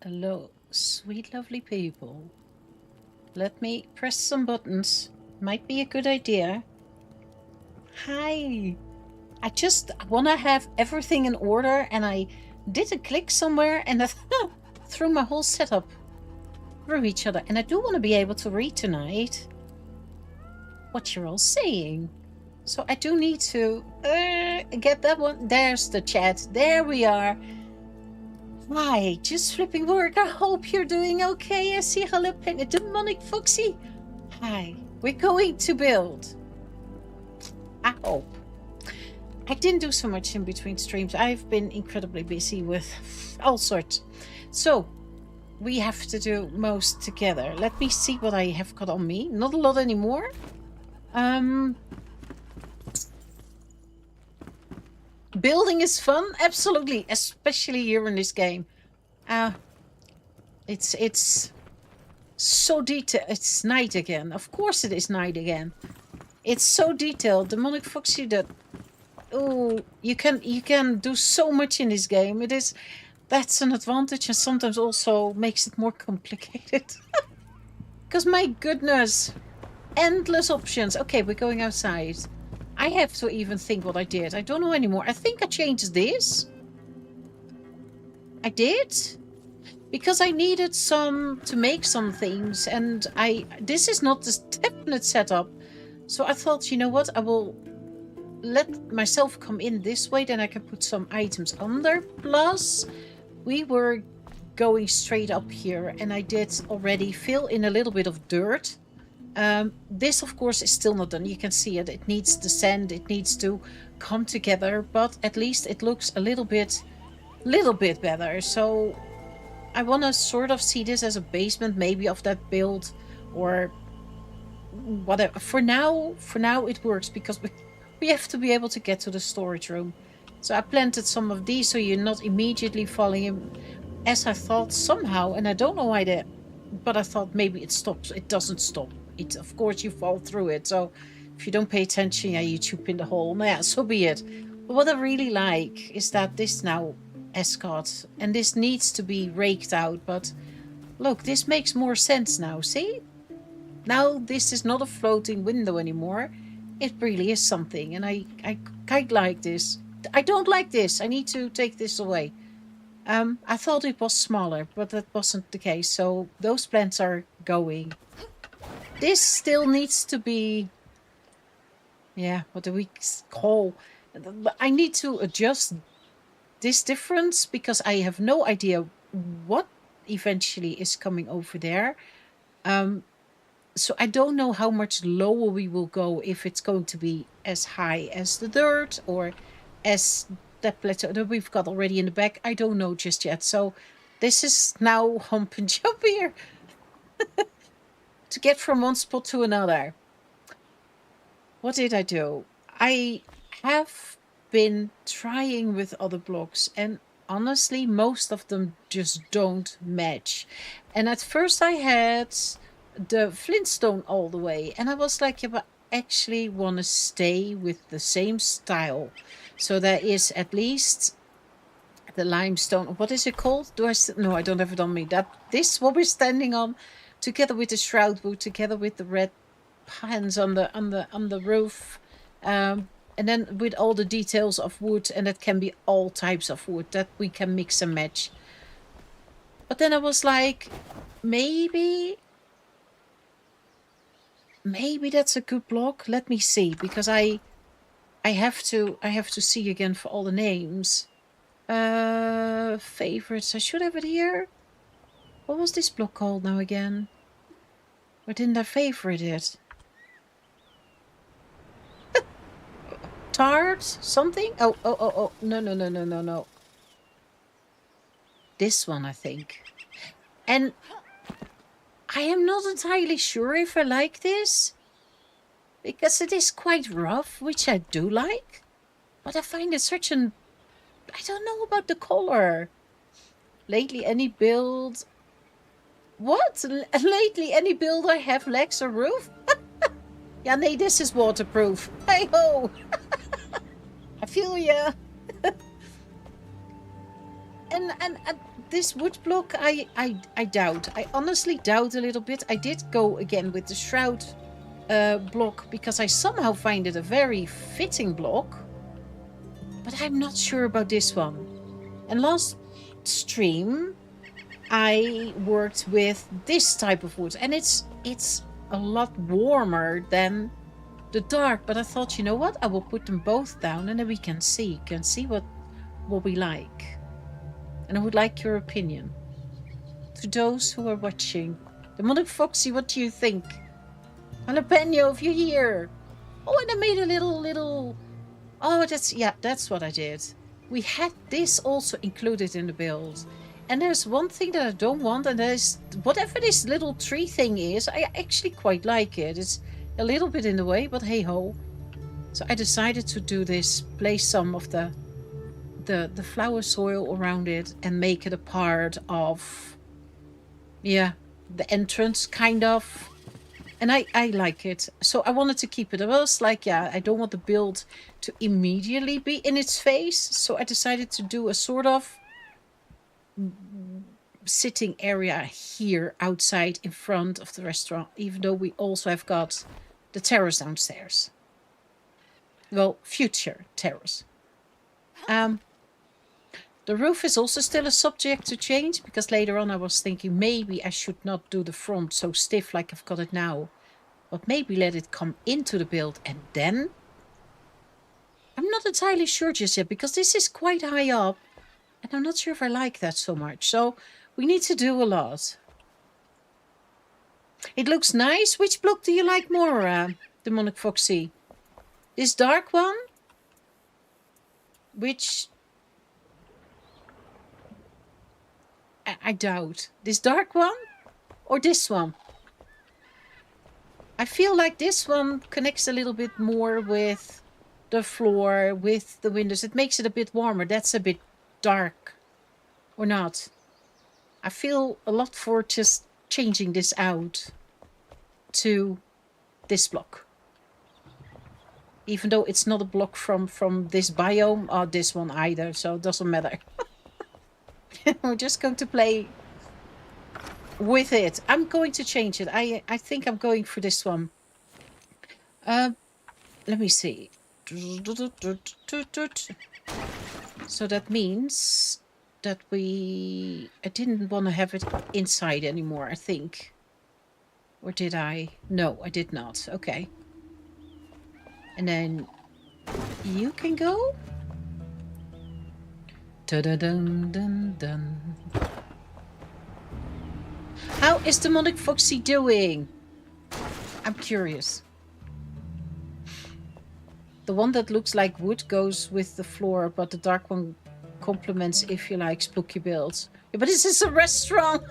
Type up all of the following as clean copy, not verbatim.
Hello, sweet lovely people. Let me press some buttons. Might be a good idea. Hi. I just want to have everything in order, and I did a click somewhere and that threw my whole setup through each other. And I do want to be able to read tonight what you're all saying. So I do need to get that one. There's the chat. There we are. Hi, just flipping work. I hope you're doing okay. I see Jalapeno Demonic Foxy. Hi, we're going to build. I hope. I didn't do so much in between streams. I've been incredibly busy with all sorts. So, we have to do most together. Let me see what I have got on me. Not a lot anymore. Building is fun, absolutely, especially here in this game. It's so detailed. It's night again. Of course it is night again. It's so detailed. Demonic Foxy, that you can do so much in this game. That's an advantage, and sometimes also makes it more complicated. Because my goodness, endless options. Okay, we're going outside. I have to even think what I did. I don't know anymore. I think I changed this. I did? Because I needed some to make some things, and this is not the definite setup. So I thought, you know what, I will let myself come in this way, then I can put some items under. Plus, we were going straight up here, and I did already fill in a little bit of dirt. This, of course, is still not done. You can see it. It needs the sand. It needs to come together, but at least it looks a little bit better. So I want to sort of see this as a basement, maybe, of that build, or whatever. For now, it works because we have to be able to get to the storage room. So I planted some of these so you're not immediately falling in, as I thought somehow, and I don't know why that, but I thought maybe it stops. It doesn't stop. Of course, you fall through it. So if you don't pay attention, yeah, you chip in the hole. Nah, yeah, so be it. But what I really like is that this now has got, and this needs to be raked out. But look, this makes more sense now. See? Now this is not a floating window anymore. It really is something, and I quite like this. I don't like this. I need to take this away. I thought it was smaller, but that wasn't the case. So those plants are going. This still needs to be, yeah, what do we call? I need to adjust this difference because I have no idea what eventually is coming over there. So I don't know how much lower we will go, if it's going to be as high as the dirt or as that plateau that we've got already in the back. I don't know just yet. So this is now hump and jump here. To get from one spot to another. What did I do? I have been trying with other blocks, and honestly, most of them just don't match. And at first I had the flintstone all the way, and I was like, yeah, but I actually want to stay with the same style. So there is at least the limestone. What is it called? No, I don't have it on me. This what we're standing on, together with the shroud wood, together with the red pans on the roof, and then with all the details of wood, and it can be all types of wood that we can mix and match. But then I was like, maybe that's a good block. Let me see, because I have to see again for all the names. Favorites. I should have it here. What was this block called now again? Or didn't I favorite it? Tart? Something? Oh. No. This one, I think. And I am not entirely sure if I like this, because it is quite rough, which I do like. But I find it such an... I don't know about the color. Lately, any build... What? Lately, any build I have lacks a roof? Yeah, nee, this is waterproof. Hey-ho! I feel ya. and this wood block, I doubt. I honestly doubt a little bit. I did go again with the shroud block because I somehow find it a very fitting block. But I'm not sure about this one. And last stream, I worked with this type of wood. And it's a lot warmer than the dark. But I thought, you know what? I will put them both down and then we can see what we like. And I would like your opinion. To those who are watching. Demonic Foxy, what do you think? Jalapeno, if you're here. Oh, and I made a little... Oh, that's what I did. We had this also included in the build. And there's one thing that I don't want, and that is whatever this little tree thing is, I actually quite like it. It's a little bit in the way, but hey ho. So I decided to do this, place some of the flower soil around it and make it a part of, yeah, the entrance kind of. And I like it. So I wanted to keep it. I was like, yeah, I don't want the build to immediately be in its face. So I decided to do a sort of sitting area here outside in front of the restaurant, even though we also have got the terrace downstairs. Well, future terrace. The roof is also still a subject to change, because later on I was thinking maybe I should not do the front so stiff like I've got it now, but maybe let it come into the build and then. I'm not entirely sure just yet, because this is quite high up and I'm not sure if I like that so much. So we need to do a lot. It looks nice. Which block do you like more, Demonic Foxy? This dark one? Which... I doubt. This dark one? Or this one? I feel like this one connects a little bit more with the floor, with the windows. It makes it a bit warmer. That's a bit dark. Or not? I feel a lot for just changing this out to this block. Even though it's not a block from this biome or this one either. So it doesn't matter. We're just going to play with it. I'm going to change it. I think I'm going for this one. Let me see. So that means that I didn't want to have it inside anymore, I think. Or did I? No, I did not. Okay. And then you can go. Dun-dun-dun-dun-dun. How is Demonic Foxy doing? I'm curious. The one that looks like wood goes with the floor, but the dark one complements if you like spooky builds. Yeah, but this is a restaurant.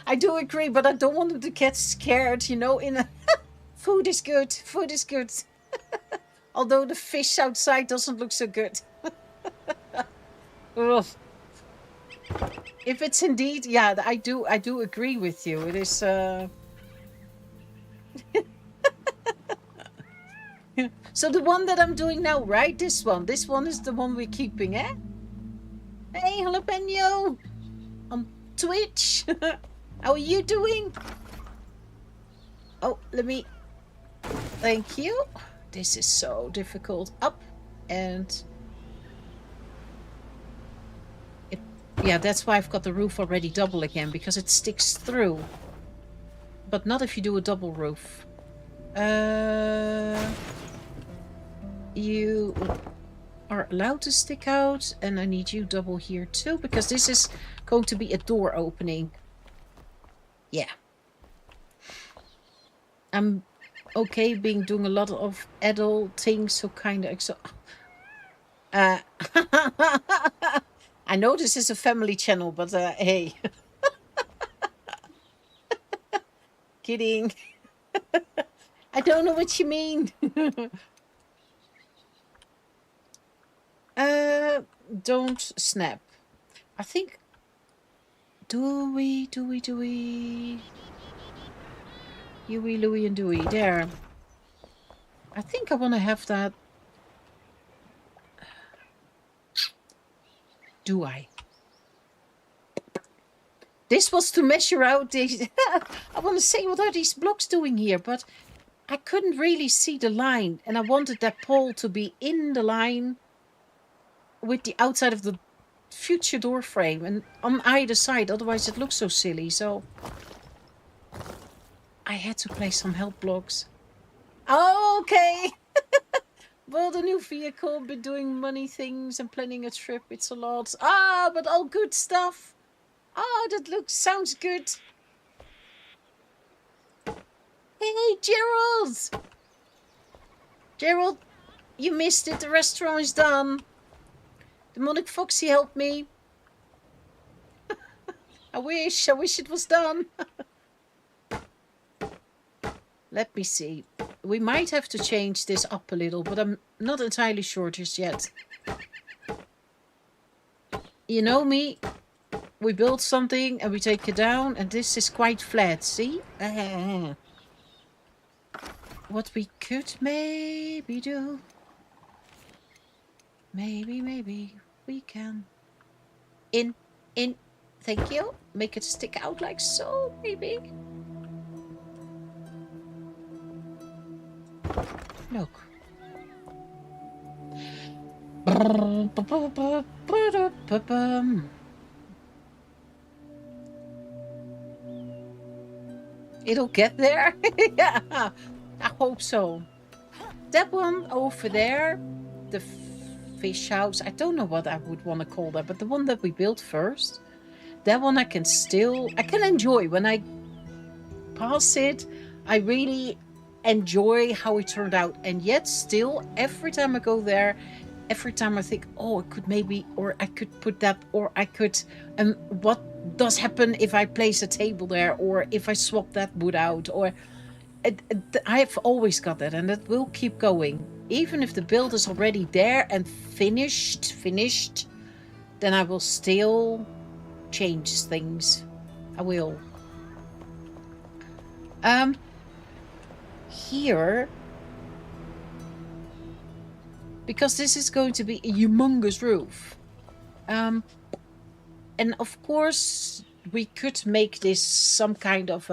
I do agree, but I don't want them to get scared, you know. Food is good. Food is good. Although the fish outside doesn't look so good. If it's indeed, yeah, I do agree with you. It is. So the one that I'm doing now, right? This one is the one we're keeping, eh? Hey, Jalapeno, on Twitch. How are you doing? Oh, let me. Thank you. This is so difficult. Up and... Yeah, that's why I've got the roof already double again, because it sticks through. But not if you do a double roof. You are allowed to stick out, and I need you double here too, because this is going to be a door opening. Yeah. I'm okay doing a lot of adult things, so kind of... I know this is a family channel, but hey. Kidding. I don't know what you mean. Don't snap. I think... Do we? Huey, Louie, and Dewey. There. I think I want to have that... Do I? This was to measure out these... I want to say, what are these blocks doing here? But I couldn't really see the line. And I wanted that pole to be in the line with the outside of the future door frame. And on either side. Otherwise it looks so silly. So I had to place some help blocks. Okay. Build a new vehicle, be doing money things and planning a trip. It's a lot. Ah, but all good stuff. Oh, that sounds good. Hey, Gerald! Gerald, you missed it. The restaurant is done. Demonic Foxy helped me. I wish it was done. Let me see. We might have to change this up a little, but I'm not entirely sure just yet. You know me. We build something and we take it down, and this is quite flat, see? What we could maybe do. Maybe we can. In. Thank you. Make it stick out like so, maybe. Look. It'll get there. Yeah, I hope so. That one over there, the fish house, I don't know what I would want to call that, but the one that we built first, that one I can enjoy. When I pass it, I really enjoy how it turned out. And yet still, every time I go there, every time I think, oh, I could maybe, or I could put that, or I could, and what does happen if I place a table there, or if I swap that wood out, or I've always got that, and it will keep going. Even if the build is already there and finished, then I will still change things. I will. Here, because this is going to be a humongous roof. And of course, we could make this some kind of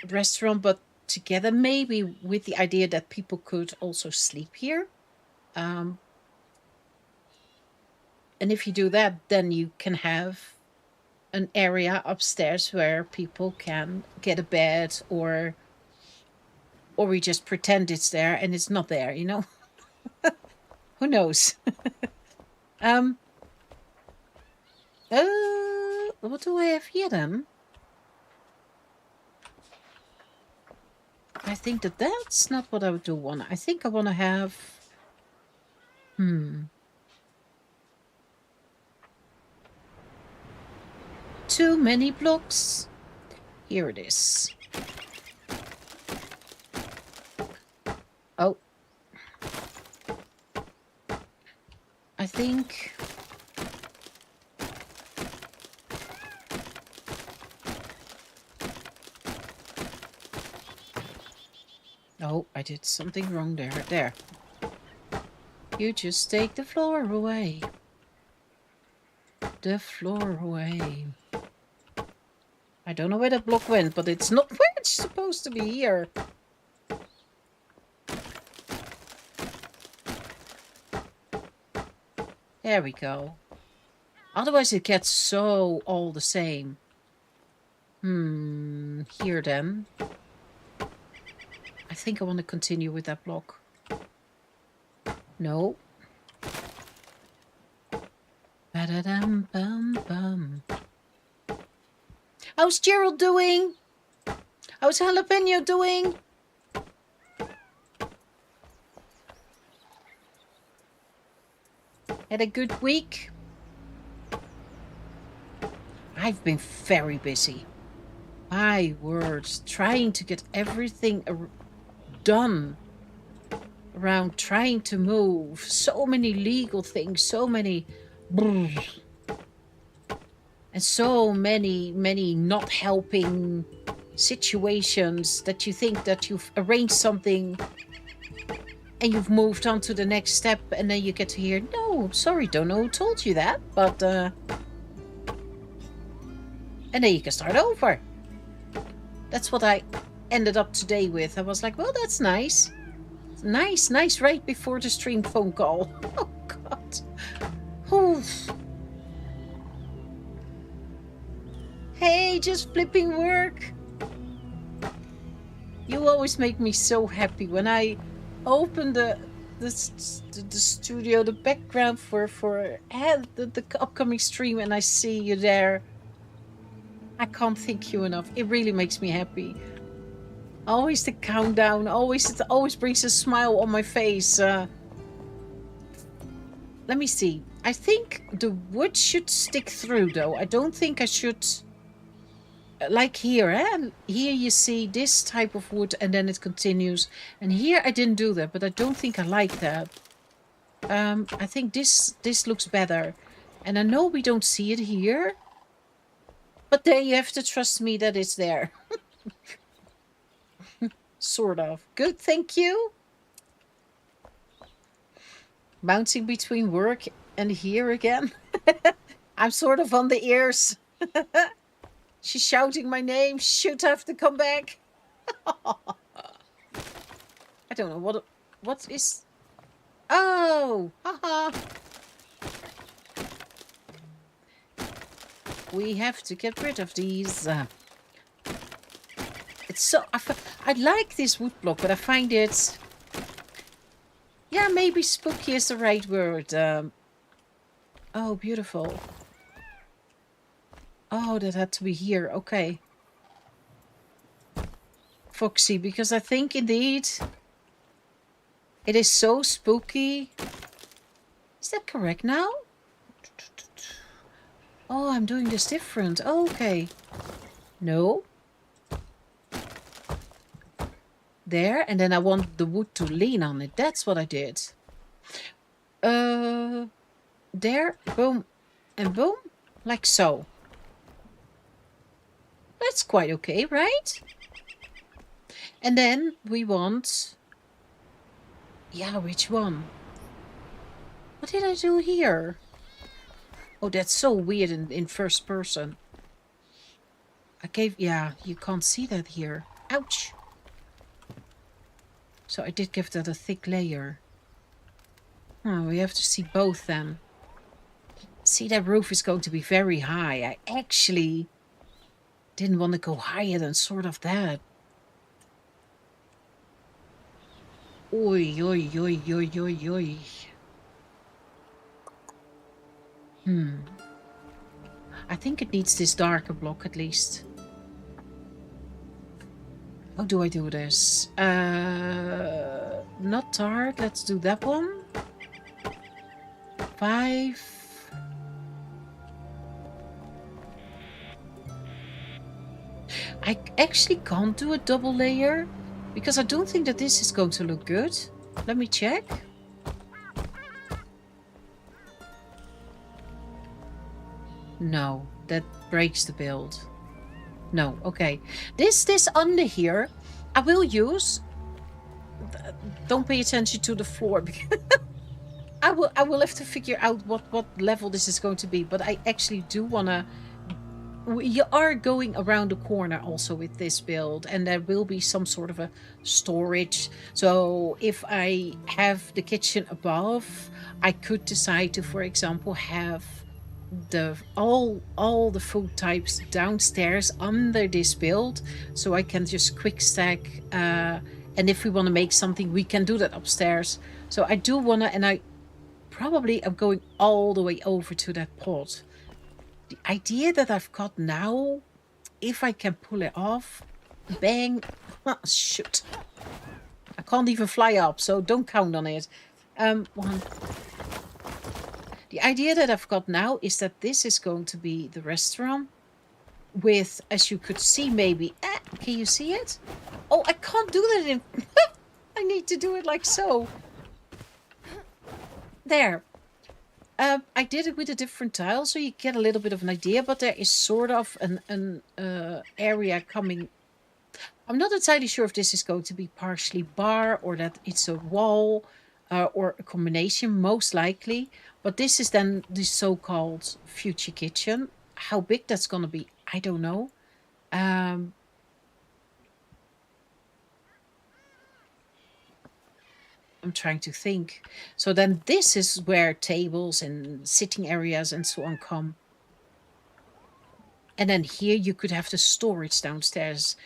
restaurant, but together, maybe with the idea that people could also sleep here. And if you do that, then you can have an area upstairs where people can get a bed, or we just pretend it's there and it's not there, you know? Who knows? What do I have here then? I think that's not what I would do want. I think I want to have... Too many blocks. Here it is. Oh. I think... Oh, I did something wrong there. There. You just take the floor away. The floor away. I don't know where that block went, but it's not where it's supposed to be here. There we go. Otherwise it gets so all the same. Here then. I think I want to continue with that block. No. Ba-da-dum-bum-bum. How's Gerald doing? How's Jalapeno doing? Had a good week? I've been very busy. My words, trying to get everything done around trying to move. So many legal things, so many... And so many not helping situations that you think that you've arranged something and you've moved on to the next step, and then you get to hear, no, I'm sorry, don't know who told you that, but and then you can start over. That's what I ended up today with. I was like, well, that's nice. Nice, right before the stream phone call. Oh, God. Oof. Hey, just flipping work. You always make me so happy when I open the studio, the background for the upcoming stream, and I see you there. I can't thank you enough. It really makes me happy. Always the countdown. It always brings a smile on my face. Let me see. I think the wood should stick through, though. I don't think I should. Like here, eh? Here you see this type of wood, and then it continues. And here I didn't do that, but I don't think I like that. I think this looks better. And I know we don't see it here, but there you have to trust me that it's there. Sort of. Good, thank you. Bouncing between work and here again. I'm sort of on the ears. She's shouting my name. Should have to come back. I don't know what is. Oh, haha. We have to get rid of these. It's so. I like this wood block, but I find it. Yeah, maybe spooky is the right word. Oh, beautiful. Oh, that had to be here. Okay. Foxy, because I think indeed it is so spooky. Is that correct now? Oh, I'm doing this different. Oh, okay. No. There, and then I want the wood to lean on it. That's what I did. There, boom, and boom, like so. That's quite okay, right? And then we want... Yeah, which one? What did I do here? Oh, that's so weird in first person. Yeah, you can't see that here. Ouch. So I did give that a thick layer. Oh, we have to see both then. See, that roof is going to be very high. I actually didn't want to go higher than sort of that. Oi, oi, oi, oi, oi, oi. I think it needs this darker block at least. How do I do this? Not tarred. Let's do that one. 5. I actually can't do a double layer because I don't think that this is going to look good. Let me check. No, that breaks the build. No, okay. This under here, I will use. Don't pay attention to the floor. I will have to figure out what level this is going to be. But I actually do wanna. You are going around the corner also with this build, and there will be some sort of a storage. So if I have the kitchen above, I could decide to, for example, have all the food types downstairs under this build, so I can just quick stack, and if we want to make something, we can do that upstairs. So I do want to, and I probably am going all the way over to that pot. The idea that I've got now, if I can pull it off, bang. Oh, shoot, I can't even fly up, so don't count on it. One. The idea that I've got now is that this is going to be the restaurant with, as you could see, maybe... can you see it? Oh, I can't do that in... I need to do it like so. There. I did it with a different tile, so you get a little bit of an idea, but there is sort of an area coming I'm not entirely sure if this is going to be partially bar or that it's a wall or a combination, most likely. But this is then the so-called future kitchen. How big that's going to be, I don't know. Um, I'm trying to think. So then this is where tables and sitting areas and so on come. And then here you could have the storage downstairs.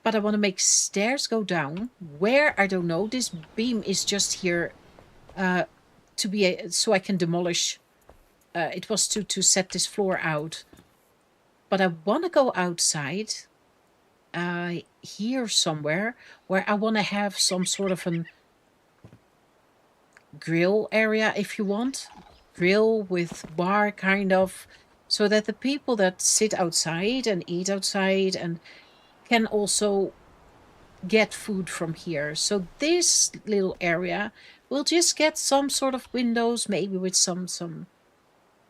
But I want to make stairs go down. Where? I don't know. This beam is just here to be so I can demolish. It was to set this floor out. But I want to go outside here somewhere where I want to have some sort of an grill area, if you want. Grill with bar, kind of. So that the people that sit outside and eat outside and can also get food from here. So this little area will just get some sort of windows, maybe with some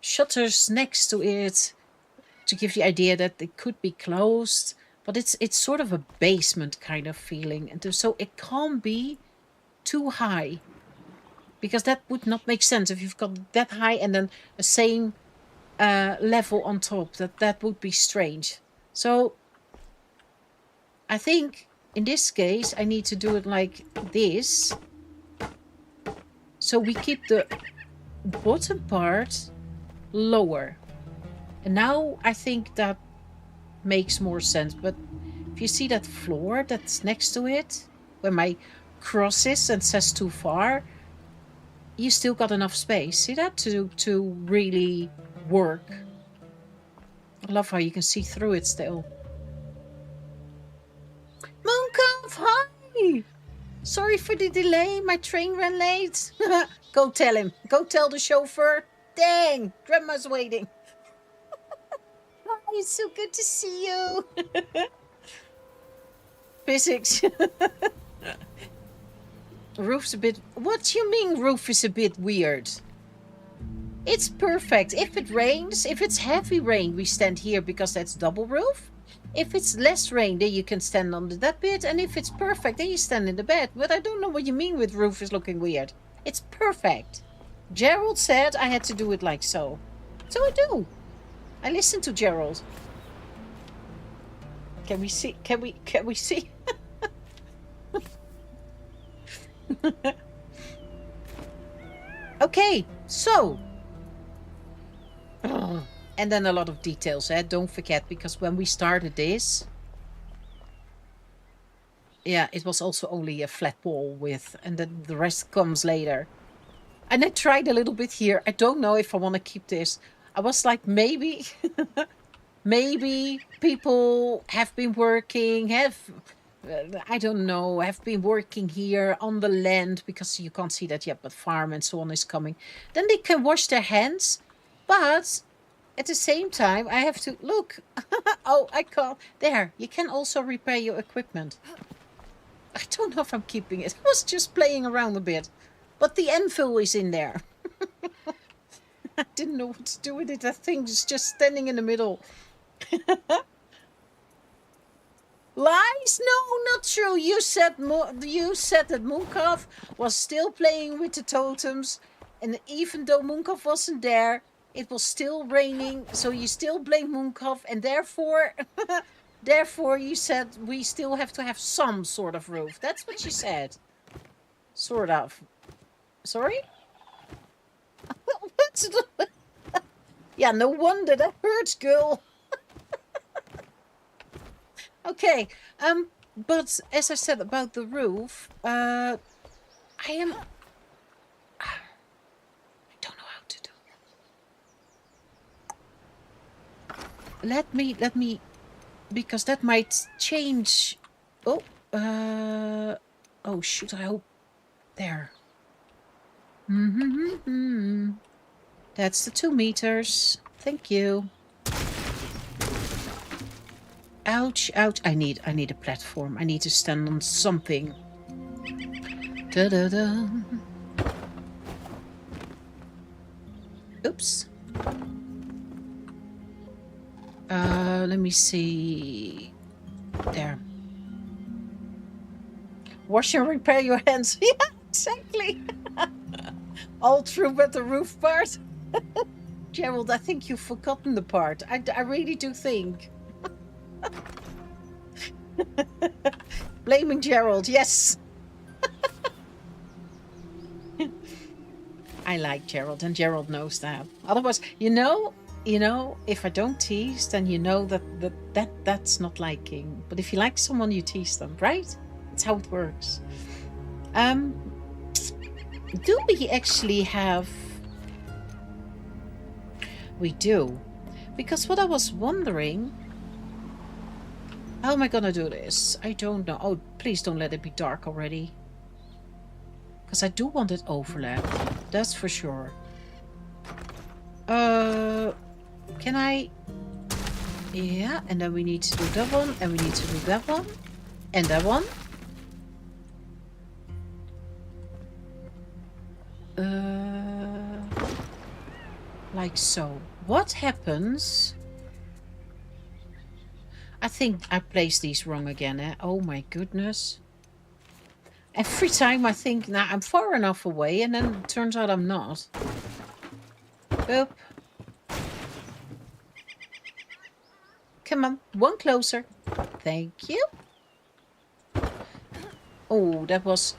shutters next to it to give the idea that it could be closed. But it's sort of a basement kind of feeling. And so it can't be too high. Because that would not make sense if you've got that high and then the same level on top. That would be strange. So I think in this case I need to do it like this. So we keep the bottom part lower. And now I think that makes more sense. But if you see that floor that's next to it, where my cross is and says too far, you still got enough space. See that? To really work. I love how you can see through it still. Mooncalf, hi! Sorry for the delay. My train ran late. Go tell him. Go tell the chauffeur. Dang, Grandma's waiting. Hi, it's so good to see you. Physics. Roof's a bit... What do you mean roof is a bit weird? It's perfect. If it rains, if it's heavy rain, we stand here because that's double roof. If it's less rain, then you can stand under that bit. And if it's perfect, then you stand in the bed. But I don't know what you mean with roof is looking weird. It's perfect. Gerald said I had to do it like so. So I do. I listen to Gerald. Can we see? Can we see? Okay, so and then a lot of details, don't forget, because when we started this, yeah, it was also only a flat wall with, and then the rest comes later. And I tried a little bit here. I don't know if I want to keep this. I was like, maybe maybe people have been working, I don't know, have been working here on the land, because you can't see that yet, but farm and so on is coming. Then they can wash their hands, but at the same time, I have to look. Oh, I can't. There, you can also repair your equipment. I don't know if I'm keeping it. I was just playing around a bit, but the anvil is in there. I didn't know what to do with it. That thing is just standing in the middle. Lies? No, not true. You said that Mooncalf was still playing with the totems, and even though Mooncalf wasn't there, it was still raining. So you still blame Mooncalf, and therefore, therefore you said we still have to have some sort of roof. That's what you said. Sort of. Sorry? Yeah, no wonder that hurts, girl. Okay, but as I said about the roof, I don't know how to do. Let me, because that might change. Oh, oh shoot! I hope there. That's the 2 meters. Thank you. Ouch, ouch. I need a platform. I need to stand on something. Da-da-da. Oops. Let me see. There. Wash and repair your hands. Yeah, exactly. All true but the roof part. Gerald, I think you've forgotten the part. I really do think. Blaming Gerald, yes. I like Gerald, and Gerald knows that. Otherwise, you know, if I don't tease, then you know that's not liking. But if you like someone, you tease them, right? That's how it works. Do we actually have? We do, because what I was wondering. How am I gonna do this? I don't know. Oh, please don't let it be dark already. Because I do want it overlap. That's for sure. Can I? Yeah, and then we need to do that one, and we need to do that one, and that one. Like so. What happens? I think I placed these wrong again, eh? Oh my goodness. Every time I think, nah, I'm far enough away, and then it turns out I'm not. Boop. Come on, one closer. Thank you. Oh, that was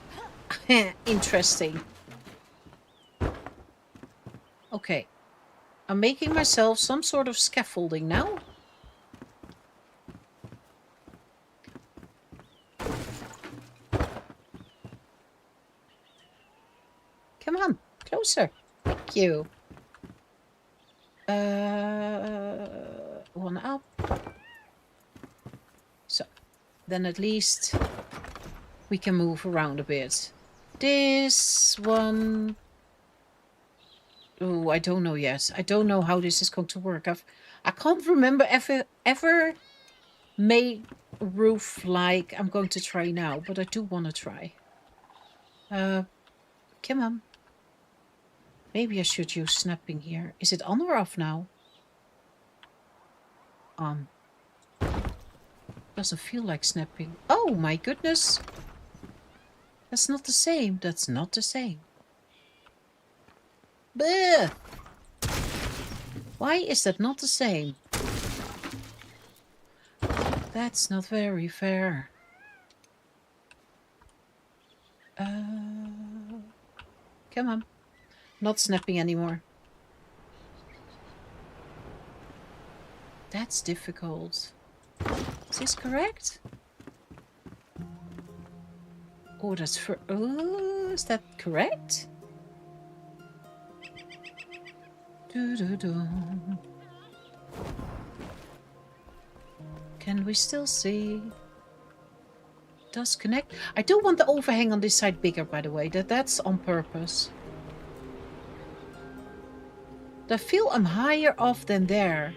interesting. Okay. I'm making myself some sort of scaffolding now. Come on, closer. Thank you. One up. So, then at least we can move around a bit. This one. Oh, I don't know yet. I don't know how this is going to work. I can't remember ever made a roof like I'm going to try now, but I do want to try. Come on. Maybe I should use snapping here. Is it on or off now? On. Doesn't feel like snapping. Oh my goodness. That's not the same. That's not the same. Bleh. Why is that not the same? That's not very fair. Come on. Not snapping anymore. That's difficult. Is this correct? Oh, that's for... Oh, is that correct? Can we still see? Does connect. I do want the overhang on this side bigger, by the way. That's on purpose. I feel I'm higher off than there.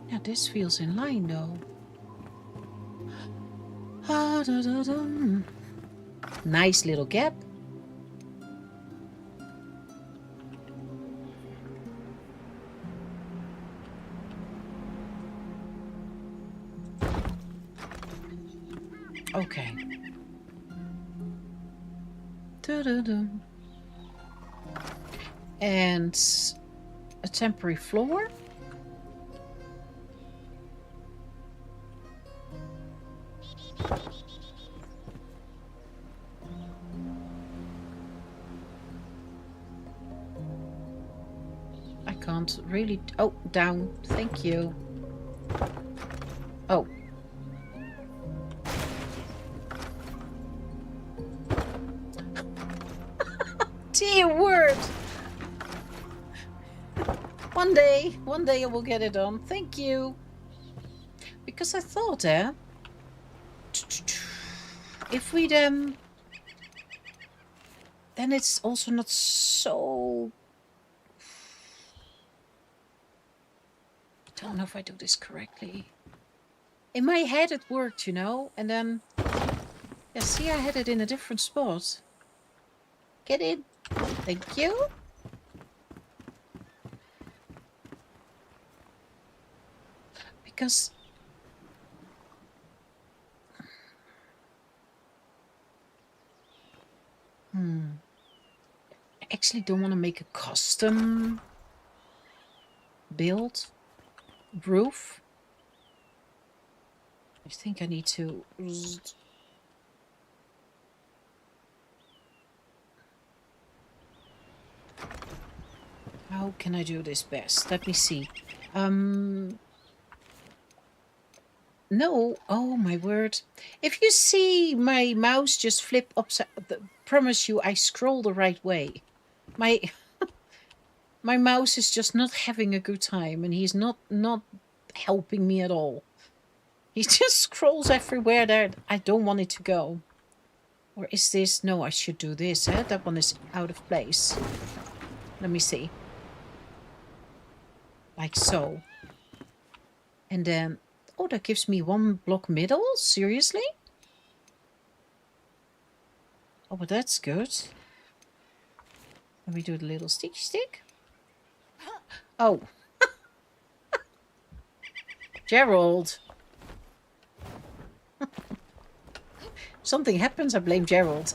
Yeah, this feels in line though. Nice little gap. Okay. And a temporary floor. I can't really... Oh, down. Thank you. Oh. Dear word. One day I will get it on. Thank you. Because I thought, if we then it's also not so... I don't know if I do this correctly. In my head it worked, you know, and then... Yeah, see, I had it in a different spot. Get in. Thank you. Because... I actually don't want to make a custom build roof. I think I need to... How can I do this best? Let me see. No. Oh, my word. If you see my mouse just flip upside... promise you I scroll the right way. My mouse is just not having a good time, and he's not helping me at all. He just scrolls everywhere that I don't want it to go. Or is this... No, I should do this. Eh? That one is out of place. Let me see. Like so. And then... Oh, that gives me 1 block middle? Seriously? Oh, but that's good. Let me do the little sticky stick. Oh. Gerald. Something happens, I blame Gerald.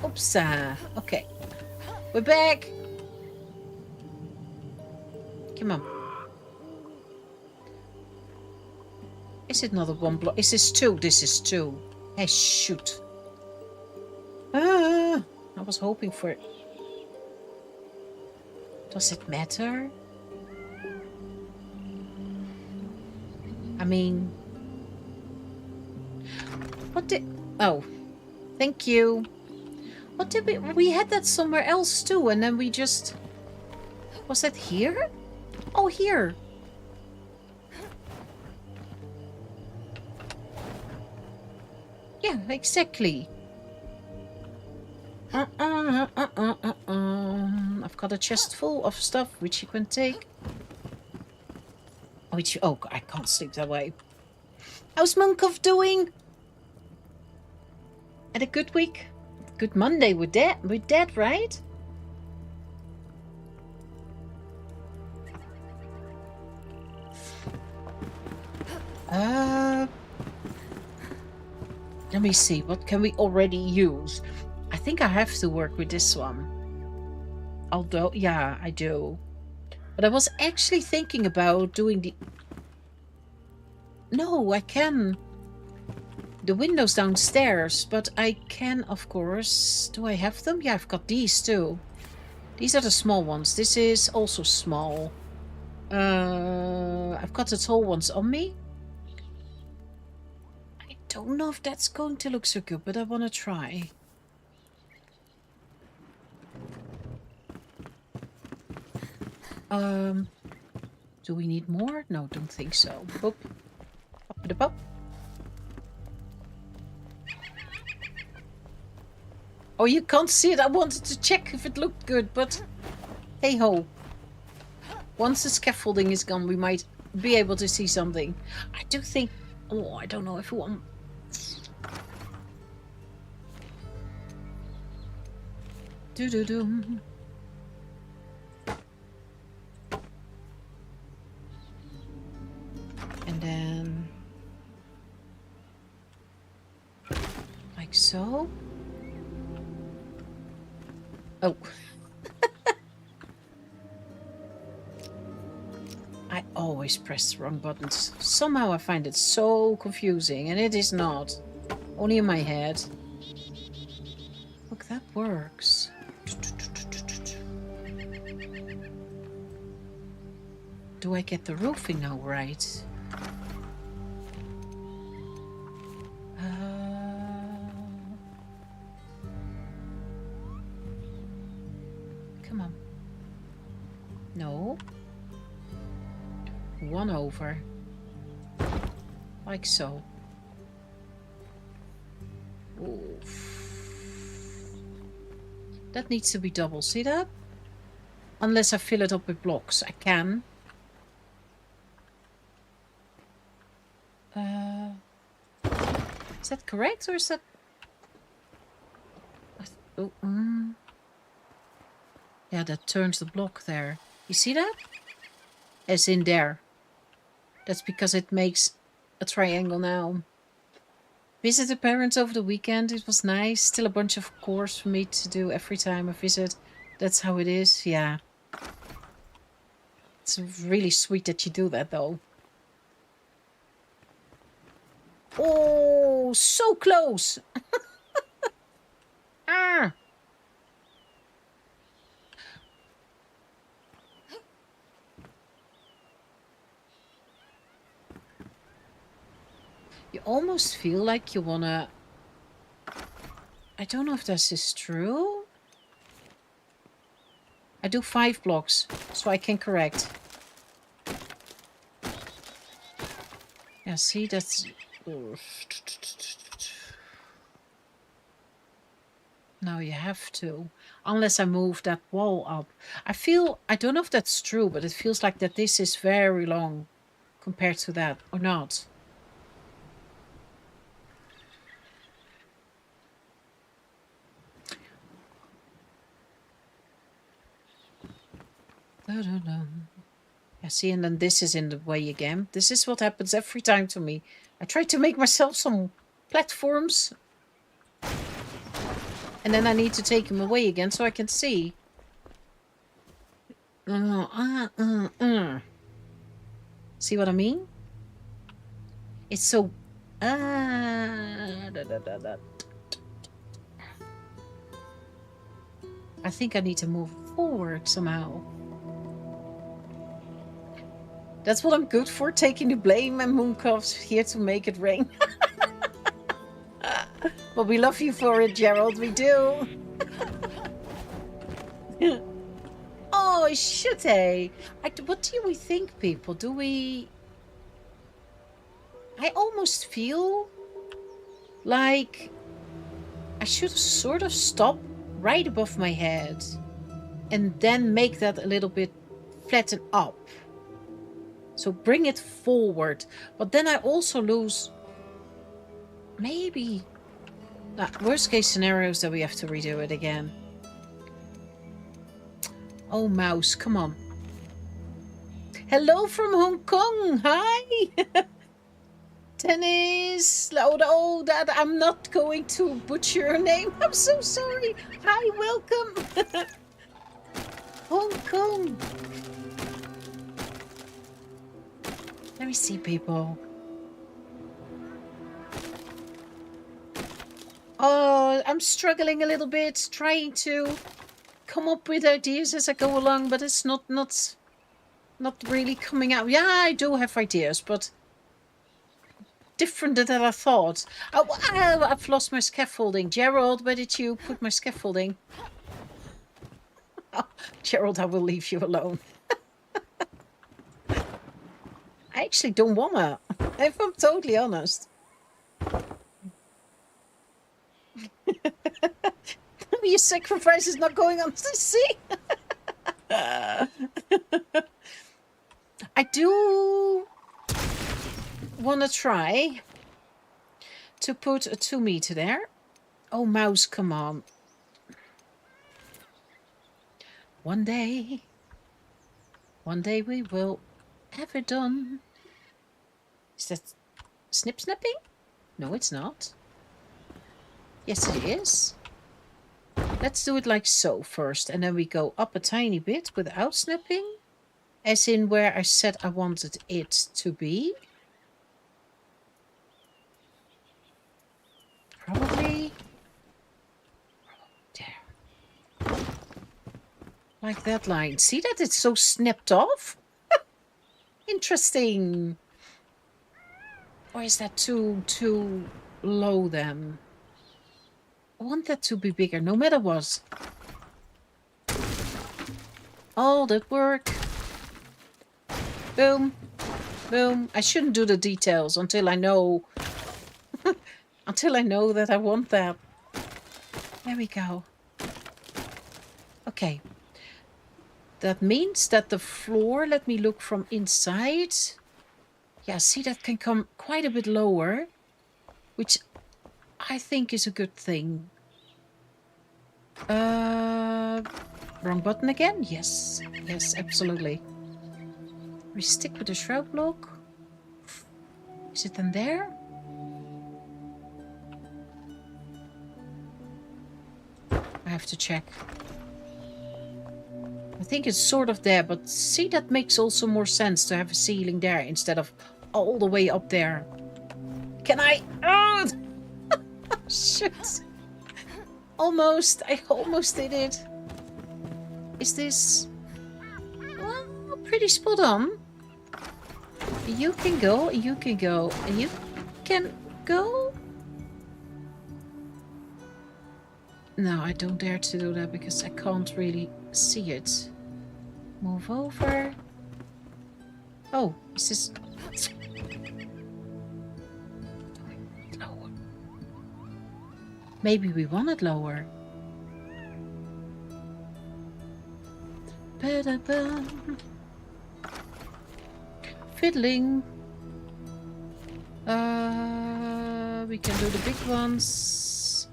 Oops. Okay. We're back. Come on. Is it another 1 block? Is this 2? This is 2. Hey, shoot. I was hoping for it. Does it matter? I mean... What did... Oh. Thank you. What did we... We had that somewhere else too, and then we just... Was that here? Oh, here. Yeah, exactly. I've got a chest full of stuff which you can take. Which... Oh, I can't sleep that way. How's Munkov doing? Had a good week? Good Monday with Dad, right? Let me see. What can we already use? I think I have to work with this one. Although, yeah, I do. But I was actually thinking about doing the... No, I can. The windows downstairs, but I can, of course... Do I have them? Yeah, I've got these too. These are the small ones. This is also small. I've got the tall ones on me. I don't know if that's going to look so good, but I want to try. Do we need more? No, don't think so. Boop. Up with the pop. Oh, you can't see it. I wanted to check if it looked good, but hey ho. Once the scaffolding is gone, we might be able to see something. I do think... Oh, I don't know if we want... Do-do-do. And then... Like so. Oh. I always press the wrong buttons. Somehow I find it so confusing, and it is not. Only in my head. Look, that works. Do I get the roofing now right? Come on. No. 1 over. Like so. Oof. That needs to be double. See that? Unless I fill it up with blocks. I can. Is that correct or is that... Oh, yeah, that turns the block there. You see that? As in there. That's because it makes a triangle now. Visit the parents over the weekend. It was nice. Still a bunch of chores for me to do every time I visit. That's how it is. Yeah. It's really sweet that you do that, though. Oh, so close. Ah. You almost feel like you wanna... I don't know if this is true. I do 5 blocks, so I can correct. Yeah, see, that's... No, you have to. Unless I move that wall up. I don't know if that's true, but it feels like that this is very long compared to that, or not. Yeah, see, and then this is in the way again. This is what happens every time to me. I try to make myself some platforms. And then I need to take them away again so I can see. See what I mean? It's so... I think I need to move forward somehow. That's what I'm good for, taking the blame, and Mooncalf's here to make it rain. Well, we love you for it, Gerald. We do. Oh, should I? What do we think, people? Do we... I almost feel like I should sort of stop right above my head and then make that a little bit flatten up. So bring it forward. But then I also lose... Maybe... worst case scenarios that we have to redo it again. Oh, mouse, come on. Hello from Hong Kong. Hi. Tennis. Oh, that I'm not going to butcher your name. I'm so sorry. Hi, welcome. Hong Kong. Let me see, people. Oh, I'm struggling a little bit, trying to come up with ideas as I go along, but it's not really coming out. Yeah, I do have ideas, but different than I thought. Oh, I've lost my scaffolding. Gerald, where did you put my scaffolding? Oh, Gerald, I will leave you alone. I actually don't wanna, if I'm totally honest. Your sacrifice is not going on to sea. I do want to try to put a 2 meter there. Oh, mouse, come on. One day we will have it done. Is that snip snapping? No, it's not. Yes, it is. Let's do it like so first, and then we go up a tiny bit without snapping, as in where I said I wanted it to be. Probably there. Like that line. See that it's so snapped off? Interesting. Or is that too low then? I want that to be bigger, no matter what. All that work. Boom. Boom. I shouldn't do the details until I know... until I know that I want that. There we go. Okay. That means that the floor, let me look from inside. Yeah, see, that can come quite a bit lower. Which I think is a good thing. Wrong button again? Yes. Yes, absolutely. We stick with the shroud block. Is it in there? I have to check. I think it's sort of there, but see, that makes also more sense to have a ceiling there instead of all the way up there. Can I? Oh, shit. Almost. I almost did it. Is this... Well, pretty spot on. You can go, you can go, and you can go? No, I don't dare to do that because I can't really see it. Move over. Oh, is this... Lower. Maybe we want it lower. Ba-da-bum. Fiddling. We can do the big ones.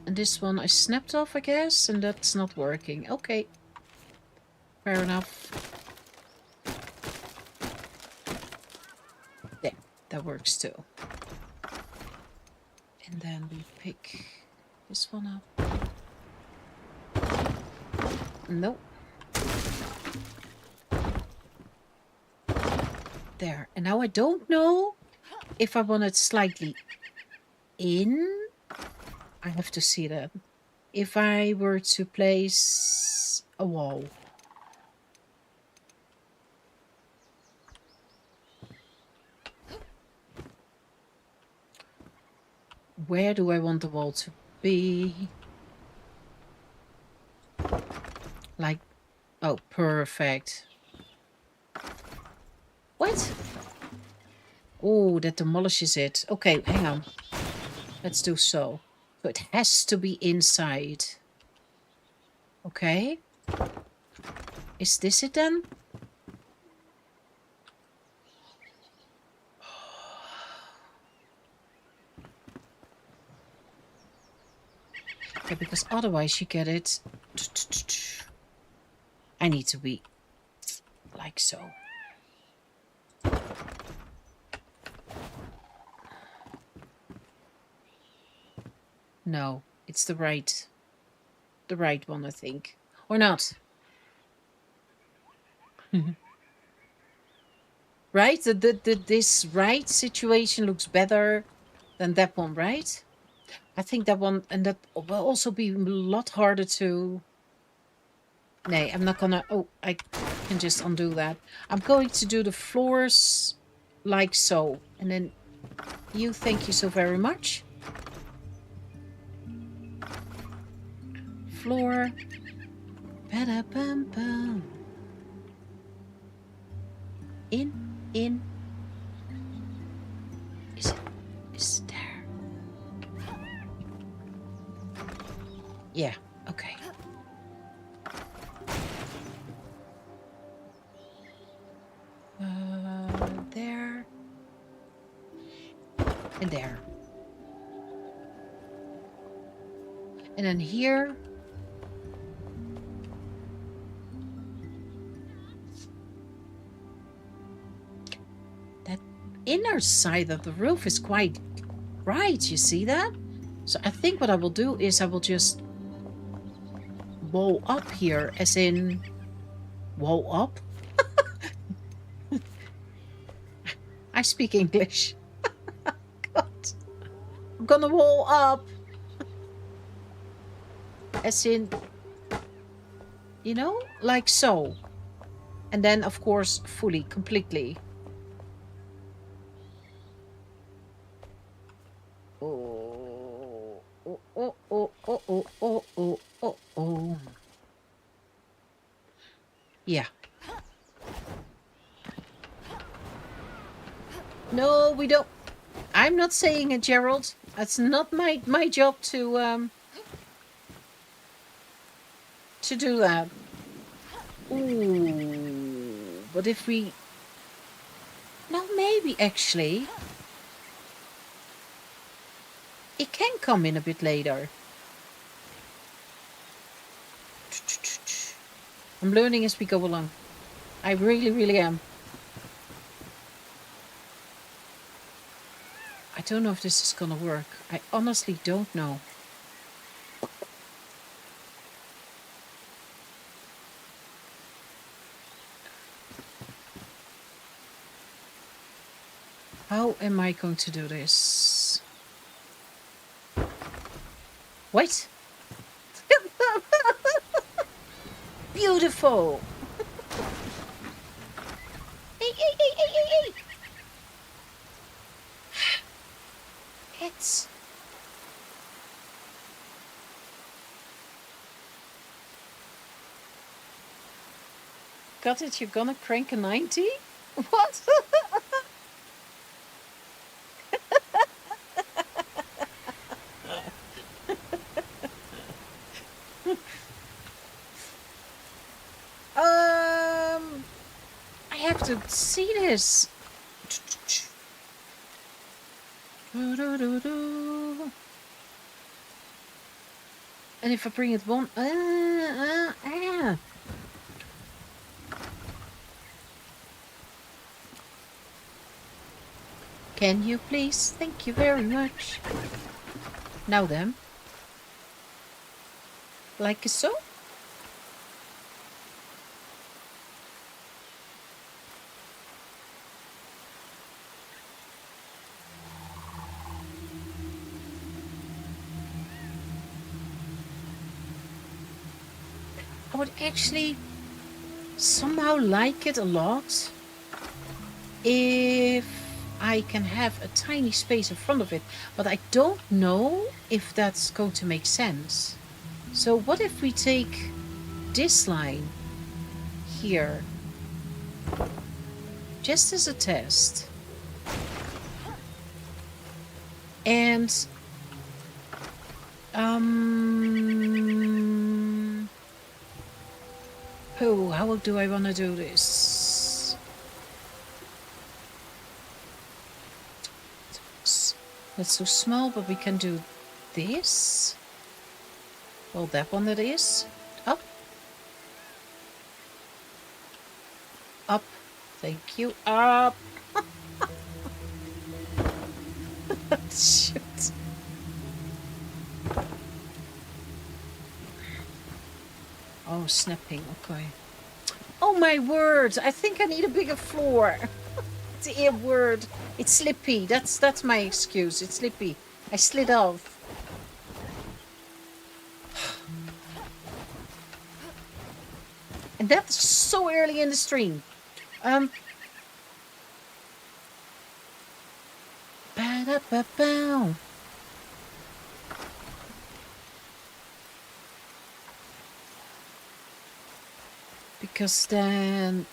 And this one I snapped off, I guess, and that's not working. Okay. Fair enough. Yeah, that works too. And then we pick this one up. Nope. There. And now I don't know if I want it slightly in. I have to see that. If I were to place a wall. Where do I want the wall to be? Like, oh, perfect. What? Oh, that demolishes it. Okay, hang on. Let's do so. So it has to be inside. Okay. Is this it then? Yeah, because otherwise you get it. I need to be like so. No, it's the right one, I think. Or not. Right? This right situation looks better than that one, right? I think that one, and that will also be a lot harder to... Nay, I'm not gonna... Oh, I can just undo that. I'm going to do the floors like so. And then you, thank you so very much. Floor. Ba-da-bum-bum. In. Is it there? Yeah, okay. There. And there. And then here. That inner side of the roof is quite bright, you see that? So I think what I will do is I will just wall up here, as in wall up. I speak English. God. I'm gonna wall up. As in, you know, like so. And then, of course, fully, completely. Oh, oh, oh, oh, oh, oh, oh, oh, oh, oh. Yeah. No, we don't. I'm not saying it, Gerald. That's not my job to do that. Ooh, but if we... No, maybe actually. It can come in a bit later. I'm learning as we go along. I really, really am. I don't know if this is gonna work. I honestly don't know. How am I going to do this? Wait. Beautiful. Hey. It's... Got it, you're gonna crank a 90? What? I have to see this. And if I bring it one... Can you please? Thank you very much. Now then. Like so? I would actually somehow like it a lot if I can have a tiny space in front of it, but I don't know if that's going to make sense. So what if we take this line here, just as a test, and oh, how do I want to do this? That's so small, but we can do this. Well, that one it is. Up. Up. Thank you. Up. Shoot. Oh, snapping. Okay. Oh my word! I think I need a bigger floor. It's a word. It's slippy. That's my excuse. It's slippy. I slid off. And that's so early in the stream. Ba-da-ba-bow. Because then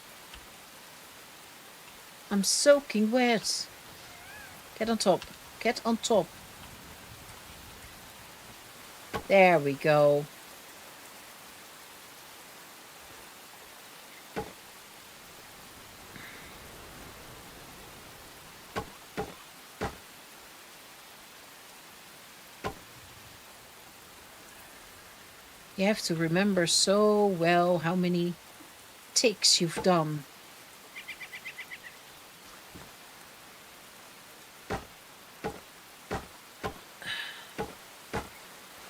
I'm soaking wet. Get on top. Get on top. There we go. You have to remember so well how many ticks you've done.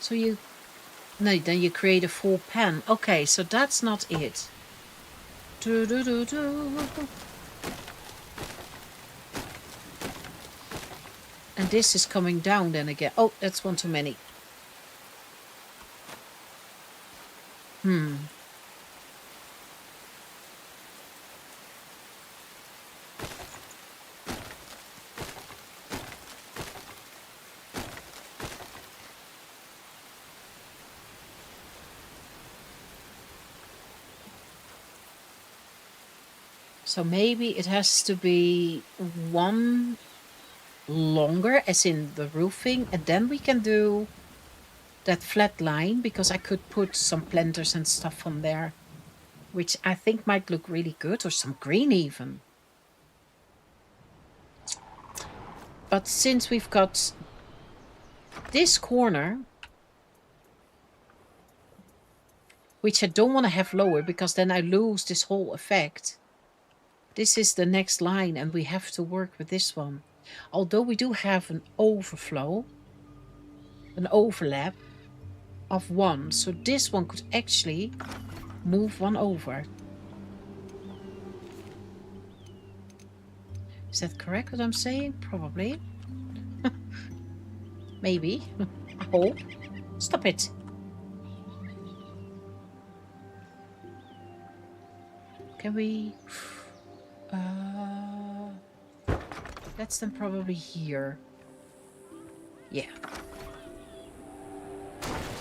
So then you create a full pan. Okay, so that's not it. And this is coming down then again. Oh, that's one too many. So maybe it has to be one longer, as in the roofing, and then we can do that flat line, because I could put some planters and stuff on there, which I think might look really good, or some green even. But since we've got This corner, which I don't want to have lower because then I lose this whole effect. This is the next line and we have to work with this one. Although we do have an overflow, an overlap of 1. So this one could actually move 1 over. Is that correct what I'm saying? Probably. Maybe. I hope. Stop it. Can we... that's then probably here. Yeah.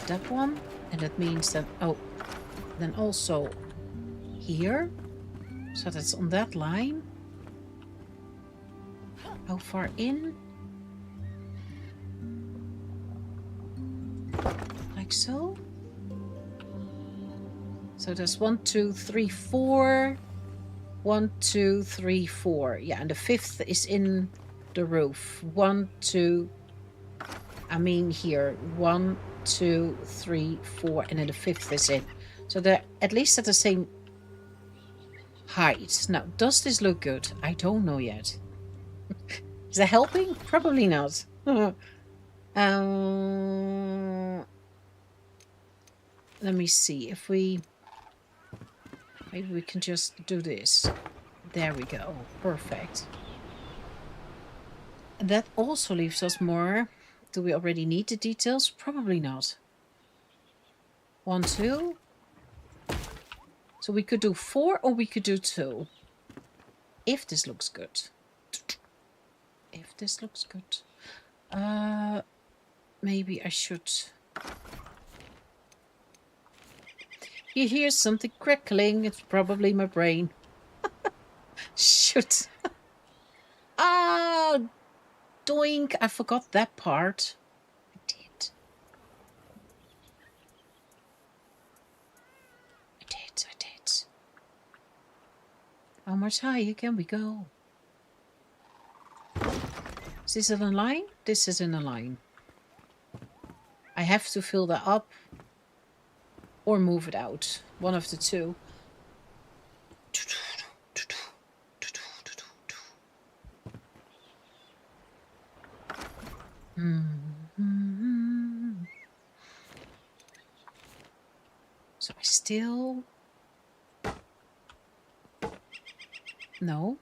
That one. And that means that... Oh. Then also here. So that's on that line. How far in? Like so. So there's 1, 2, 3, 4. 1, 2, 3, 4. Yeah, and the 5th is in the roof. 1, 2. I mean here. 1, 2, 3, 4, and then the 5th is in. So they're at least at the same height. Now, does this look good? I don't know yet. Is that helping? Probably not. Let me see if we... Maybe we can just do this. There we go. Perfect. And that also leaves us more... Do we already need the details? Probably not. 1, 2. So we could do 4 or we could do 2. If this looks good. If this looks good. Maybe I should... You hear something crackling. It's probably my brain. Shoot. Ah, doink. I forgot that part. I did. I did. How much higher can we go? Is this in a line? This is in a line. I have to fill that up. Or move it out. One of the two. So I still... No.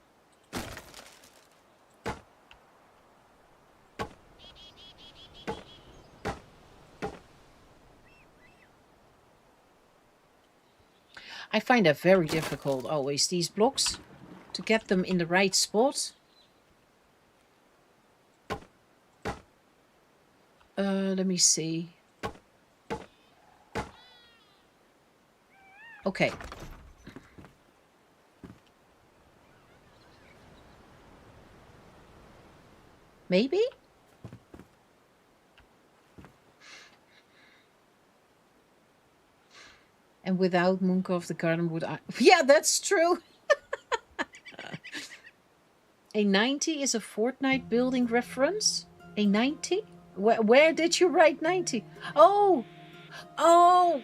I find that very difficult always, these blocks, to get them in the right spot. Let me see. Okay. Maybe? And without Mooncove the garden would I... Yeah, that's true. A 90 is a Fortnite building reference? A 90? Where did you write 90? Oh! Oh!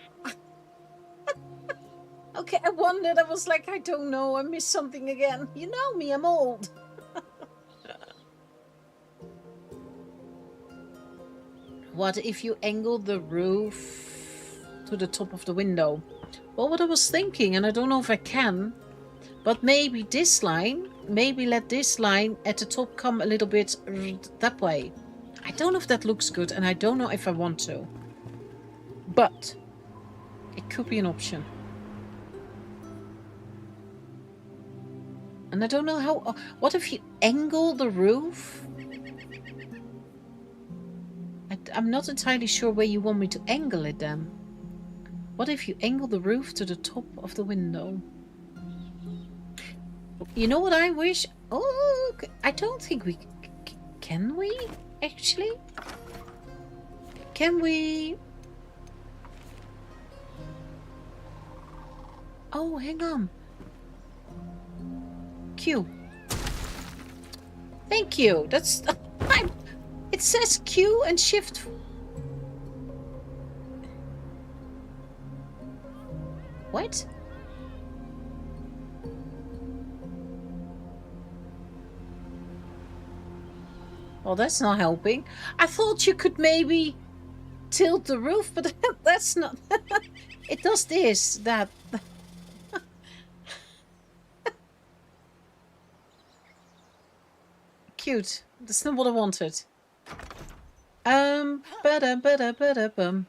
Okay, I wondered. I was like, I don't know. I missed something again. You know me, I'm old. What if you angle the roof to the top of the window? Well, what I was thinking, and I don't know if I can, but maybe this line, maybe let this line at the top come a little bit that way. I don't know if that looks good, and I don't know if I want to. But it could be an option. And I don't know how... What if you angle the roof? I'm not entirely sure where you want me to angle it then. What if you angle the roof to the top of the window? You know what I wish? Oh, I don't think we... Can we, actually? Can we... Oh, hang on. Q. Thank you. That's... It says Q and shift What? Well, that's not helping. I thought you could maybe tilt the roof, but that's not... It does this, that... Cute. That's not what I wanted. Ba-da-ba-da-ba-da-bum.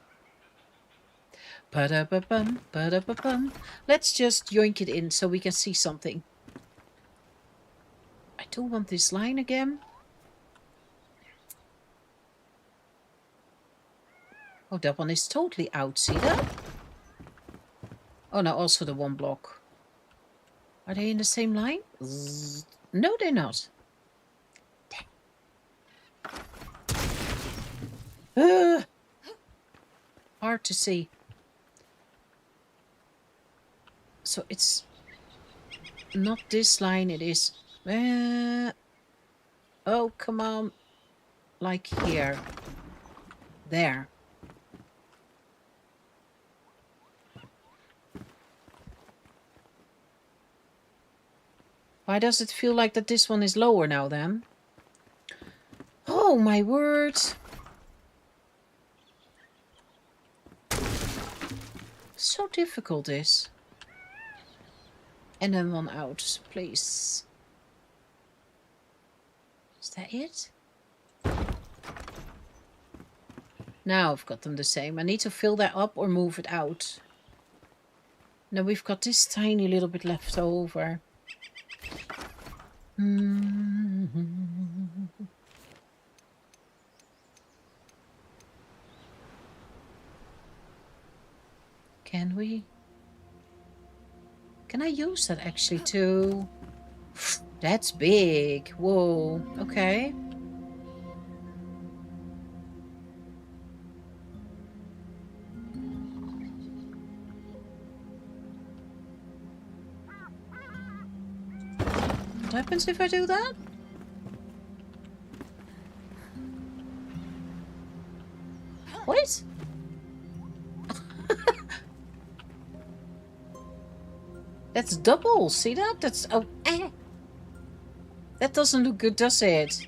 Ba-da-ba-bum, ba-da-ba-bum. Let's just yoink it in so we can see something. I don't want this line again. Oh, that one is totally out. See that? Oh, no, also the one block. Are they in the same line? No, they're not. Hard to see. So it's not this line, it is... oh, come on. Like here. There. Why does it feel like that this one is lower now then? Oh my word. So difficult this. And then one out, please. Is that it? Now I've got them the same. I need to fill that up or move it out. Now we've got this tiny little bit left over. Can we? Can I use that actually to... That's big. Whoa. Okay. What happens if I do that? What? That's double. See that? That's... Oh, That doesn't look good, does it?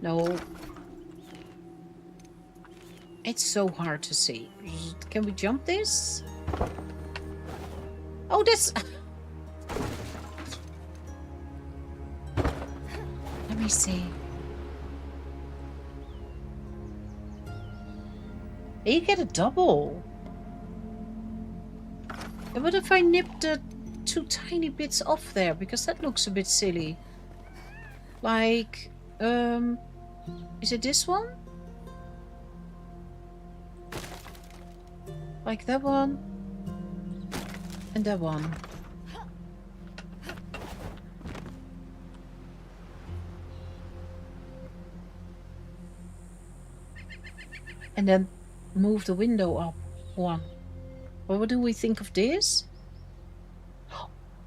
No. It's so hard to see. Can we jump this? Oh, that's... Let me see. You get a double. And what if I nip the 2 tiny bits off there? Because that looks a bit silly. Like, is it this one? Like that one. And that one. And then move the window up one. Well, what do we think of this?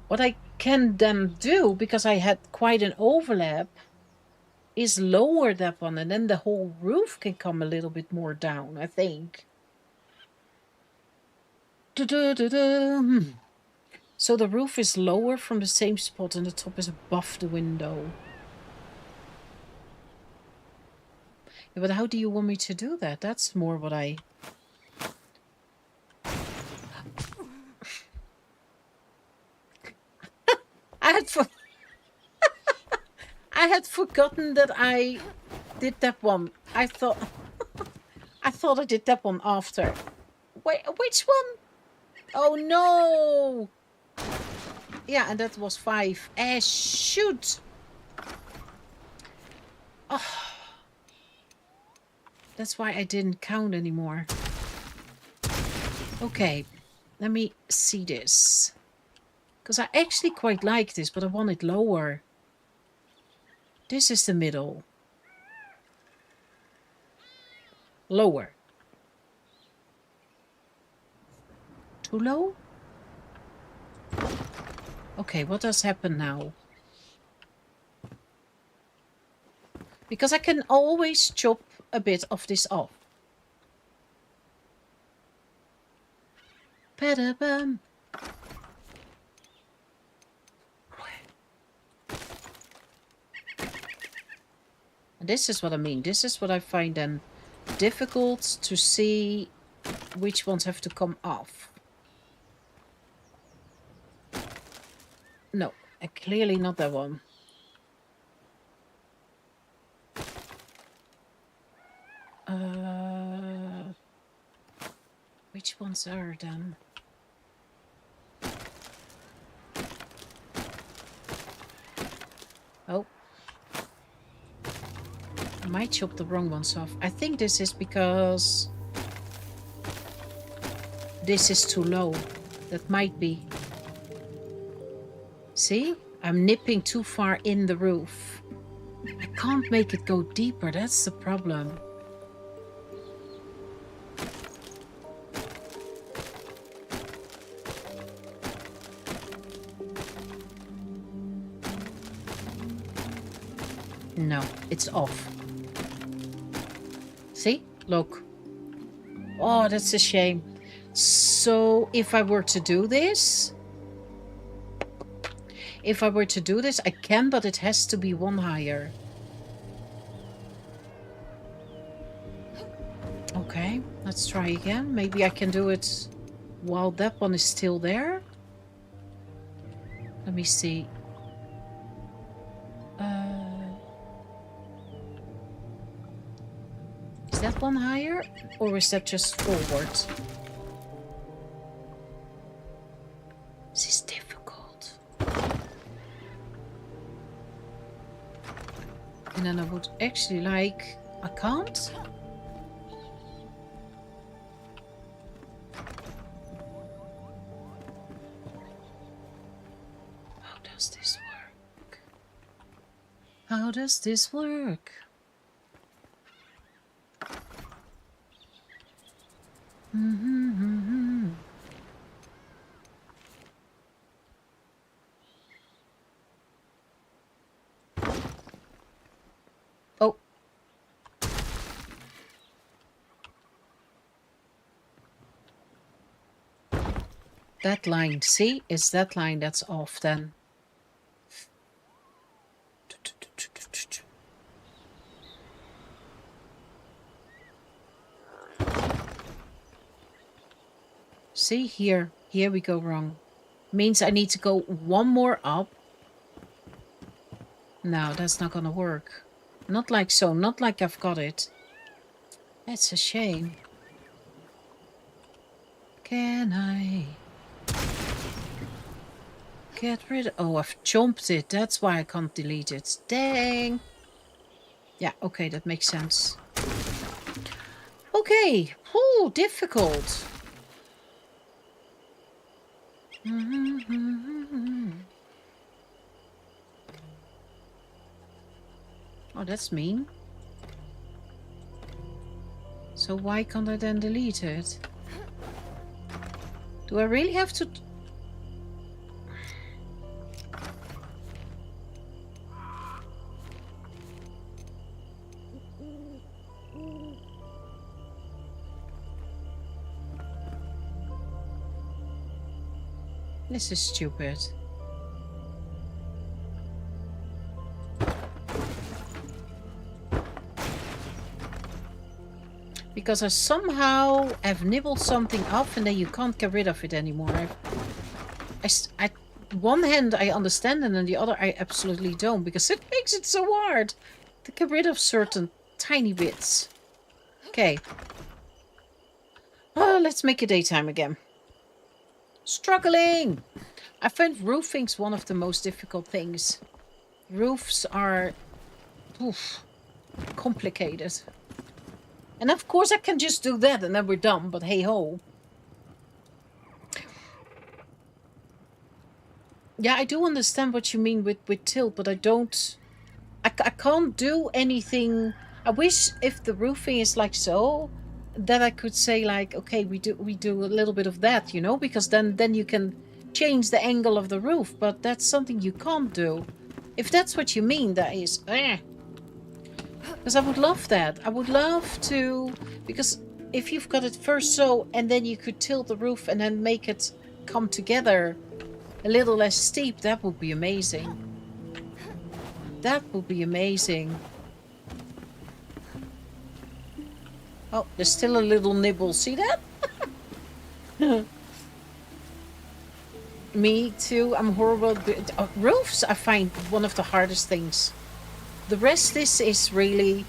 What I can then do, because I had quite an overlap, is lower that one, and then the whole roof can come a little bit more down, I think. So the roof is lower from the same spot and the top is above the window. Yeah, but how do you want me to do that? That's more what I... I had forgotten that I did that one. I thought I did that one after. Wait, which one? Oh no! Yeah, and that was 5. Shoot! Oh. That's why I didn't count anymore. Okay, let me see this. Because I actually quite like this, but I want it lower. This is the middle. Lower. Too low? Okay, what does happen now? Because I can always chop a bit of this off. Ba-da-bum. And this is what I mean. This is what I find then difficult to see which ones have to come off. No, clearly not that one. Which ones are then? Oh. I might chop the wrong ones off. I think this is because this is too low. That might be. See? I'm nipping too far in the roof. I can't make it go deeper. That's the problem. No, it's off. See? Look. Oh, that's a shame. So if I were to do this... I can, but it has to be one higher. Okay, let's try again. Maybe I can do it while that one is still there. Let me see. Is that one higher? Or is that just forward? This is difficult. And then I would actually like... I can't? How does this work? How does this work? Oh. That line, see? It's that line that's off then. See, here we go wrong. Means I need to go one more up. No, that's not gonna work. Not like so, not like I've got it. That's a shame. Can I get rid of... Oh, I've chomped it. That's why I can't delete it. Dang. Yeah, okay, that makes sense. Okay. Oh, difficult. Oh, that's mean. So why can't I then delete it? Do I really have to... This is stupid. Because I somehow have nibbled something off and then you can't get rid of it anymore. I one hand I understand and on the other I absolutely don't. Because it makes it so hard to get rid of certain tiny bits. Okay. Let's make it daytime again. Struggling! I find roofing's one of the most difficult things. Roofs are complicated. And of course I can just do that and then we're done, but hey ho. Yeah, I do understand what you mean with tilt, but I don't... I can't do anything... I wish if the roofing is like so, that I could say like, okay, we do a little bit of that, you know, because then you can change the angle of the roof, but that's something you can't do. If that's what you mean, that is... Because I would love that. I would love to... Because if you've got it first so, and then you could tilt the roof and then make it come together a little less steep, that would be amazing. That would be amazing. Oh, there's still a little nibble. See that? Me too. I'm horrible. Roofs, I find one of the hardest things. The rest is really,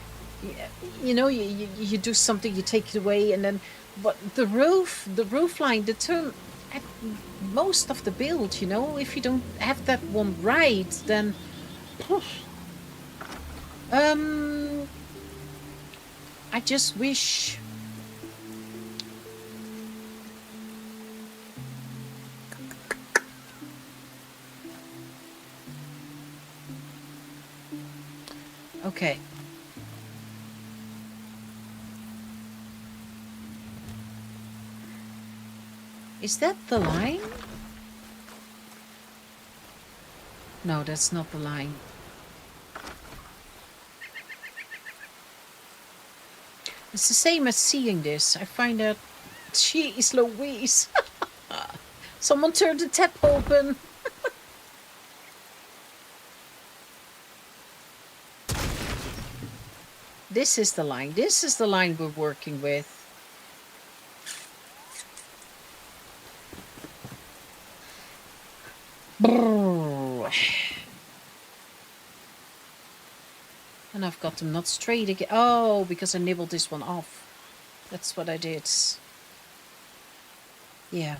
you know, you do something, you take it away, and then, but the roof line, the turn, at most of the build, you know, if you don't have that one right, then, I just wish. Okay. Is that the line? No, that's not the line. It's the same as seeing this. I find that, jeez Louise. Someone turned the tap open. This is the line. This is the line we're working with. And I've got them not straight again. Oh, because I nibbled this one off. That's what I did. Yeah.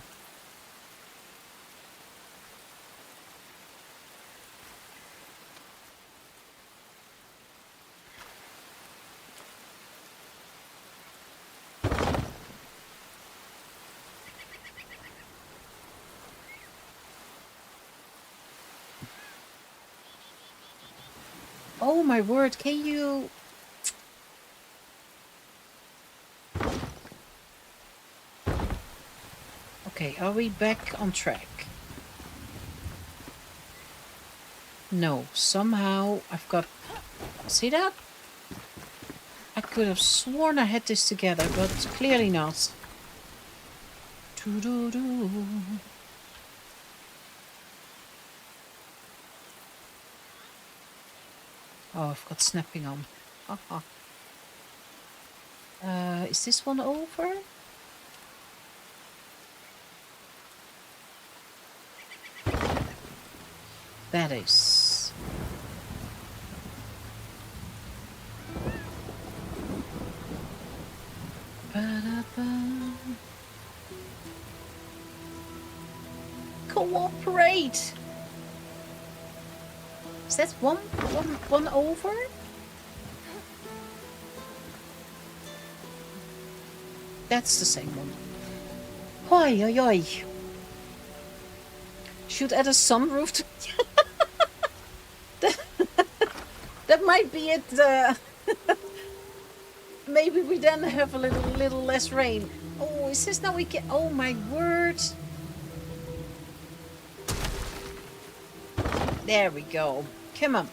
Oh my word, can you... Okay, are we back on track? No, somehow I've got... See that? I could have sworn I had this together, but clearly not. Doo-doo-doo. Oh, I've got snapping on. Haha. Is this one over? That is. Ba-da-ba. Cooperate! Is that one over? That's the same one. Hoi, oi, oi. Should add a sunroof to... that might be it. Maybe we then have a little less rain. Oh, is this now we can... Oh my word. There we go. Come on.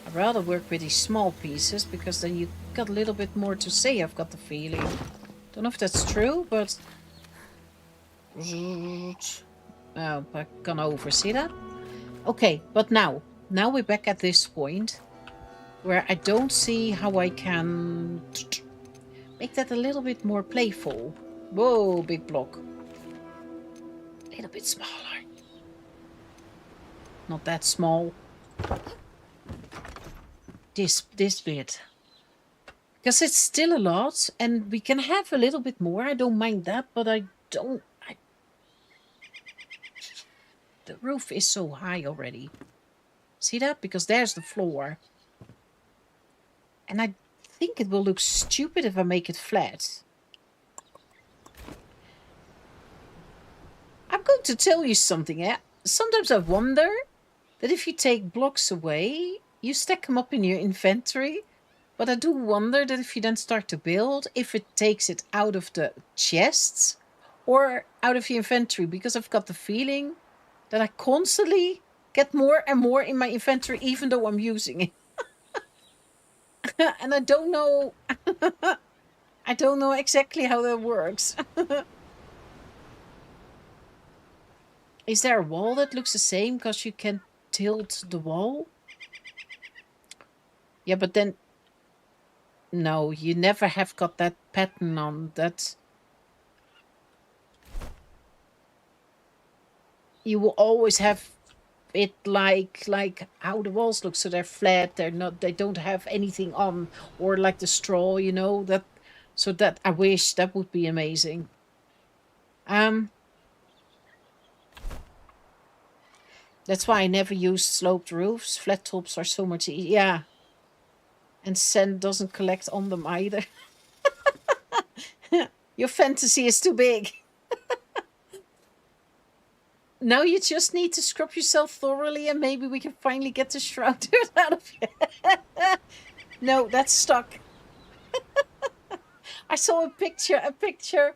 I'd rather work with these small pieces because then you got a little bit more to say, I've got the feeling. Don't know if that's true, but... Oh, I've gone over, see that? Okay, but now we're back at this point where I don't see how I can make that a little bit more playful. Whoa, big block. A little bit smaller. Not that small. This bit. Because it's still a lot, and we can have a little bit more. I don't mind that, but I don't... The roof is so high already. See that? Because there's the floor. And I think it will look stupid if I make it flat. I'm going to tell you something. Sometimes I wonder that if you take blocks away, you stack them up in your inventory. But I do wonder that if you then start to build, if it takes it out of the chests or out of your inventory. Because I've got the feeling that I constantly get more and more in my inventory, even though I'm using it. And I don't know. I don't know exactly how that works. Is there a wall that looks the same because you can tilt the wall? Yeah, but then no, you never have got that pattern on that. You will always have it like how the walls look, so they're flat, they don't have anything on, or like the straw, you know, that. So that I wish that would be amazing. That's why I never use sloped roofs. Flat tops are so much easier. Yeah, and sand doesn't collect on them either. Your fantasy is too big. Now you just need to scrub yourself thoroughly, and maybe we can finally get the shroud out of it. No, that's stuck. I saw a picture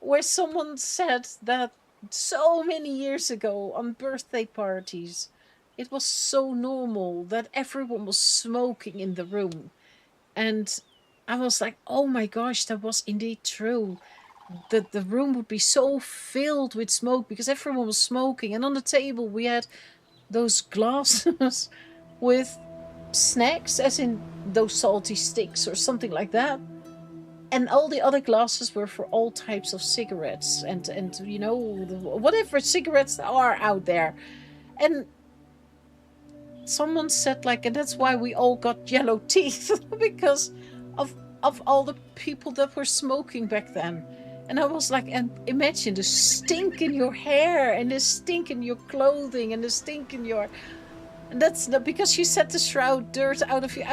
where someone said that so many years ago on birthday parties, it was so normal that everyone was smoking in the room. And I was like, oh my gosh, that was indeed true. The room would be so filled with smoke because everyone was smoking. And on the table, we had those glasses with snacks, as in those salty sticks or something like that. And all the other glasses were for all types of cigarettes and you know, whatever cigarettes there are out there. And someone said, like, and that's why we all got yellow teeth because of all the people that were smoking back then. And I was like, and imagine the stink in your hair and the stink in your clothing and the stink in your. And that's not because you set the shroud dirt out of you.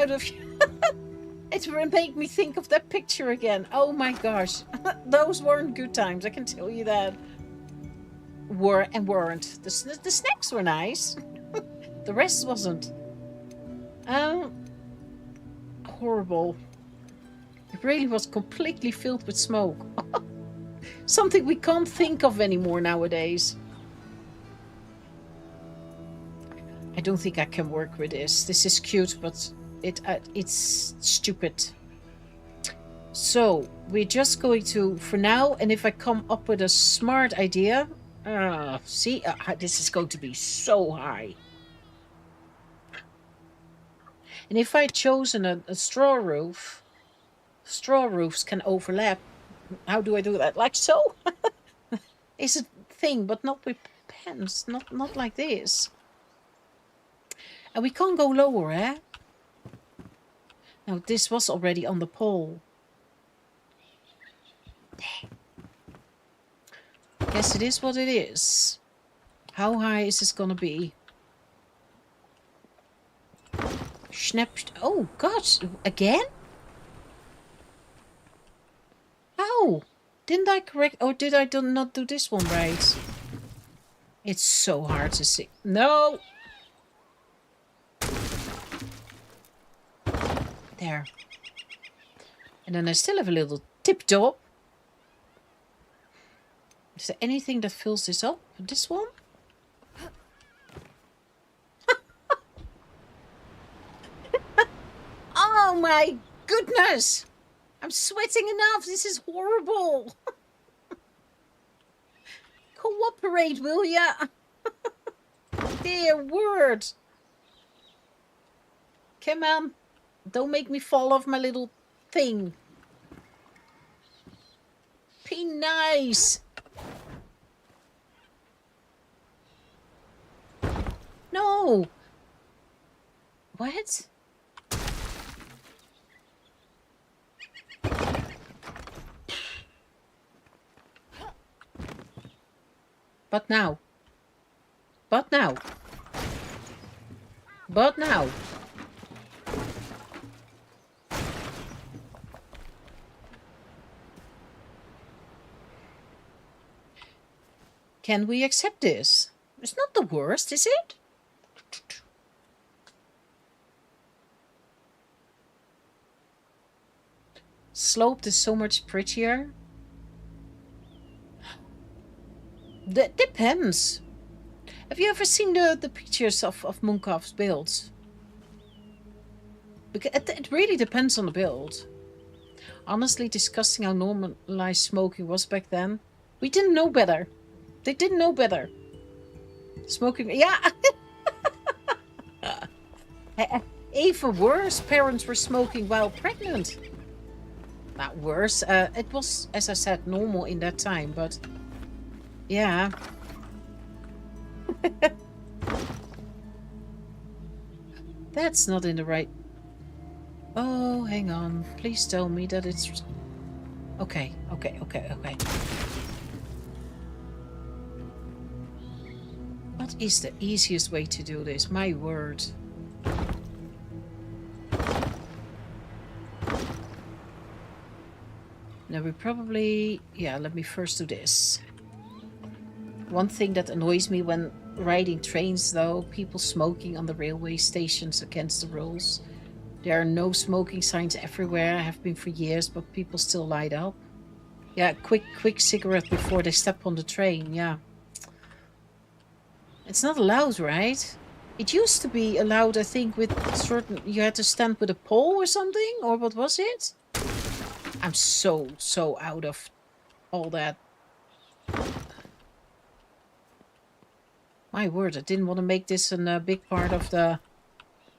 It made me think of that picture again. Oh my gosh. Those weren't good times, I can tell you that. Were and weren't. The snacks were nice. The rest wasn't. Horrible. It really was completely filled with smoke. Something we can't think of anymore nowadays. I don't think I can work with this. This is cute, but it's stupid. So we're just going to, for now, and if I come up with a smart idea, see, this is going to be so high. And if I'd chosen a straw roof, straw roofs can overlap. How do I do that? Like so? It's a thing, but not with pens. Not like this. And we can't go lower, eh? Now, this was already on the pole. Guess it is what it is. How high is this gonna be? Snap. Oh, God. Again? How? Didn't I correct? Or did I not do this one right? It's so hard to see. No! There. And then I still have a little tip top. Is there anything that fills this up? This one? Oh my goodness! I'm sweating enough. This is horrible. Cooperate, will ya? Dear word. Come on. Don't make me fall off my little thing. Be nice. No. What? But now. But now. But now. Can we accept this? It's not the worst, is it? Sloped is so much prettier. That depends. Have you ever seen the pictures of Munkov's builds? Because it really depends on the build. Honestly, discussing how normalized smoking was back then. We didn't know better. They didn't know better. Smoking, yeah. Even worse, parents were smoking while pregnant. Not worse. It was, as I said, normal in that time, but yeah. That's not in the right... Oh, hang on. Please tell me that it's... Okay. What is the easiest way to do this? My word. Now we probably... Yeah, let me first do this. One thing that annoys me when riding trains, though, people smoking on the railway stations against the rules. There are no smoking signs everywhere, have been for years, but people still light up. Yeah, quick cigarette before they step on the train, yeah. It's not allowed, right? It used to be allowed, I think, with certain... You had to stand with a pole or something? Or what was it? I'm so out of all that. My word, I didn't want to make this a big part of the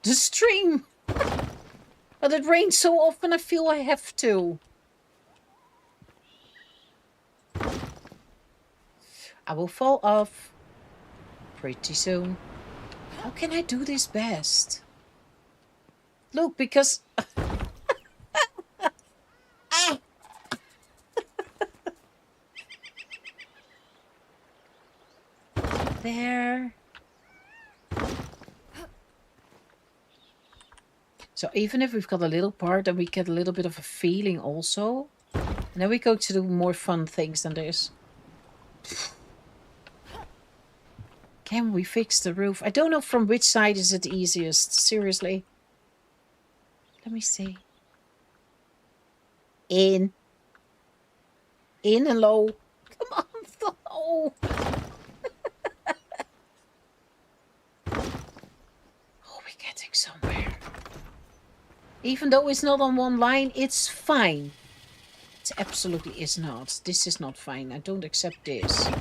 stream. But it rains so often, I feel I have to. I will fall off pretty soon. How can I do this best? Look, because... There. So even if we've got a little part, then we get a little bit of a feeling also. And then we go to do more fun things than this. Can we fix the roof? I don't know from which side is it easiest. Seriously. Let me see. In and low. Come on, low. Oh, we're getting somewhere. Even though it's not on one line, it's fine. It absolutely is not. This is not fine. I don't accept this. Up.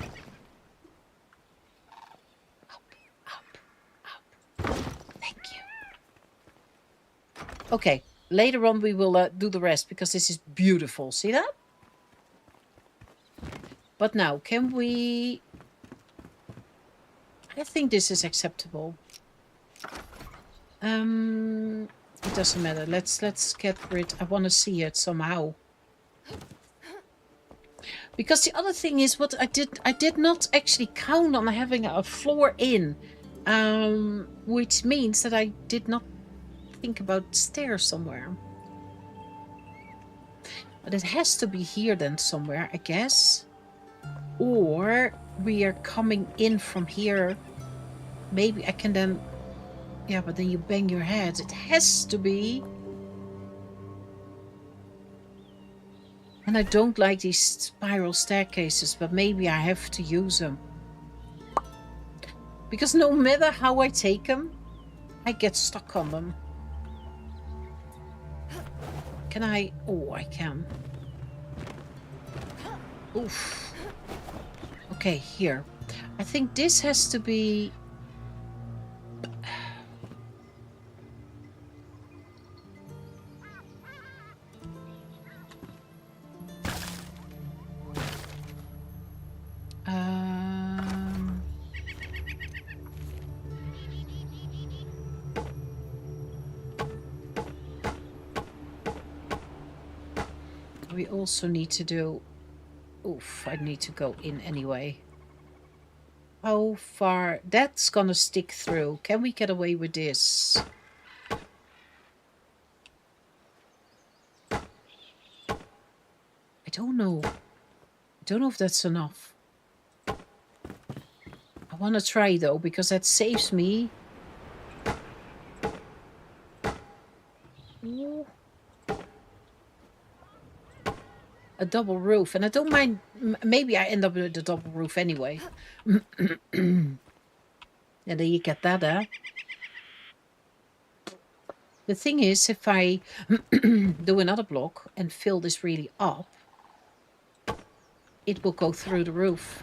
Thank you. Okay. Later on we will do the rest because this is beautiful. See that? But now, can we... I think this is acceptable. It doesn't matter. Let's get rid... I want to see it somehow. Because the other thing is what I did not actually count on having a floor in. Which means that I did not think about stairs somewhere. But it has to be here then somewhere, I guess. Or we are coming in from here. Maybe I can then... Yeah, but then you bang your head. It has to be. And I don't like these spiral staircases, but maybe I have to use them. Because no matter how I take them, I get stuck on them. Can I? Oh, I can. Oof. Okay, here. I think this has to be... We also need to do... Oof, I need to go in anyway. How far? That's gonna stick through. Can we get away with this? I don't know. I don't know if that's enough. I want to try though, because that saves me. Ooh. A double roof, and I don't mind. Maybe I end up with a double roof anyway. And then you get that, The thing is, if I do another block and fill this really up, it will go through the roof.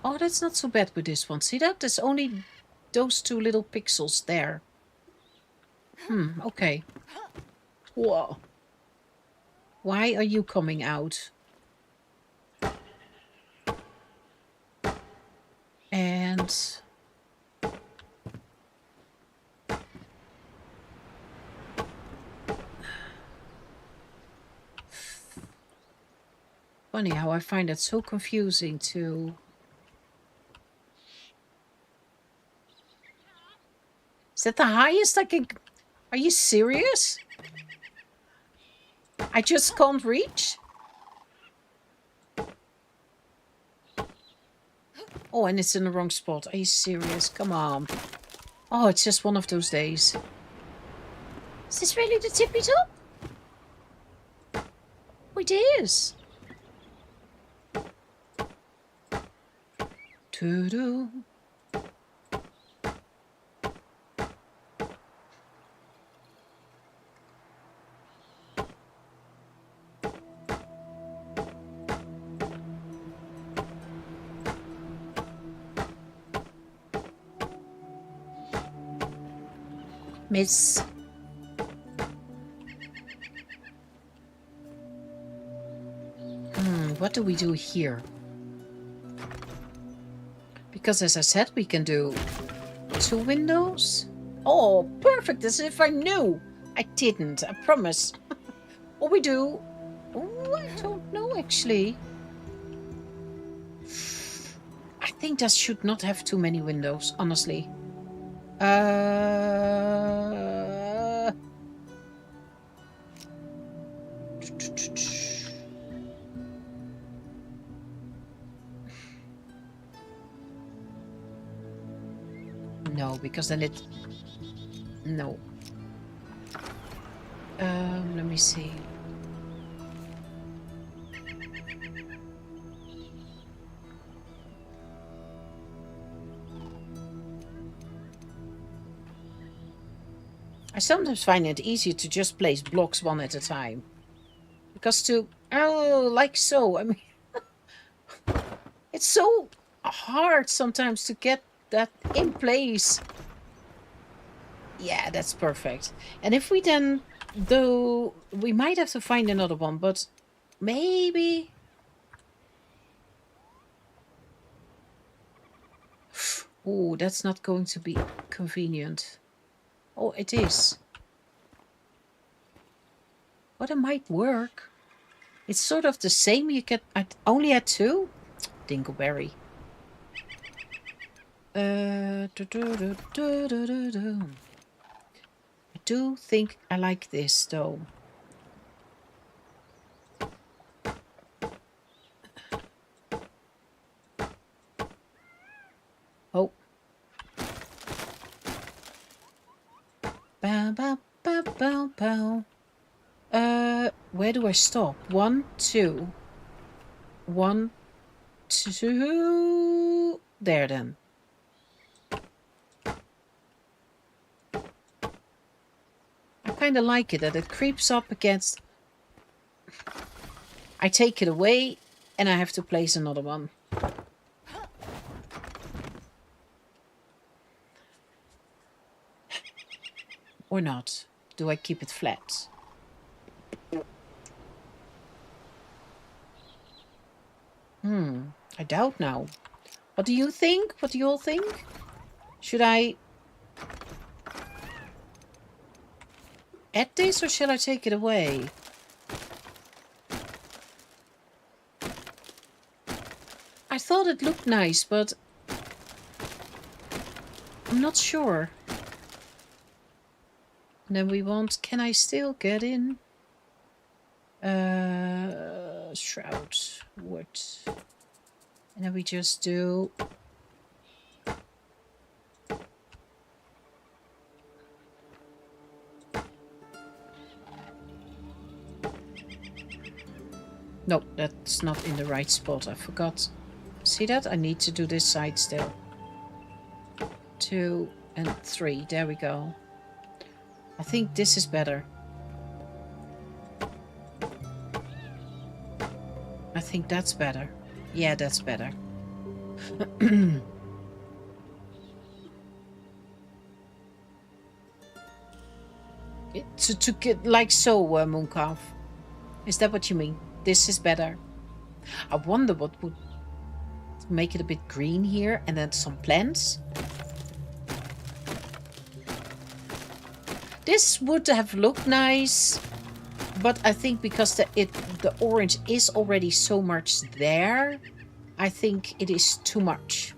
Oh, that's not so bad with this one. See that? There's only those 2 little pixels there. Okay. Whoa. Why are you coming out? And... funny how I find that so confusing to... Is that the highest I can... Are you serious? I just can't reach? Oh, and it's in the wrong spot. Are you serious? Come on. Oh, it's just one of those days. Is this really the tippy top? Oh, it is. Doo-doo. Miss. What do we do here? Because as I said, we can do 2 windows. Oh, perfect, as if I knew. I didn't, I promise. Or we do... Oh, I don't know, actually. I think that should not have too many windows, honestly. No, because then it... No. Let me see. I sometimes find it easier to just place blocks one at a time. Because to... Oh, like so. I mean... It's so hard sometimes to get that in place. Yeah, that's perfect. And if we then do... We might have to find another one, but maybe... Oh, that's not going to be convenient. Oh, it is. But it might work. It's sort of the same. You get... I only had 2? Dingleberry. I do think I like this, though. Oh. Bow, bow, bow, bow, bow. Where do I stop? 1, 2. 1, 2. There, then. I kind of like it, that it creeps up against... I take it away, and I have to place another one. Or not? Do I keep it flat? I doubt now. What do you think? What do you all think? Should I add this or shall I take it away? I thought it looked nice, but I'm not sure. And then we want... Can I still get in? Shroud. Wood. And then we just do... No, that's not in the right spot. I forgot. See that? I need to do this side still. 2, and 3. There we go. I think this is better. I think that's better. Yeah, that's better. To get like so, Mooncalf. Is that what you mean? This is better. I wonder what would make it a bit green here, and then some plants. This would have looked nice, but I think because the orange is already so much there, I think it is too much.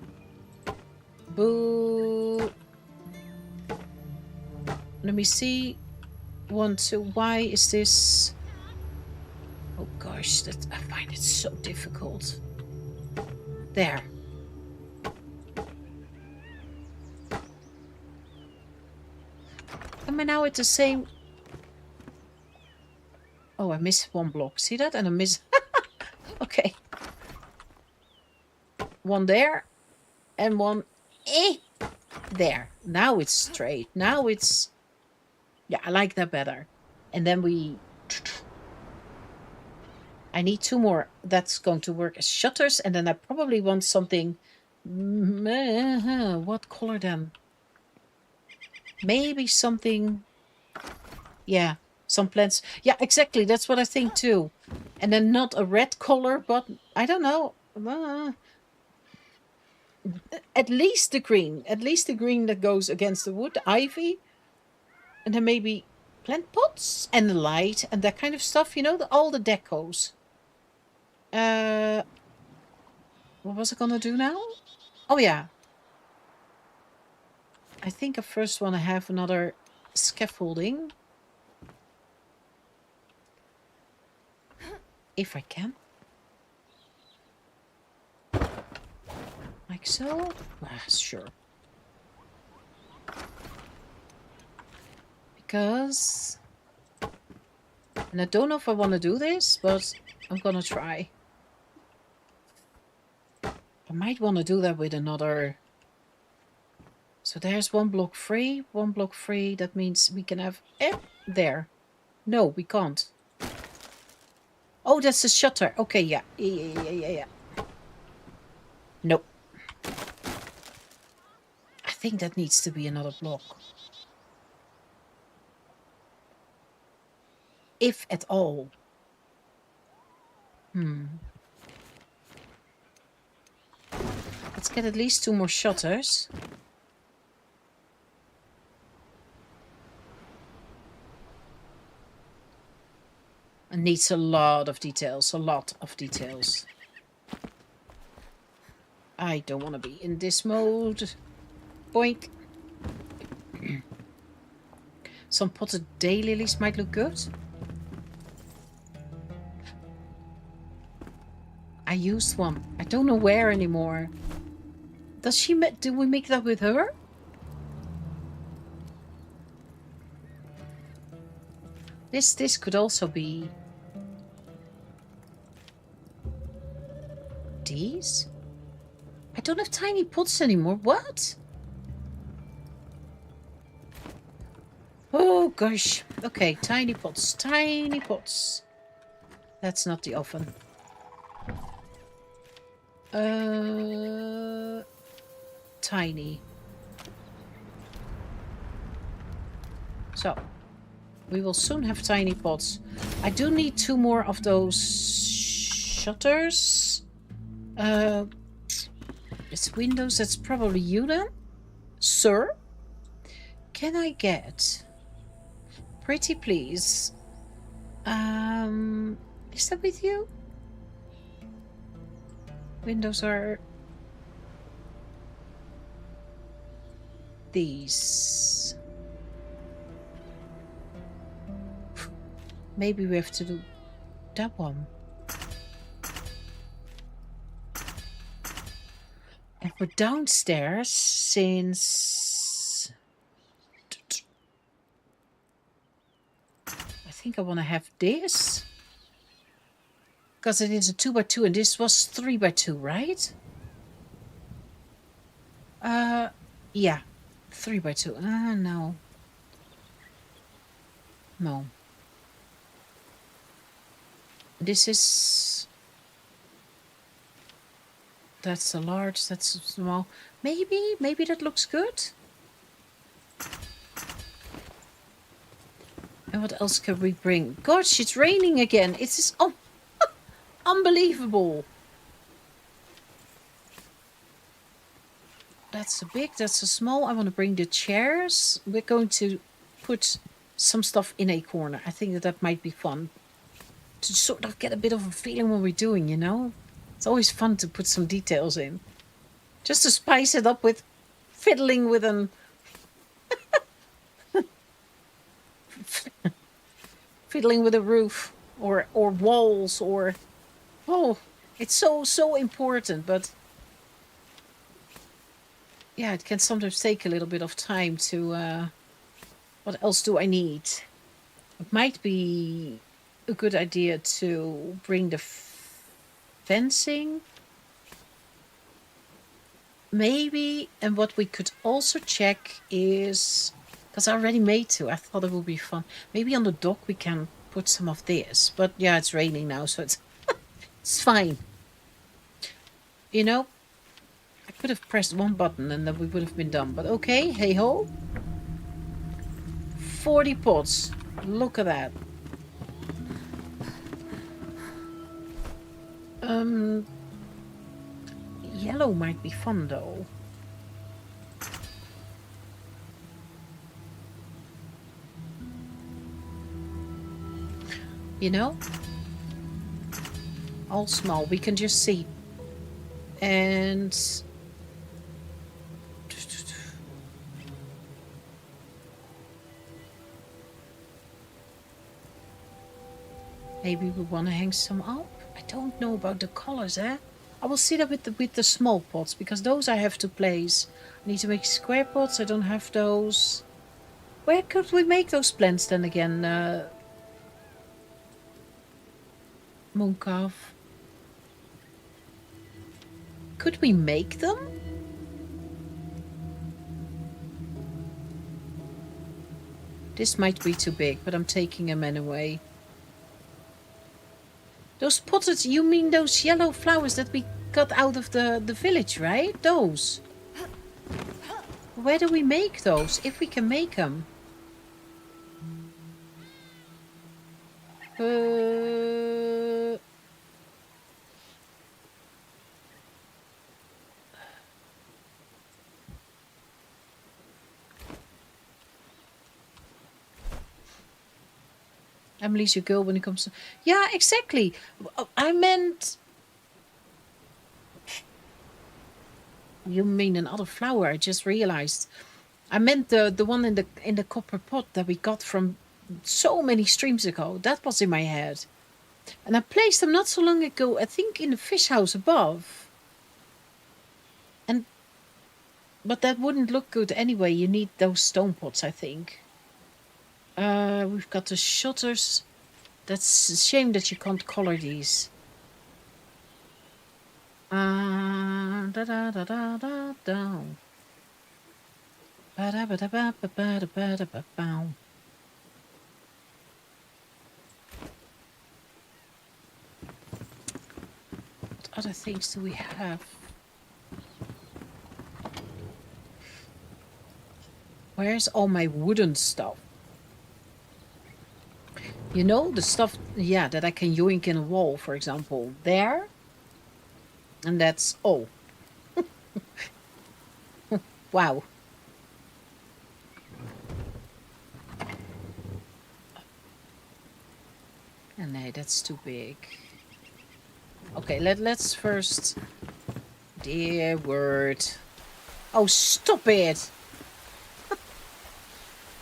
Boo. Let me see. 1, 2. Why is this? Oh gosh, I find it so difficult. There. Am I now at the same? Oh, I missed 1 block. See that? And I miss. Okay. 1 there, and 1 there. Now it's straight. Now it's. Yeah, I like that better. And then we. I need 2 more. That's going to work as shutters, and then I probably want something. What color then? Maybe something. Yeah, some plants. Yeah, exactly. That's what I think too. And then not a red color, but I don't know. At least the green. At least the green that goes against the wood, the ivy. And then maybe plant pots and the light and that kind of stuff. You know, all the decos. What was I gonna do now? Oh yeah. I think I first want to have another scaffolding. If I can. Like so? Sure. Because... And I don't know if I want to do this, but I'm gonna try. I might want to do that with another... So there's 1 block free, 1 block free. That means we can have... there. No, we can't. Oh, that's a shutter. Okay, yeah. Yeah. Nope. I think that needs to be another block. If at all. Let's get at least 2 more shutters. It needs a lot of details. A lot of details. I don't want to be in this mode. Boink. Some potted daylilies might look good. I used 1. I don't know where anymore. Does she? Do we make that with her? This could also be. These? I don't have tiny pots anymore. What? Oh gosh. Okay, tiny pots. Tiny pots. That's not the oven. Tiny. So, we will soon have tiny pots. I do need 2 more of those shutters. It's windows. That's probably you then, sir. Can I get? Pretty please. Is that with you? Windows are these. Maybe we have to do that one. And for downstairs, since I think I want to have this. Because it is a 2x2 and this was 3x2, right? Yeah. 3x2. No. No. This is... That's a large, that's a small. Maybe that looks good. And what else can we bring? Gosh, it's raining again. It's just, oh, unbelievable. That's a big, that's a small. I want to bring the chairs. We're going to put some stuff in a corner. I think that might be fun. To sort of get a bit of a feeling what we're doing, you know? It's always fun to put some details in. Just to spice it up with fiddling with an... fiddling with a roof or walls or... Oh, it's so important, but... Yeah, it can sometimes take a little bit of time to... what else do I need? It might be a good idea to bring the fencing. Maybe, and what we could also check is... Because I already made two. I thought it would be fun. Maybe on the dock we can put some of this. But yeah, it's raining now, so it's... it's fine. You know, I could have pressed one button and then we would have been done. But okay, hey ho. 40 pots. Look at that. Yellow might be fun though. You know? All small, we can just see. And... maybe we want to hang some up? I don't know about the colors, eh? I will see that with the small pots, because those I have to place. I need to make square pots, I don't have those. Where could we make those plants then again? Mooncalf. Could we make them? This might be too big, but I'm taking them anyway. Those potted, you mean those yellow flowers that we got out of the village, right? Those. Where do we make those? If we can make them. Emily's your girl when it comes to... Yeah, exactly. I meant... You mean another flower, I just realized. I meant the one in the copper pot that we got from so many streams ago. That was in my head. And I placed them not so long ago, I think in the fish house above. But that wouldn't look good anyway. You need those stone pots, I think. We've got the shutters. That's a shame that you can't color these. Da da da da da da. Ba da ba da ba ba ba da ba da ba ba. What other things do we have? Where's all my wooden stuff? You know, the stuff, yeah, that I can yoink in a wall, for example, there. And that's, oh. Wow. And no, that's too big. Okay, let's first... Dear word. Oh, stop it!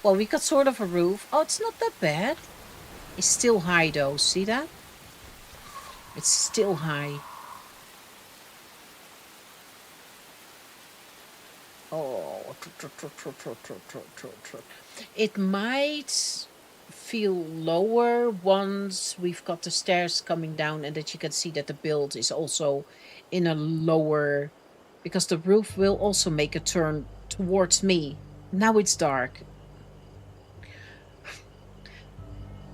Well, we got sort of a roof. Oh, it's not that bad. It's still high though, see that? It's still high. Oh, it might feel lower once we've got the stairs coming down and that you can see that the build is also in a lower, because the roof will also make a turn towards me. Now it's dark.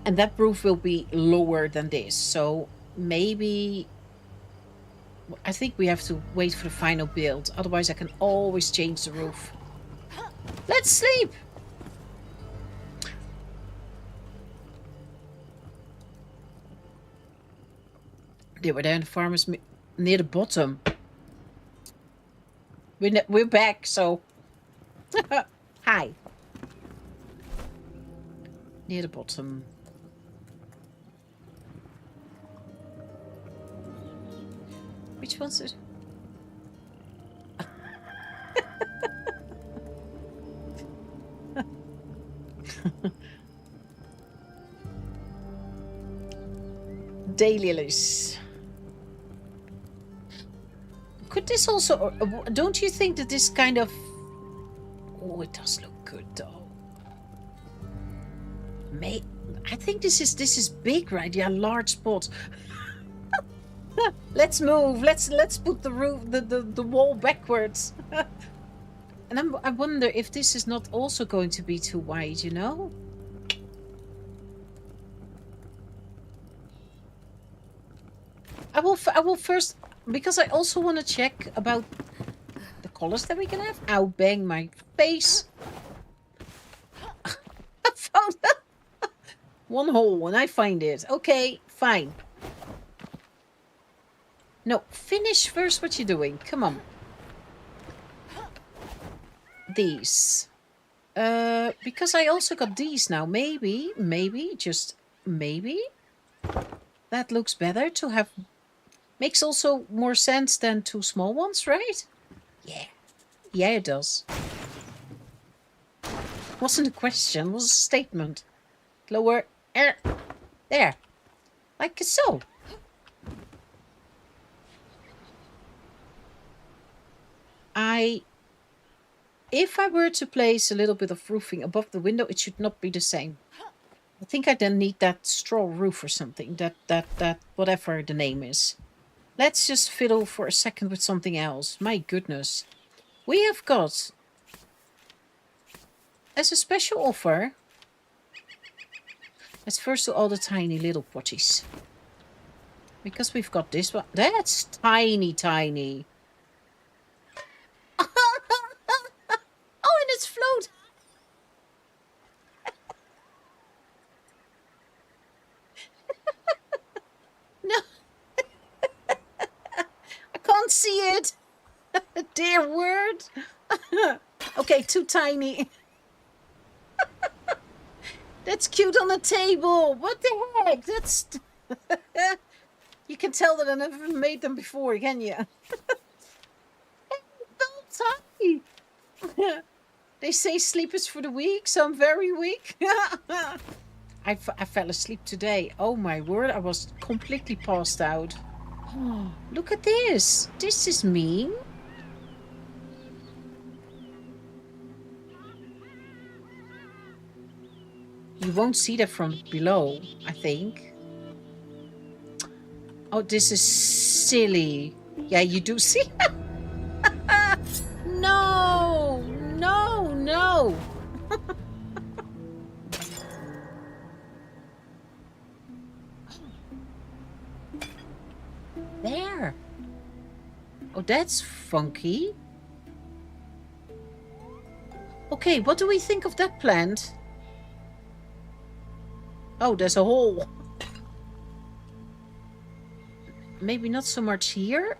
And that roof will be lower than this. So maybe... I think we have to wait for the final build. Otherwise I can always change the roof. Let's sleep! They were there in the farmers near the bottom. We're back, so... Hi. Near the bottom. Which one's it? Dailyless. Could this also... don't you think that this kind of... Oh, it does look good though. I think this is big, right? Yeah, large spot. Let's move. Let's put the roof, the wall backwards. And I wonder if this is not also going to be too wide, you know? I will first, because I also want to check about the colors that we can have. Ow, bang my face. I found one hole and I find it. Okay, fine. No, finish first what you're doing. Come on. These. Because I also got these now. Maybe, just maybe. That looks better to have. Makes also more sense than two small ones, right? Yeah. Yeah, it does. Wasn't a question, was a statement. Lower. There. Like so. If I were to place a little bit of roofing above the window, it should not be the same. I think I then need that straw roof or something. That whatever the name is. Let's just fiddle for a second with something else. My goodness. We have got, as a special offer, let's first do all the tiny little potties. Because we've got this one. That's tiny, tiny. Oh, and it's float. No. I can't see it. Dear word. Okay, too tiny. That's cute on a table. What the heck? That's... You can tell that I never made them before, can you? So tiny. They say sleep is for the weak, so I'm very weak. I fell asleep today. Oh my word, I was completely passed out. Oh, look at this. This is mean. You won't see that from below, I think. Oh, this is silly. Yeah, you do see. No, no, no. There. Oh, that's funky. Okay, what do we think of that plant? Oh, there's a hole. Maybe not so much here.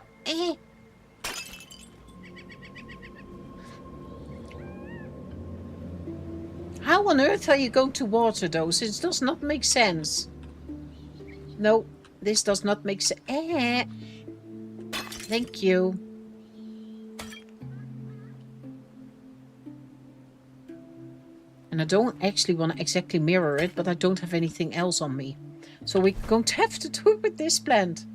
How on earth are you going to water those? It does not make sense. No, this does not make sense. Thank you. And I don't actually want to exactly mirror it, but I don't have anything else on me. So we're going to have to do it with this plant.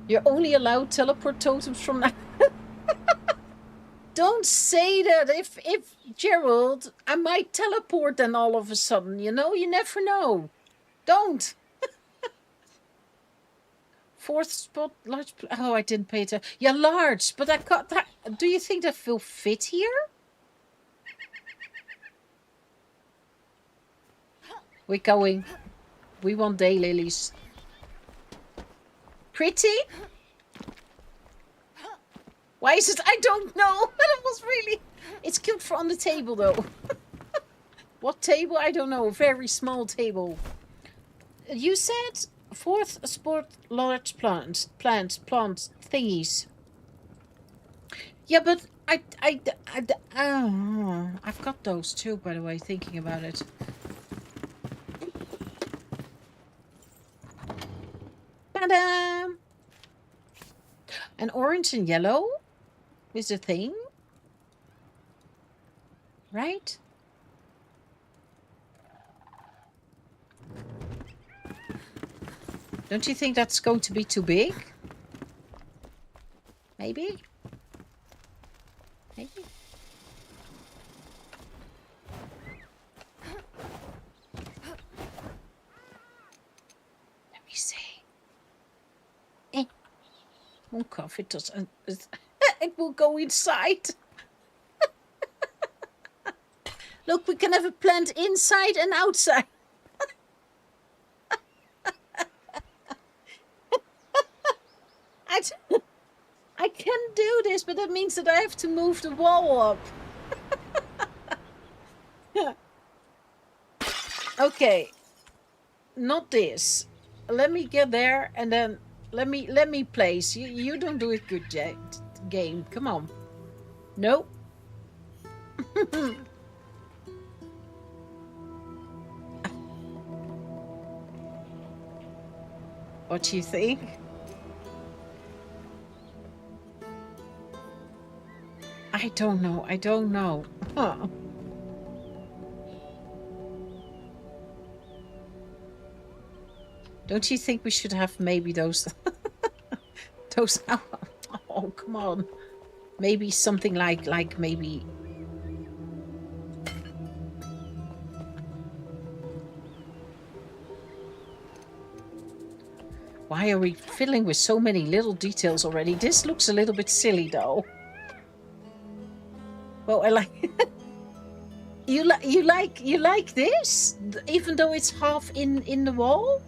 You're only allowed teleport totems from now. Don't say that. If Gerald, I might teleport then all of a sudden, you know? You never know. Don't. Fourth spot, large. Oh, I didn't pay attention. Yeah, large, but I got that. Do you think that will fit here? We're going. We want daylilies. Pretty? Why is it? I don't know. It was really. It's cute for on the table though. What table? I don't know. A very small table. You said fourth spot, large plant thingies. Yeah, but I've got those too, by the way, thinking about it. Ta-da! And orange and yellow is a thing, right? Don't you think that's going to be too big? Maybe? Maybe? Let me see. Oh, cough, it doesn't. It will go inside. Look, we can have a plant inside and outside. I can do this, but that means that I have to move the wall up. Okay. Not this. Let me get there and then let me place. You don't do it good, game. Come on. No. What do you think? I don't know. I don't know. Huh. Don't you think we should have maybe those... those... Oh, come on. Maybe something like maybe... Why are we fiddling with so many little details already? This looks a little bit silly, though. Well, I like... You like this? Even though it's half in the wall?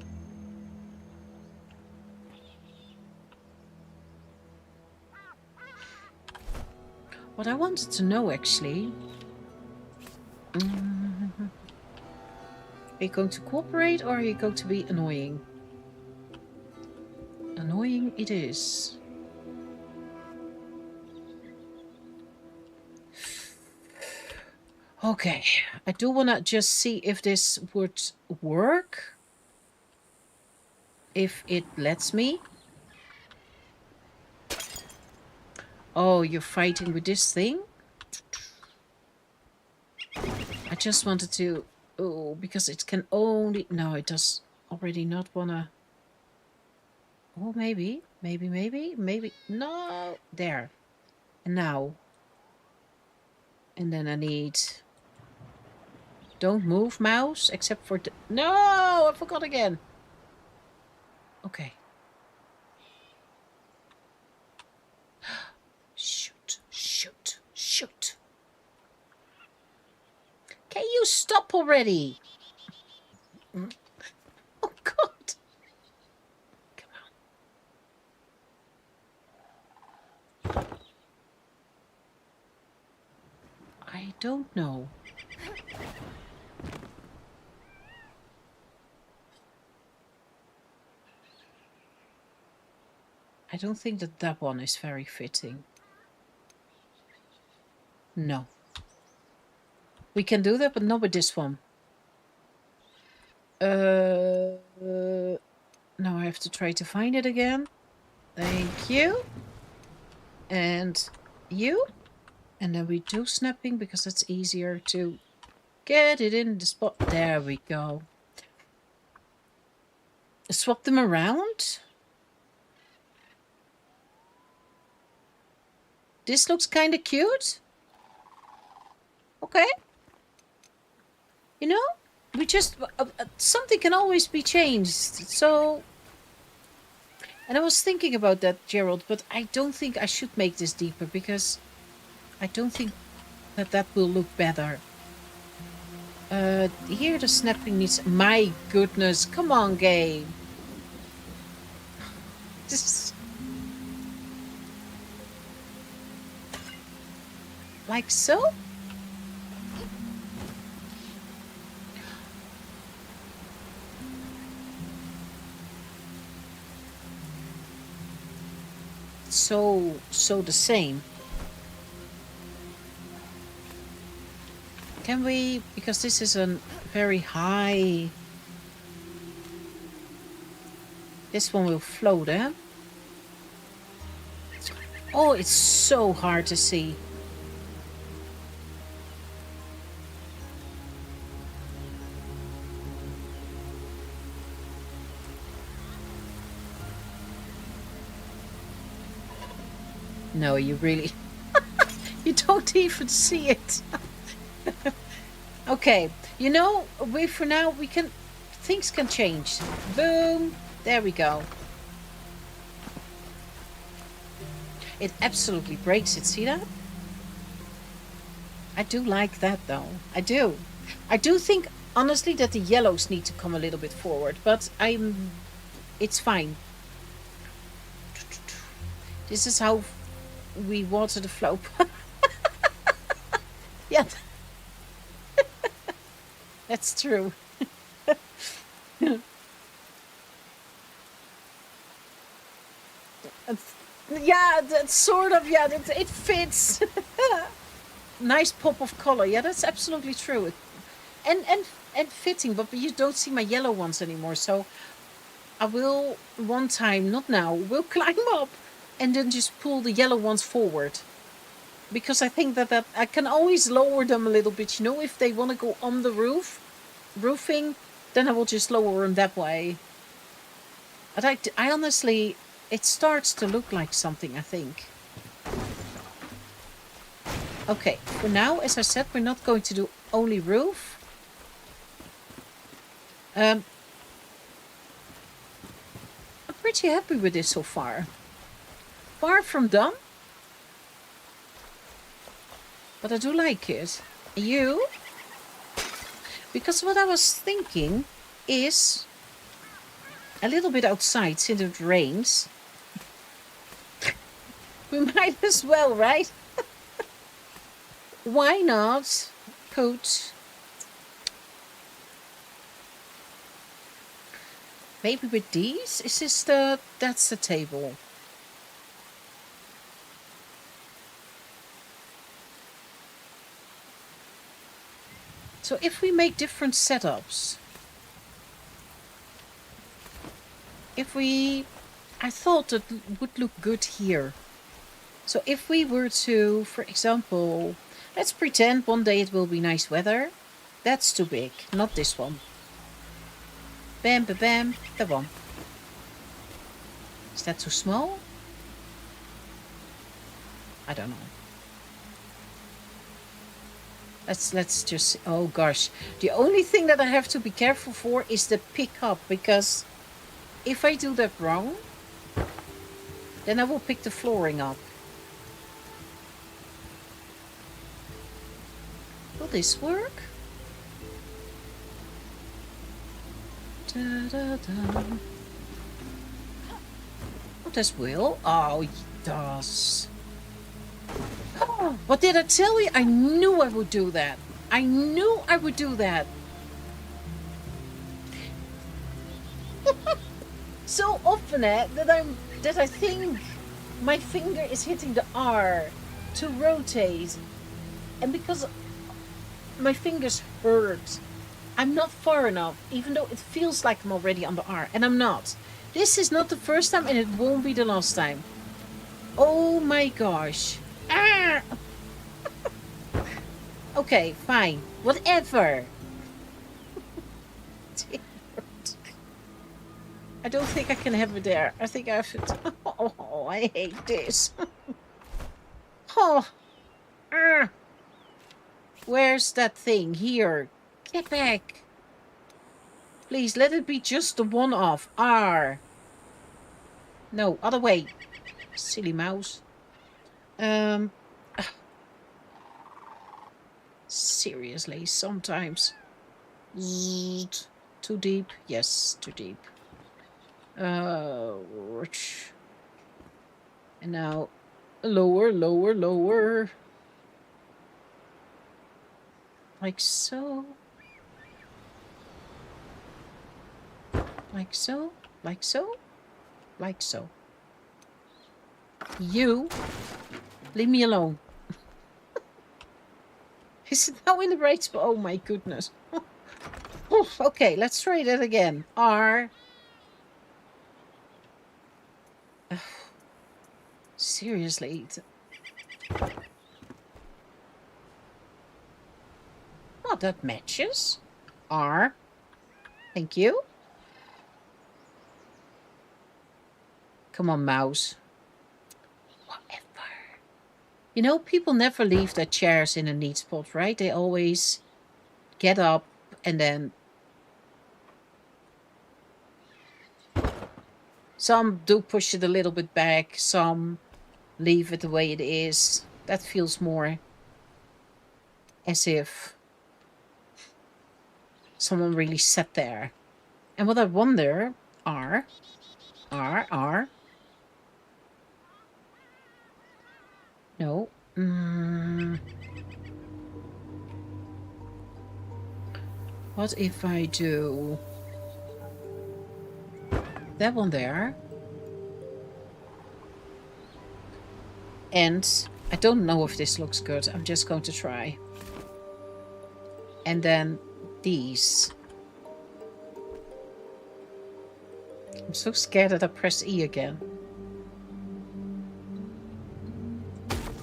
What I wanted to know, actually... Are you going to cooperate or are you going to be annoying? Annoying it is. Okay, I do want to just see if this would work. If it lets me. Oh, you're fighting with this thing? I just wanted to... Oh, because it can only... No, it does already not want to... Oh, maybe. Maybe. No! There. And now. And then I need... Don't move, mouse, except for... No! I forgot again. Okay. Shoot. Can you stop already? Oh, God. Come on. I don't know. I don't think that one is very fitting. No. We can do that, but not with this one. No, I have to try to find it again. Thank you. And you. And then we do snapping because it's easier to get it in the spot. There we go. Swap them around. This looks kind of cute. Okay. You know, we just... something can always be changed. So... And I was thinking about that, Gerald, but I don't think I should make this deeper because I don't think that will look better. Here the snapping needs... My goodness, come on, game. Just... Like so? So the same. Can we, because this is a very high... This one will float, eh? Oh, it's so hard to see. No, you really... You don't even see it. Okay, you know, for now, we can... Things can change. Boom. There we go. It absolutely breaks it. See that? I do like that, though. I do. I do think, honestly, that the yellows need to come a little bit forward. But it's fine. This is how we water the flow. Yeah. That's true. Yeah, that's sort of, yeah, it fits. Nice pop of color. Yeah, that's absolutely true. And fitting, but you don't see my yellow ones anymore. So I will one time, not now, will climb up and then just pull the yellow ones forward. Because I think that I can always lower them a little bit, you know, if they want to go on the roofing, then I will just lower them that way. But I honestly, it starts to look like something, I think. Okay, for now, as I said, we're not going to do only roof. I'm pretty happy with this so far. Far from done. But I do like it. You? Because what I was thinking is a little bit outside, since it rains. We might as well, right? Why not put... Maybe with these? Is this that's the table. So if we make different setups, I thought that would look good here. So if we were to, for example, let's pretend one day it will be nice weather. That's too big, not this one. Bam, bam, bam, that one. Is that too small? I don't know. Let's just, oh gosh. The only thing that I have to be careful for is the pick up, because if I do that wrong, then I will pick the flooring up. Will this work? Da, da, da. Oh, this will. Oh, it does. Oh, what did I tell you? I knew I would do that. I knew I would do that. So often that I think my finger is hitting the R to rotate, and because my fingers hurt, I'm not far enough, even though it feels like I'm already on the R, and I'm not. This is not the first time, and it won't be the last time. Oh my gosh. Ah! Okay, fine. Whatever. I don't think I can have it there. I think I have it. Oh, I hate this. Oh. Where's that thing? Here. Get back. Please, let it be just the one off. R. No, other way. Silly mouse. Seriously, sometimes. Zzzt. Too deep? Yes, too deep. And now lower, lower, lower. Like so. Like so. Like so. Like so. You. Leave me alone. Is it now in the right spot? Oh my goodness. Okay, let's try that again. R. Seriously. Oh, that matches. R. Thank you. Come on, mouse. Whatever. You know, people never leave their chairs in a neat spot, right? They always get up and then... Some do push it a little bit back. Some leave it the way it is. That feels more as if someone really sat there. And what I wonder are... No. What if I do that one there? And I don't know if this looks good. I'm just going to try. And then these. I'm so scared that I press E again.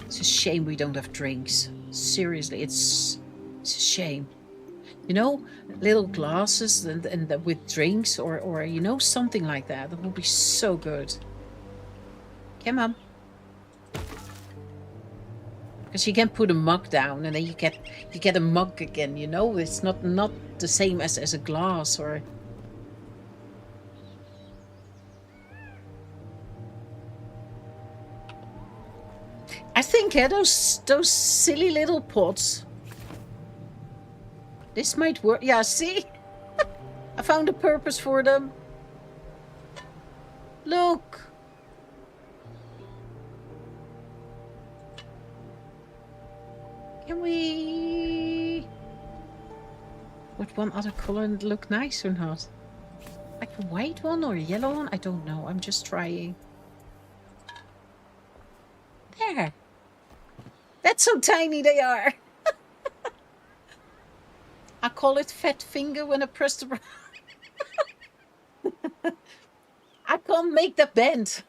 It's a shame we don't have drinks. Seriously, it's a shame. You know, little glasses and with drinks or you know, something like that. That would be so good. Come on. Because you can put a mug down and then you get a mug again, you know? It's not the same as a glass or... I think, yeah, those silly little pots. This might work. Yeah, see? I found a purpose for them. Look. Can we... Would one other color look nice or not? Like a white one or a yellow one? I don't know. I'm just trying. There. That's so tiny they are. I call it fat finger when I press the... I can't make that bend.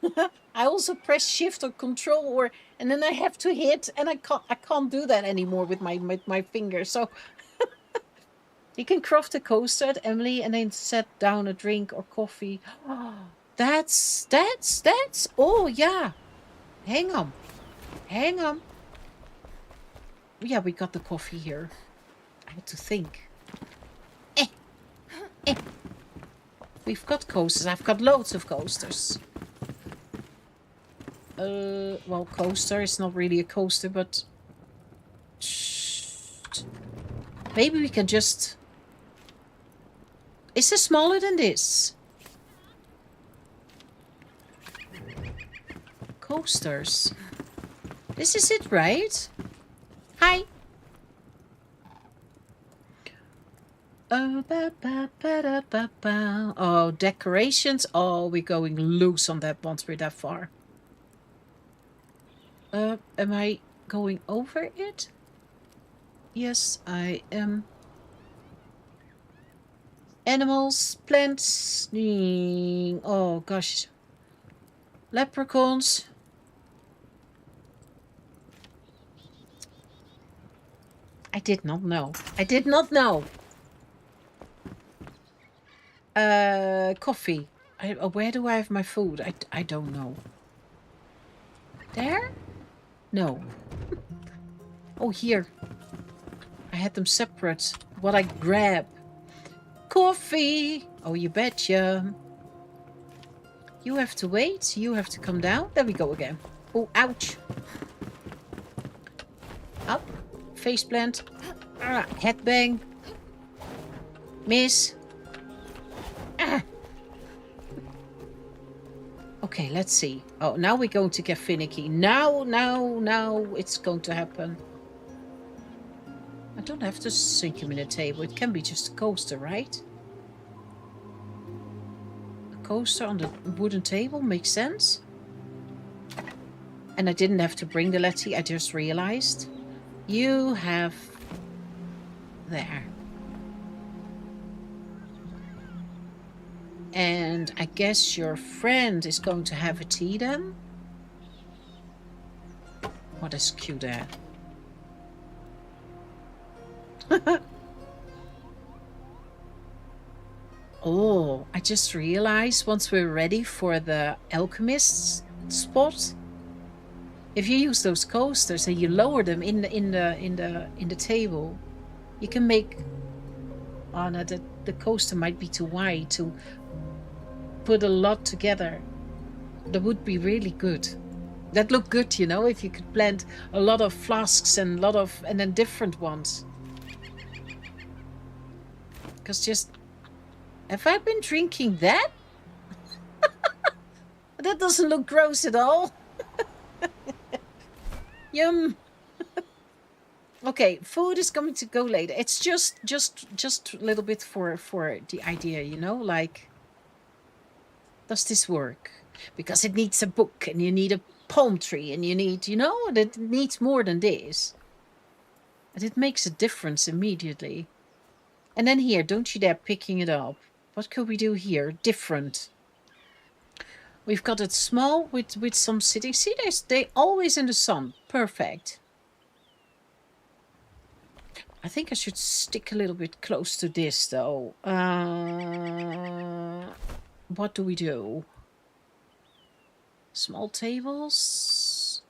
I also press shift or control and then I have to hit and I can't do that anymore with my finger. So you can craft a coaster at Emily and then set down a drink or coffee. That's oh yeah. Hang on. Yeah, we got the coffee here. I had to think. We've got coasters. I've got loads of coasters. Well, coaster is not really a coaster, but... Maybe we can just... Is this smaller than this? Coasters. This is it, right? Hi. Oh, decorations. Oh, we're going loose on that once we're that far. Am I going over it? Yes, I am. Animals, plants. Oh, gosh. Leprechauns. I did not know. Coffee. Where do I have my food? I don't know. There? No. Oh, here. I had them separate. What I grab. Coffee. Oh, you betcha. You have to wait. You have to come down. There we go again. Oh, ouch. Up. Face plant. Ah, headbang. Miss. Ah. Okay, let's see. Oh, now we're going to get finicky. Now it's going to happen. I don't have to sink him in a table. It can be just a coaster, right? A coaster on the wooden table makes sense. And I didn't have to bring the Letty. I just realized. You have... There. And I guess your friend is going to have a tea then? What is cute there? Oh, I just realized once we're ready for the alchemist's spot, if you use those coasters and you lower them in the table, you can make... Oh no, the coaster might be too wide to put a lot together. That would be really good. That look good, you know, if you could blend a lot of flasks and then different ones. Because just... Have I been drinking that? That doesn't look gross at all. Yum. Okay, food is going to go later. It's just a little bit for the idea, you know, like, does this work? Because it needs a book and you need a palm tree and you need, you know, it needs more than this. And it makes a difference immediately. And then here, don't you dare picking it up. What could we do here? Different. We've got it small with some sitting. See, they always in the sun. Perfect. I think I should stick a little bit close to this, though. What do we do? Small tables.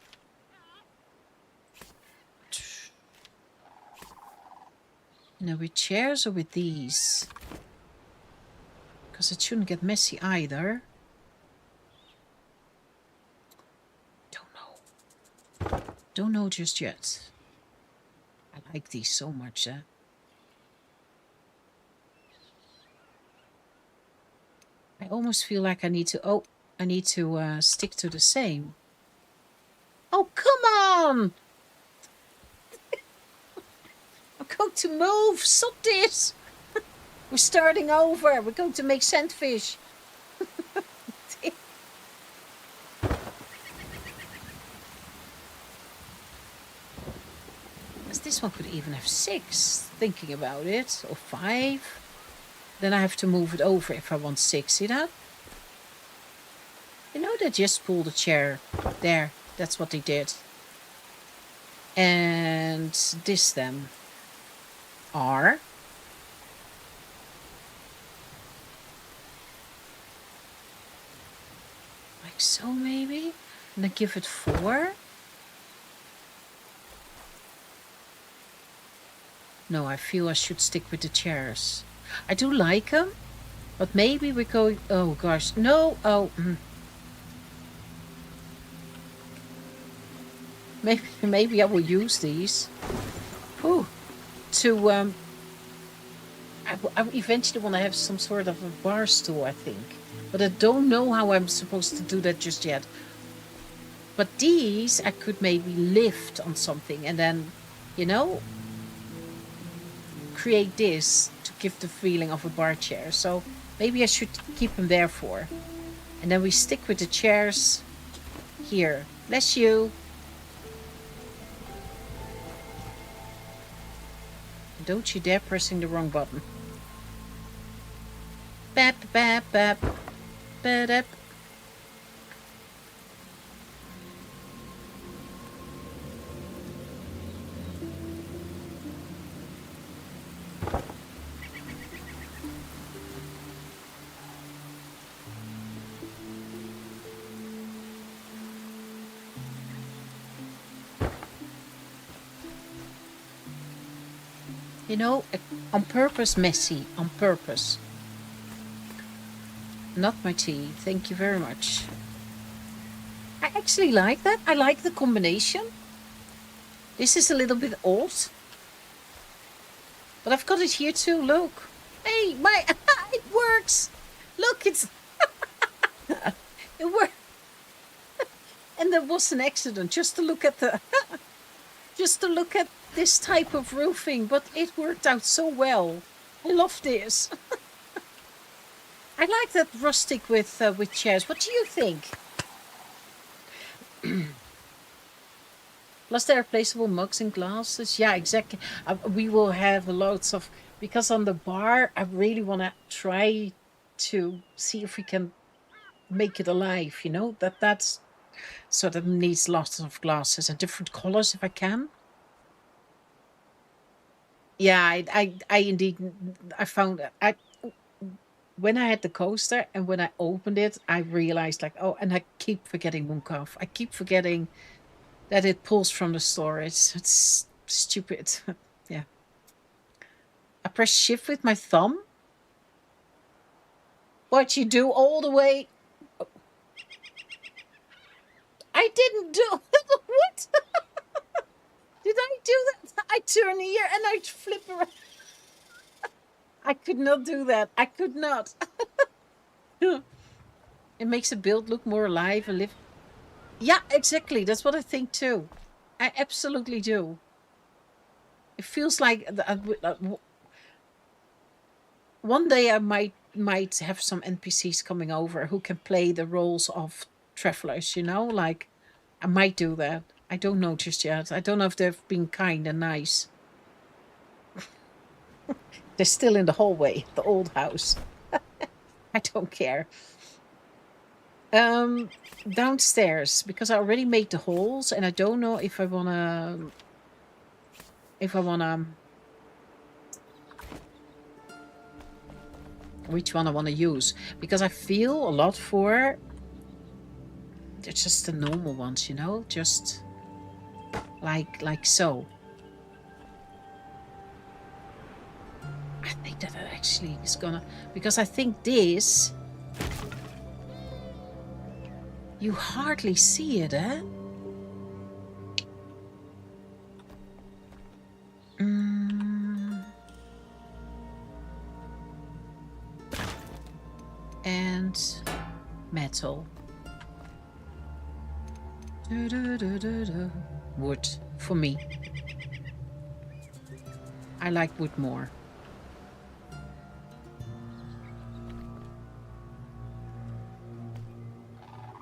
No, with chairs or with these? Because it shouldn't get messy either. Don't know. Don't know just yet. I like these so much, eh? I almost feel like I need to... Oh, I need to stick to the same. Oh, come on! I'm going to move. Stop this. We're starting over. We're going to make sandfish. This one could even have 6, thinking about it, or 5. Then I have to move it over if I want 6, see that? You know, they just pulled a chair. There, that's what they did. And this then. R. Like so, maybe? And then give it 4. No, I feel I should stick with the chairs. I do like them, but maybe we're going... Oh, gosh. No. Oh. Maybe I will use these. Ooh. To... I eventually want to have some sort of a bar stool, I think. But I don't know how I'm supposed to do that just yet. But these, I could maybe lift on something and then, you know... create this to give the feeling of a bar chair. So maybe I should keep them there for. And then we stick with the chairs here. Bless you. Don't you dare pressing the wrong button. Bap, bap, bap. Ba-dap. You know, on purpose messy, on purpose. Not my tea. Thank you very much. I actually like that. I like the combination. This is a little bit old. But I've got it here too. Look. Hey, my it works. Look, it's it worked. And there was an accident just to look at the just to look at this type of roofing, but it worked out so well. I love this. I like that rustic with chairs. What do you think? Plus, there are placeable mugs and glasses. Yeah, exactly. We will have loads of, because on the bar, I really want to try to see if we can make it alive. You know that's so that needs lots of glasses and different colors if I can. Yeah, I indeed, I found I when I had the coaster and when I opened it, I realized like, oh, and I keep forgetting Mooncalf. I keep forgetting that it pulls from the storage. It's stupid. Yeah. I press shift with my thumb. What you do all the way. I didn't do what? Did I do that? I turn here and I flip around. I could not do that. I could not. It makes a build look more alive and live. Yeah, exactly. That's what I think too. I absolutely do. It feels like one day I might have some NPCs coming over who can play the roles of travelers, you know? Like, I might do that. I don't know just yet. I don't know if they've been kind and nice. They're still in the hallway, the old house. I don't care. Downstairs, because I already made the holes and I don't know if I wanna which one I want to use, because I feel a lot for they're just the normal ones, you know, just like so. I think that actually is gonna, because I think this you hardly see it, eh? And metal. Wood for me. I like wood more.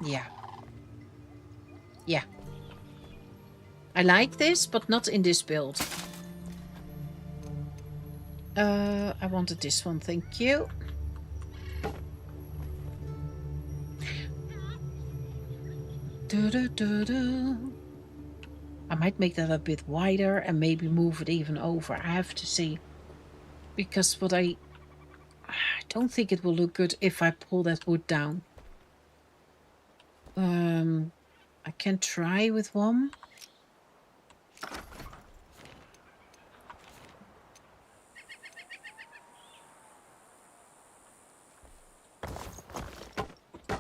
Yeah. Yeah. I like this, but not in this build. I wanted this one, thank you. I might make that a bit wider and maybe move it even over. I have to see. Because what I don't think it will look good if I pull that wood down. I can try with one.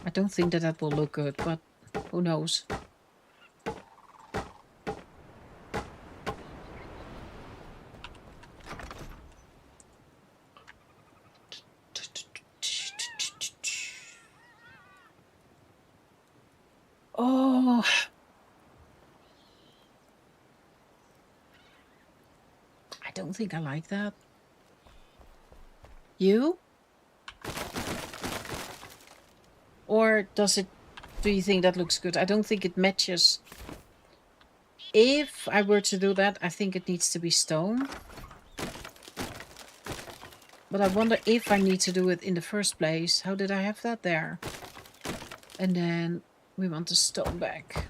I don't think that will look good, but who knows? Oh. I don't think I like that. You? Or do you think that looks good? I don't think it matches. If I were to do that, I think it needs to be stone. But I wonder if I need to do it in the first place. How did I have that there? And then we want the stone back.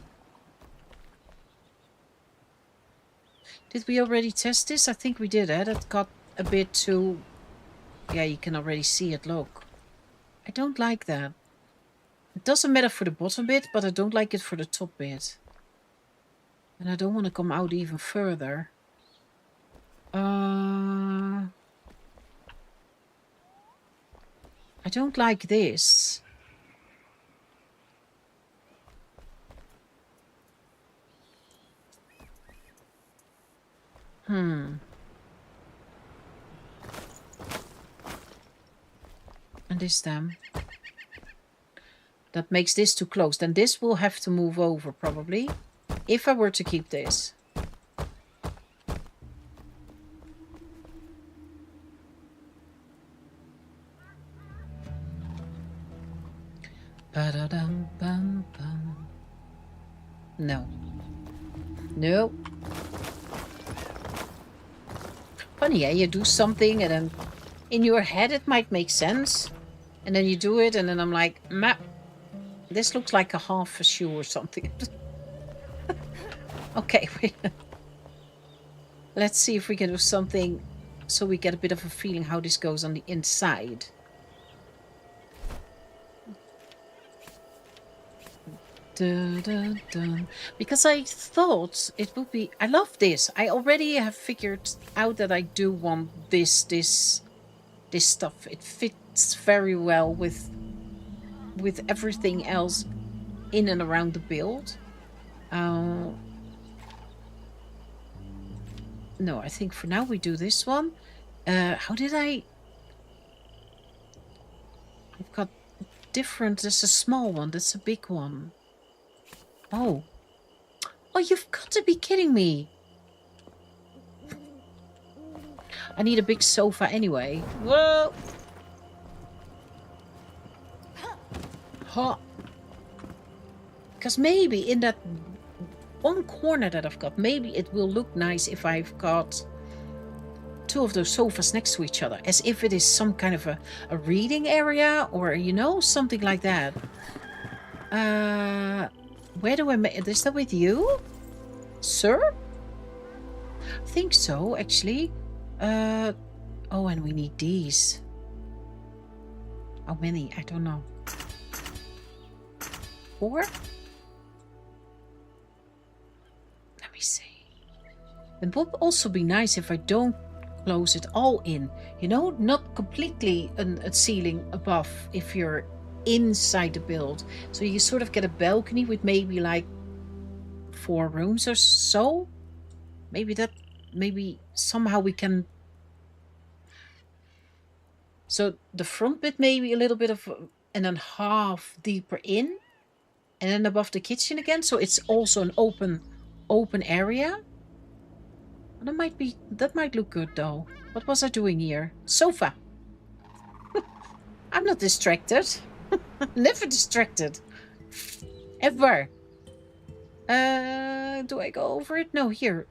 Did we already test this? I think we did, eh? That got a bit too... Yeah, you can already see it, look. I don't like that. It doesn't matter for the bottom bit, but I don't like it for the top bit. And I don't want to come out even further. I I don't like this. And this then. That makes this too close. Then this will have to move over probably. If I were to keep this. Ba-da-dum-bum-bum. No. No. Funny, yeah? You do something and then in your head it might make sense. And then you do it and then I'm like, meh. This looks like a half a shoe or something. Okay, wait. Let's see if we can do something so we get a bit of a feeling how this goes on the inside. Dun, dun, dun. Because I thought it would be... I love this. I already have figured out that I do want this stuff. It fits very well with everything else in and around the build. No, I think for now we do this one. How did I... I've got different... There's a small one. That's a big one. Oh. Oh, you've got to be kidding me. I need a big sofa anyway. Whoa. Huh. Because maybe in that one corner that I've got, maybe it will look nice if I've got two of those sofas next to each other, as if it is some kind of a reading area or, you know, something like that. Where do I make... Is that with you, sir? I think so, actually. Oh, and we need these. How many? I don't know. 4? Let me see. It would also be nice if I don't close it all in. You know, not completely a ceiling above if you're inside the build. So you sort of get a balcony with maybe like 4 rooms or so. Maybe somehow we can... So the front bit maybe a little bit of and then half deeper in. And then above the kitchen again. So it's also an open area. That might look good though. What was I doing here? Sofa. I'm not distracted. Never distracted. Ever. Do I go over it? No, here.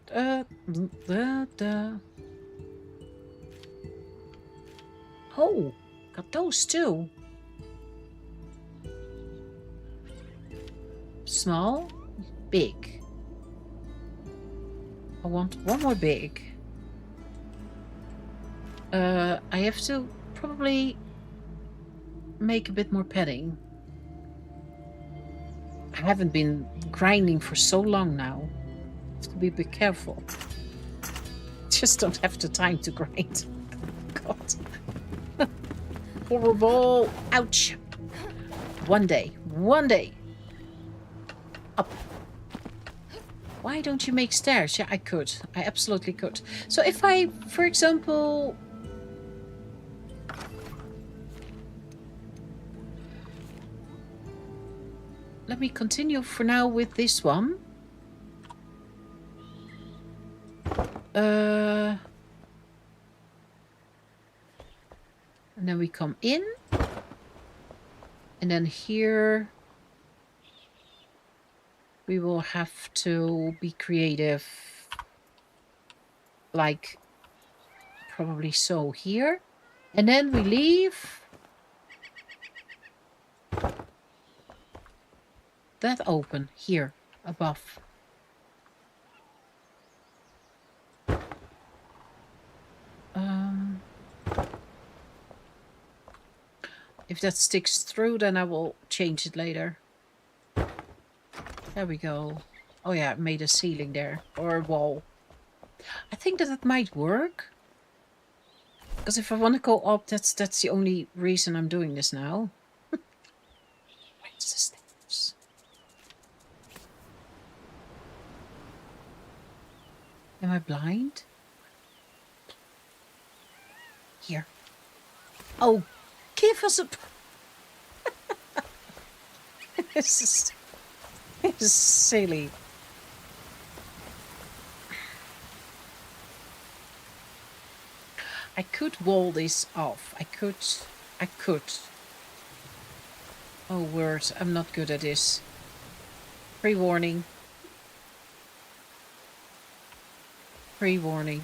Oh, got those too. Small, big. I want one more big. I have to probably make a bit more padding. I haven't been grinding for so long now. I have to be a bit careful. Just don't have the time to grind. God. Horrible. Ouch. One day. Up. Why don't you make stairs? Yeah, I could. I absolutely could. So if I, for example... Let me continue for now with this one. And then we come in. And then here... we will have to be creative. Like, probably so here. And then we leave... that open here above. If that sticks through, then I will change it later. There we go. Oh yeah, I made a ceiling there, or a wall. I think that it might work. Because if I want to go up, that's the only reason I'm doing this now. Where's the stairs? Am I blind? Here. Oh, give us a... This is silly. I could wall this off. I could. Oh, word. I'm not good at this. Pre-warning. Pre-warning.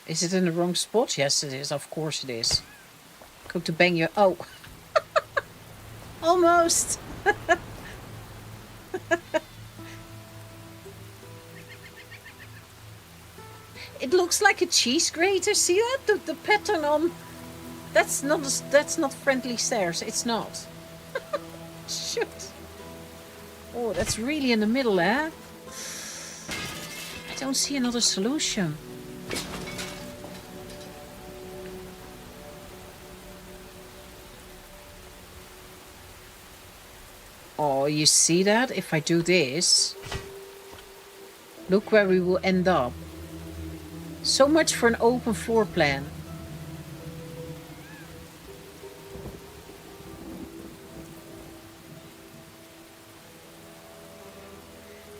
Is it in the wrong spot? Yes, it is. Of course it is. Go to bang you. Oh. Almost. It looks like a cheese grater. See that? The pattern on... That's not friendly stairs. It's not. Shoot. Oh, that's really in the middle, eh? I don't see another solution. Oh, you see that? If I do this, look where we will end up. So much for an open floor plan.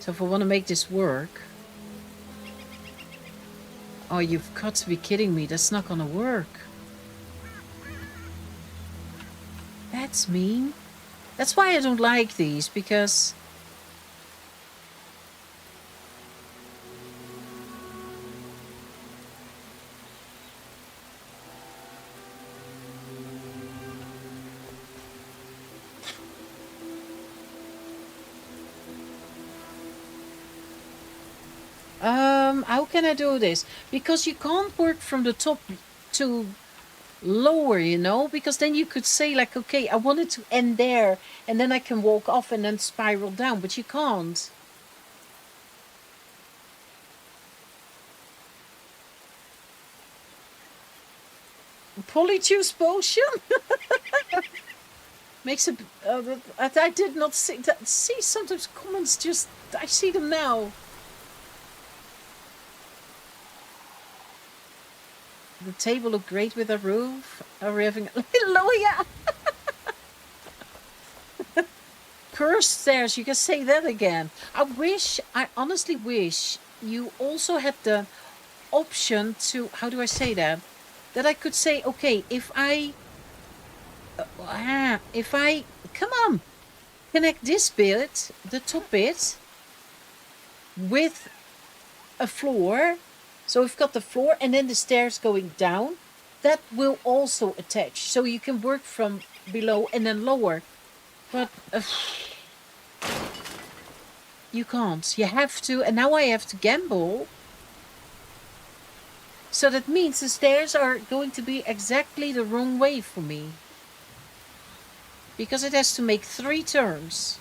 So if I want to make this work... Oh, you've got to be kidding me. That's not gonna work. That's mean. That's why I don't like these, because... How can I do this? Because you can't work from the top to lower, you know? Because then you could say, like, okay, I want it to end there, and then I can walk off and then spiral down, but you can't. Polyjuice potion? Makes a... I did not see that. See, sometimes comments just... I see them now. The table looked great with a roof. Are we having a little lower? Yeah. Cursed stairs, you can say that again. I honestly wish you also had the option to, how do I say that? That I could say, okay, if I, come on, connect this bit, the top bit, with a floor. So we've got the floor and then the stairs going down. That will also attach. So you can work from below and then lower. But you can't. You have to. And now I have to gamble. So that means the stairs are going to be exactly the wrong way for me. Because it has to make 3 turns.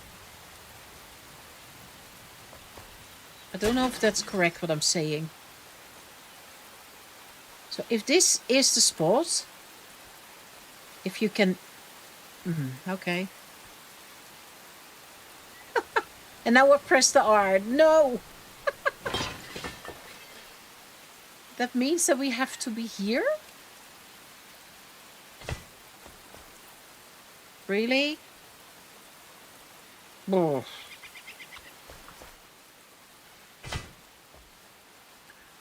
I don't know if that's correct what I'm saying. So if this is the spot, if you can... okay. And now I press the R. No! That means that we have to be here? Really? Oh.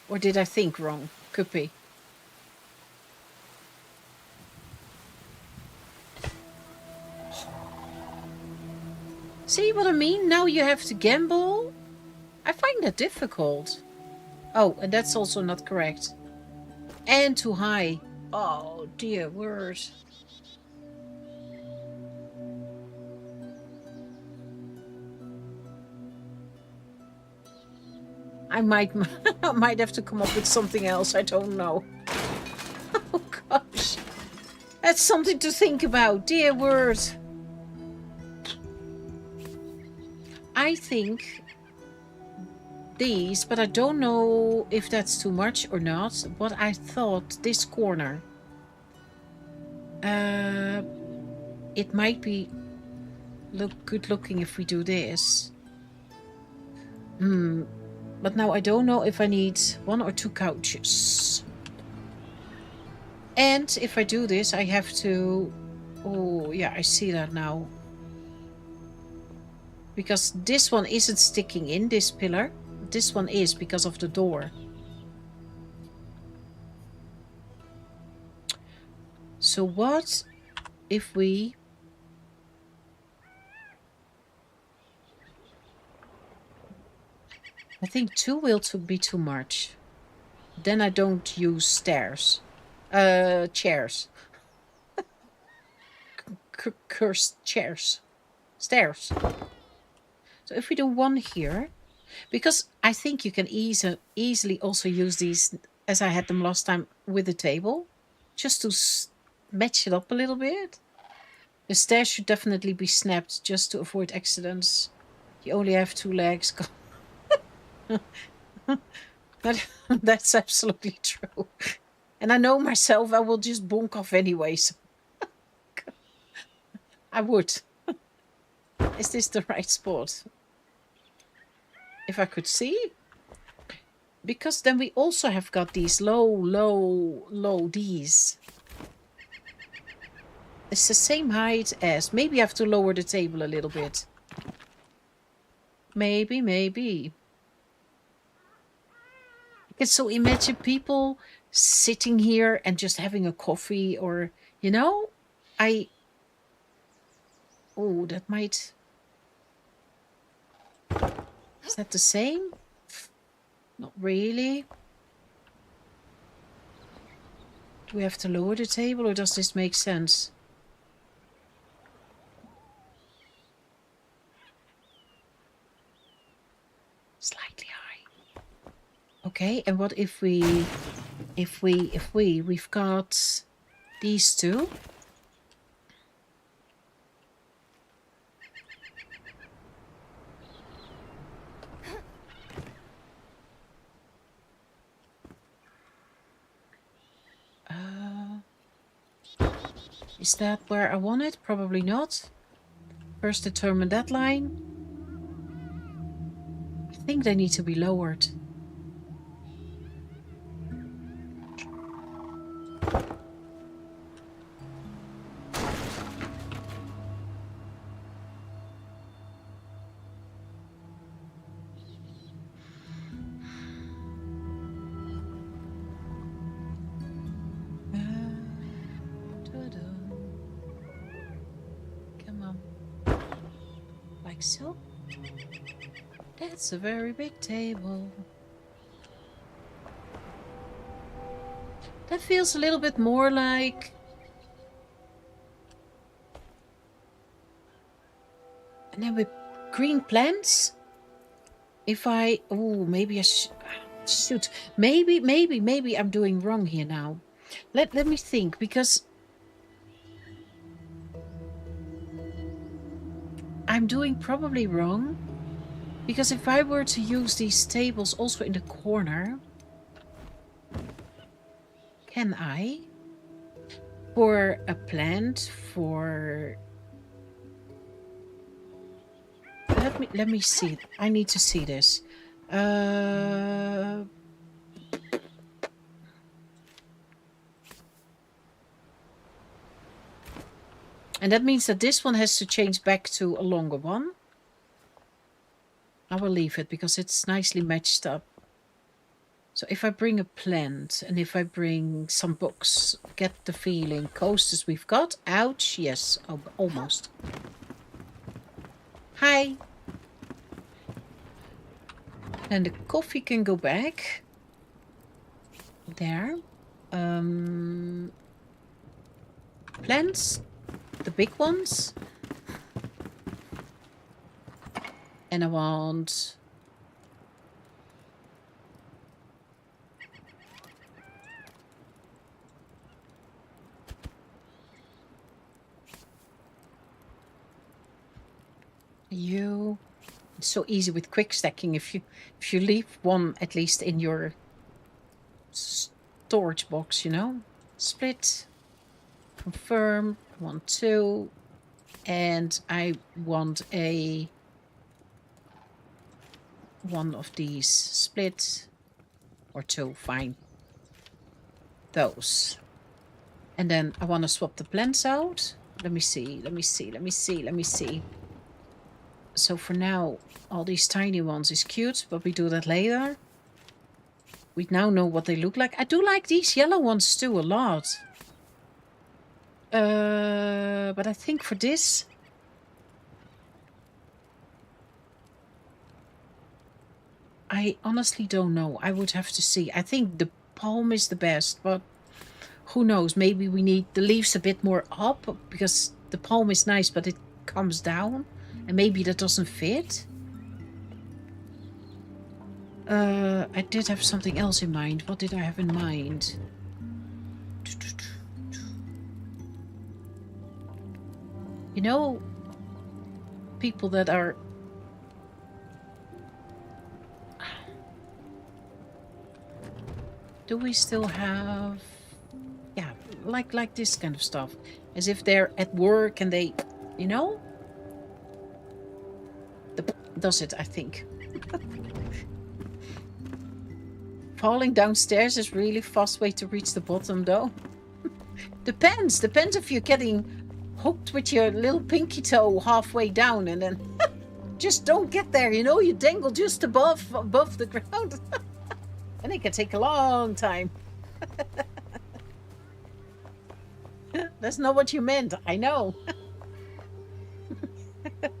Or did I think wrong? Could be. See what I mean? Now you have to gamble. I find that difficult. Oh, and that's also not correct. And too high. Oh, dear word. I might have to come up with something else. I don't know. Oh, gosh. That's something to think about, dear word. I think these, but I don't know if that's too much or not. But I thought this corner, it might be good looking if we do this. But now I don't know if I need 1 or 2 couches. And if I do this, I have to... Oh, yeah, I see that now. Because this one isn't sticking in, this pillar. This one is because of the door. So what if we... I think 2 will be too much. Then I don't use chairs. Cursed chairs. Stairs. So if we do 1 here, because I think you can easily also use these as I had them last time with the table, just to match it up a little bit. The stairs should definitely be snapped just to avoid accidents. You only have 2 legs. That's absolutely true. And I know myself, I will just bonk off anyway. So I would. Is this the right spot? If I could see. Because then we also have got these low D's. It's the same height as... Maybe I have to lower the table a little bit. Maybe. I can so imagine people sitting here and just having a coffee or, you know, Oh, that might... Is that the same? Not really. Do we have to lower the table or does this make sense? Slightly high. Okay, and what if we've got these 2? Is that where I want it? Probably not. First determine that line. I think they need to be lowered. Like so. That's a very big table. That feels a little bit more like... And then with green plants. If I... Oh, maybe I should... Maybe I'm doing wrong here now. Let me think, because... I'm doing probably wrong. Because if I were to use these tables also in the corner... Can I? For a plant, for... Let me see. I need to see this. And that means that this one has to change back to a longer one. I will leave it because it's nicely matched up. So if I bring a plant and if I bring some books, get the feeling. Coasters we've got. Ouch. Yes. Oh, almost. Hi. And the coffee can go back. There. Plants. The big ones. And I want... You. It's so easy with quick stacking if you leave one at least in your storage box, you know. Split. Confirm. 1, 2. And I want one of these. Split. Or 2, fine. Those. And then I want to swap the plants out. Let me see. So for now, all these tiny ones is cute, but we do that later. We now know what they look like. I do like these yellow ones too a lot. But I think for this... I honestly don't know. I would have to see. I think the palm is the best, but who knows? Maybe we need the leaves a bit more up, because the palm is nice, but it comes down. And maybe that doesn't fit. I did have something else in mind. What did I have in mind? You know, people that are... Do we still have... Yeah, like this kind of stuff. As if they're at work and they... You know? Does it, I think. Falling downstairs is really fast way to reach the bottom, though. Depends if you're getting hooked with your little pinky toe halfway down and then just don't get there, you know? You dangle just above the ground. And it can take a long time. That's not what you meant, I know.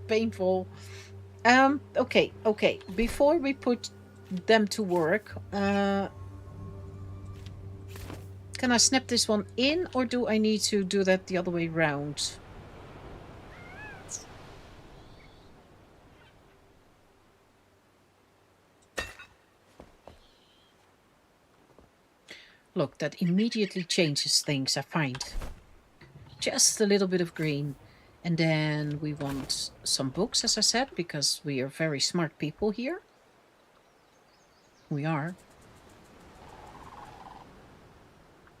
Painful. Okay. Before we put them to work, can I snap this one in, or do I need to do that the other way around? Look, that immediately changes things, I find. Just a little bit of green. And then we want some books, as I said, because we are very smart people here. We are.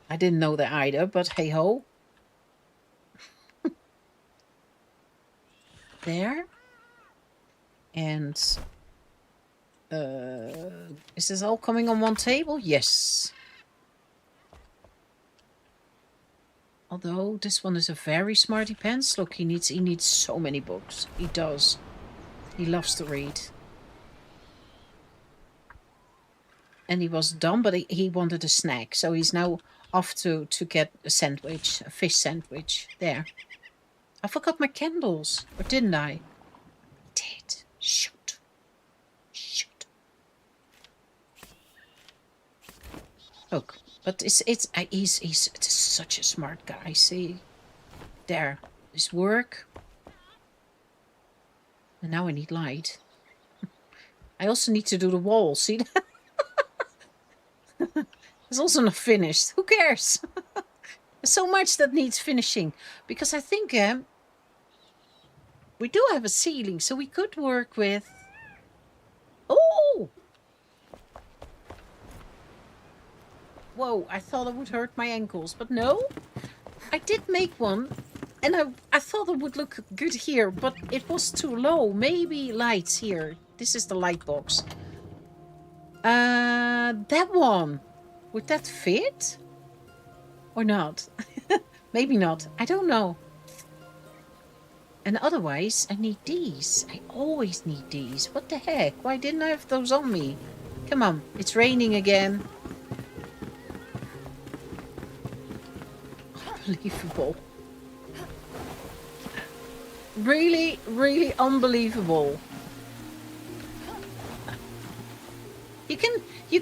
I didn't know that either, but hey ho. There. And is this all coming on one table? Yes. Although this one is a very smarty pants. Look, he needs so many books. He does. He loves to read. And he was dumb, but he wanted a snack. So he's now off to get a sandwich, a fish sandwich. There. I forgot my candles. Or didn't I? I did. Shoot. Look. But he's such a smart guy. See, there, his work. And now I need light. I also need to do the wall. See that? It's also not finished. Who cares? There's so much that needs finishing, because I think we do have a ceiling, so we could work with. Oh. Whoa, I thought it would hurt my ankles, but no. I did make one, and I thought it would look good here, but it was too low. Maybe lights here. This is the light box. That one. Would that fit? Or not? Maybe not. I don't know. And otherwise, I need these. I always need these. What the heck? Why didn't I have those on me? Come on, it's raining again. Unbelievable. Really, really unbelievable. You can you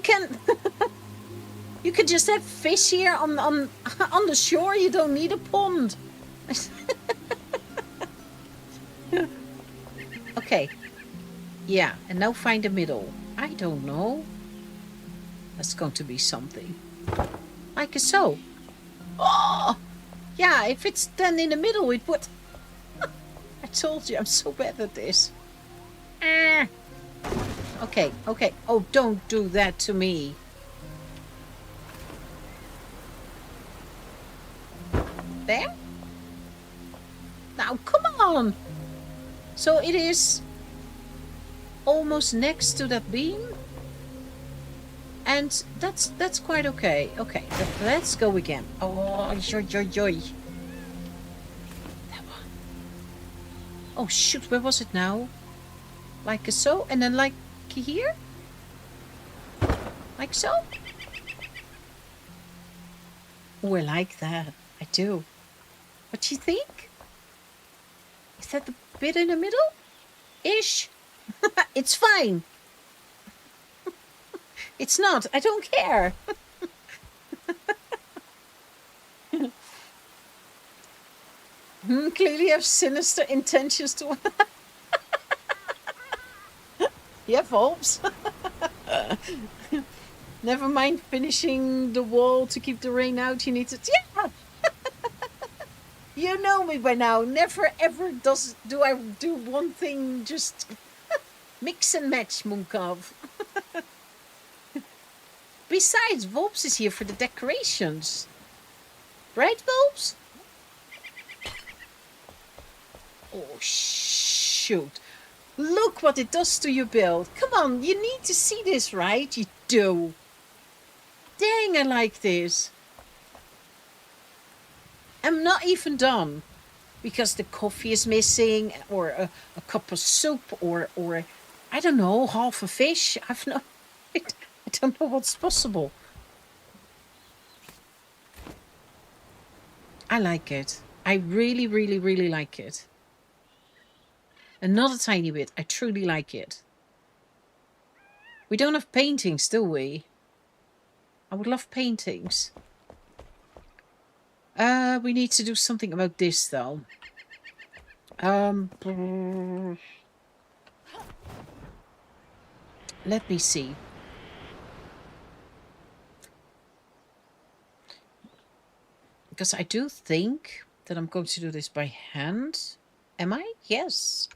can just have fish here on the shore. You don't need a pond. Okay. Yeah, and now find the middle. I don't know. That's going to be something. Like so. Oh! Yeah, if it's then in the middle, it would... I told you, I'm so bad at this. Ah. Okay, okay. Oh, don't do that to me. There? Now, come on! So it is almost next to that beam? And that's quite okay. Okay, let's go again. Oh, joy. That one. Oh, shoot, where was it now? Like so, and then like here? Like so? Oh, I like that. I do. What do you think? Is that the bit in the middle? Ish. It's fine. It's not. I don't care. Clearly have sinister intentions to... Yeah, Volps. Never mind finishing the wall to keep the rain out. You need to... Yeah! You know me by now. Never ever do I do one thing just... Mix and match, Munkov. Besides, Volps is here for the decorations. Right, Volps? Oh, shoot. Look what it does to your build. Come on, you need to see this, right? You do. Dang, I like this. I'm not even done. Because the coffee is missing, or a cup of soup, or I don't know, half a fish. I don't know what's possible. I like it. I really, really, really like it. And not a tiny bit. I truly like it. We don't have paintings, do we? I would love paintings. We need to do something about this, though. Let me see. Because I do think that I'm going to do this by hand. Am I? Yes.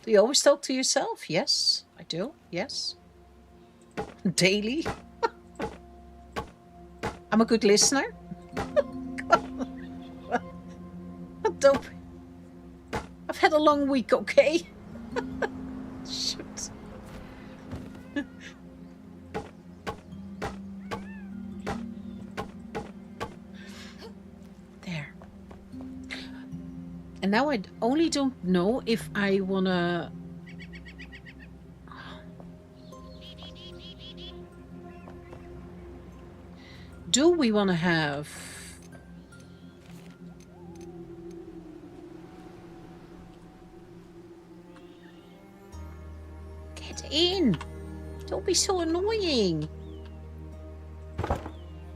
Do you always talk to yourself? Yes, I do. Yes. Daily. I'm a good listener. Don't. I've had a long week, okay? Shoot. There. And now I only don't know if I wanna... Do we wanna have... Get in! Don't be so annoying!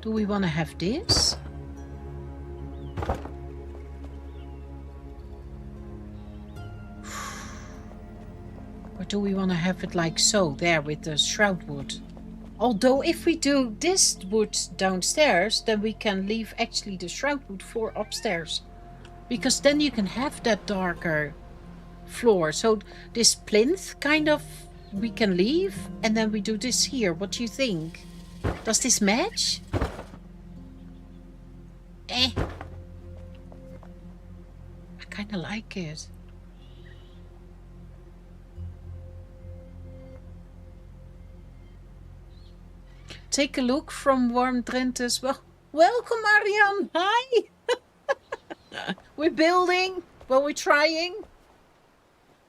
Do we wanna have this? Or do we want to have it like so, there with the shroud wood? Although if we do this wood downstairs, then we can leave actually the shroud wood for upstairs. Because then you can have that darker floor. So this plinth kind of we can leave, and then we do this here. What do you think? Does this match? I kind of like it. Take a look from warm Drenthe as well. Welcome, Marianne. Hi. We're building. Well, we're trying.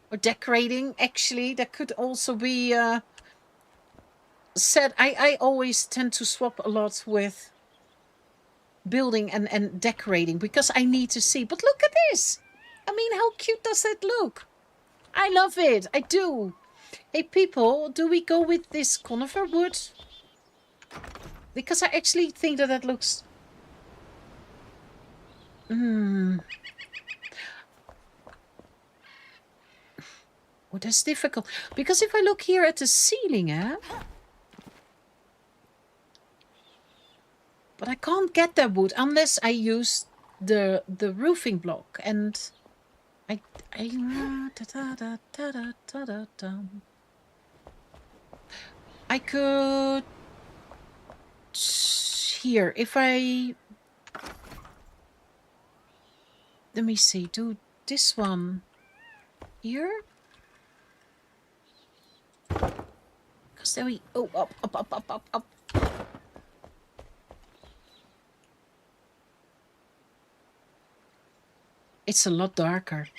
Or decorating, actually. That could also be said. I always tend to swap a lot with building and decorating because I need to see. But look at this. I mean, how cute does that look? I love it. I do. Hey, people, do we go with this conifer wood? Because I actually think that looks... Oh, that's difficult. Because if I look here at the ceiling, but I can't get that wood unless I use the roofing block. And I I could here if I let me see, do this one here, because then we up. It's a lot darker.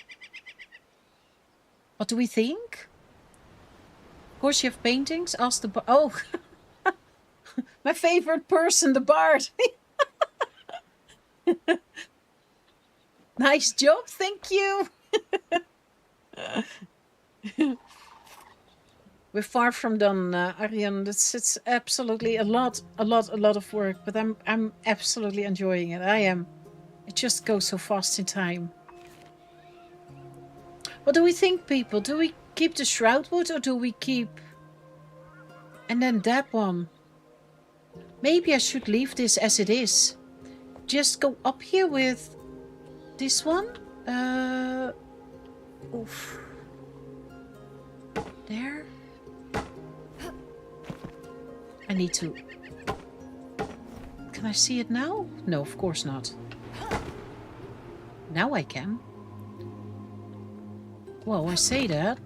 What do we think? Of course, you have paintings. Ask the oh, my favorite person, the bard. Nice job, thank you. We're far from done, Arjen. It's absolutely a lot of work, but I'm absolutely enjoying it. I am. It just goes so fast in time. What do we think, people? Do we keep the shroud wood or do we keep... And then that one. Maybe I should leave this as it is. Just go up here with this one. Oof. There. I need to... Can I see it now? No, of course not. Now I can. Well, I say that.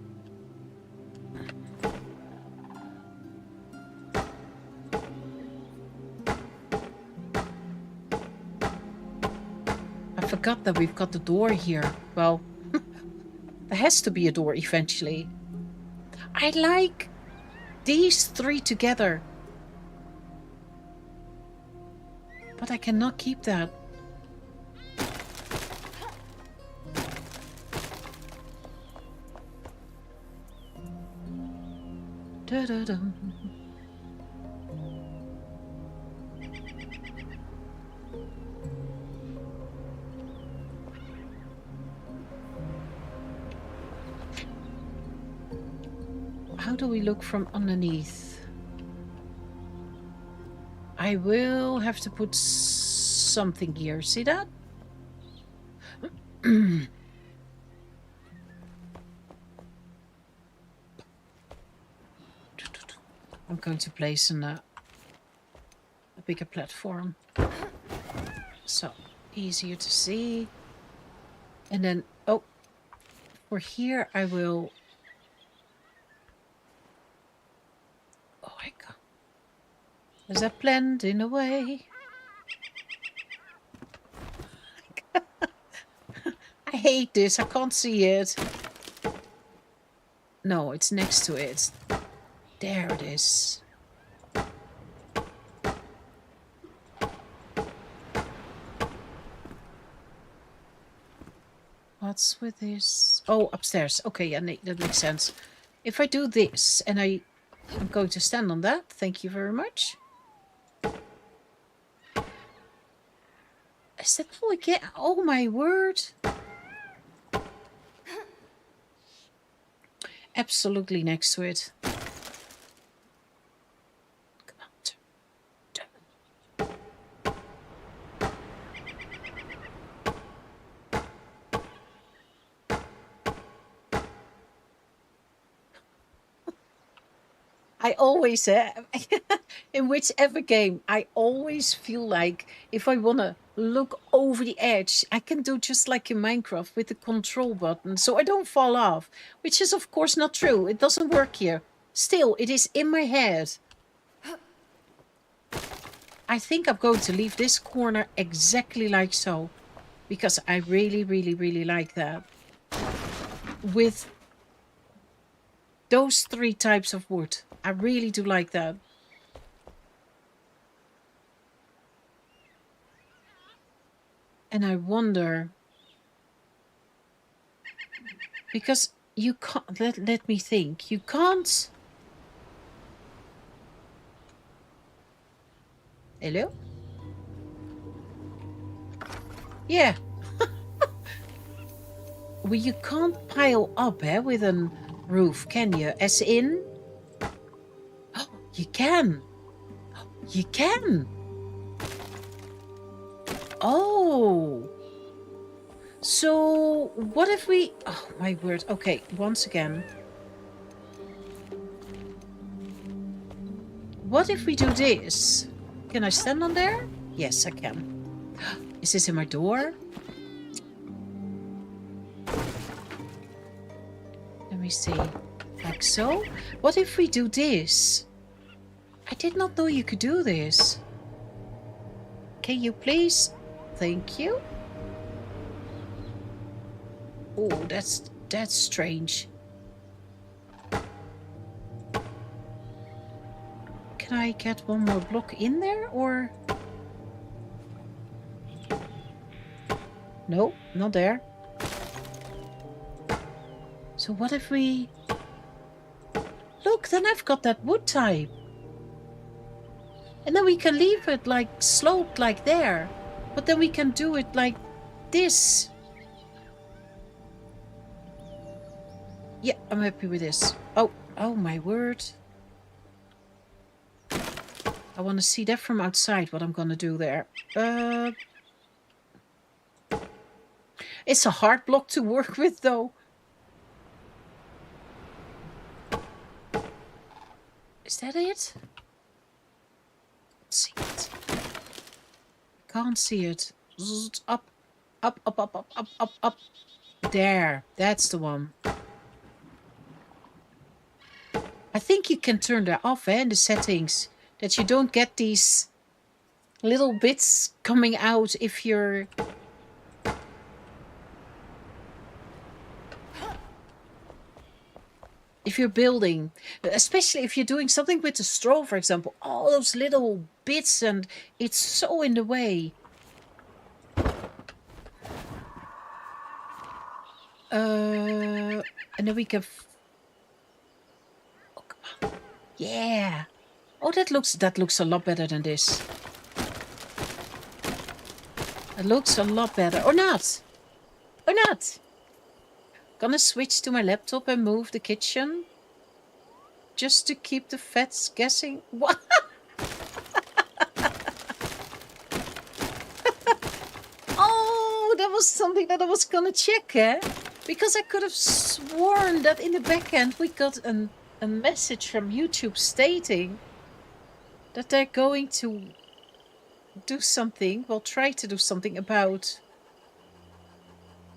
I forgot that we've got the door here. Well, there has to be a door eventually. I like these three together. But I cannot keep that. Da-da-dum. How do we look from underneath? I will have to put something here. See that? I'm going to place a bigger platform. So, easier to see. And then, oh, for here I will... Oh, I go. Does that blend in a way? I hate this. I can't see it. No, it's next to it. There it is. What's with this? Oh, upstairs. Okay, yeah, that makes sense. If I do this and I'm going to stand on that. Thank you very much. Is that all again? Oh my word. Absolutely next to it. Come on. I always, in whichever game, I always feel like if I want to look over the edge, I can do just like in Minecraft with the control button, so I don't fall off, which is of course not true. It doesn't work here. Still, it is in my head. I think I'm going to leave this corner exactly like so, because I really, really, really like that. With those three types of wood. I really do like that. And I wonder, because you can't, let me think, you can't. Hello? Yeah. Well, you can't pile up with a roof, can you? As in? Oh, you can. You can. Oh. So, what if we... Oh, my word. Okay, once again. What if we do this? Can I stand on there? Yes, I can. Is this in my door? Let me see. Like so? What if we do this? I did not know you could do this. Can you please? Thank you. Oh, that's strange. Can I get one more block in there, or? No, not there. So what if we... Look, then I've got that wood type. And then we can leave it like sloped like there. But then we can do it like this. Yeah, I'm happy with this. Oh my word. I want to see that from outside, what I'm going to do there. It's a hard block to work with, though. Is that it? Let's see it. Can't see it. Up, up, up, up, up, up, up, up. There, that's the one. I think you can turn that off in the settings. That you don't get these little bits coming out if you're... If you're building, especially if you're doing something with the straw, for example, all those little bits, and it's so in the way. And then we can... Oh, come on. Yeah. Oh, that looks a lot better than this. It looks a lot better. Or not. Or not. Gonna switch to my laptop and move the kitchen. Just to keep the vets guessing. What? Oh, that was something that I was gonna check, eh? Because I could have sworn that in the back end we got a message from YouTube stating that they're going to do something. Well, try to do something about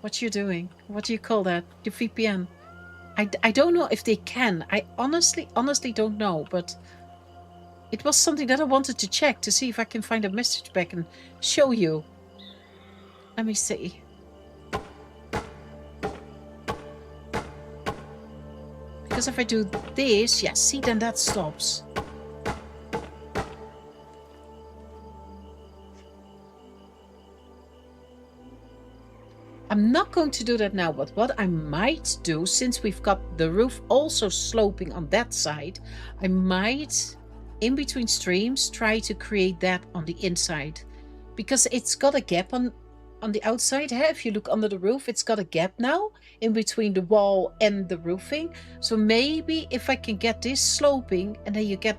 what you're doing. What do you call that? The VPN. I don't know if they can. I honestly don't know. But it was something that I wanted to check to see if I can find a message back and show you. Let me see. Because if I do this, yeah, see, then that stops. I'm not going to do that now, but what I might do, since we've got the roof also sloping on that side, I might, in between streams, try to create that on the inside. Because it's got a gap on the outside. If you look under the roof, it's got a gap now in between the wall and the roofing. So maybe if I can get this sloping and then you get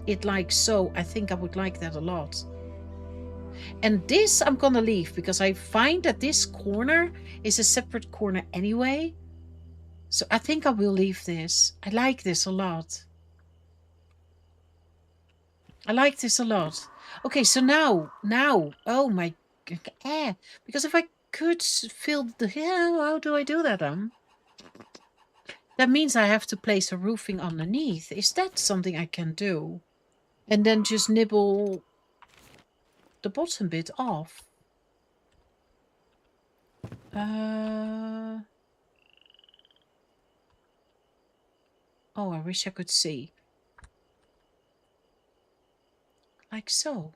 it like so, I think I would like that a lot. And this I'm gonna leave because I find that this corner is a separate corner anyway. So I think I will leave this. I like this a lot. I like this a lot. Okay, so now, oh my, because if I could fill the, how do I do that? That means I have to place a roofing underneath. Is that something I can do? And then just nibble the bottom bit off. Oh, I wish I could see. Like so.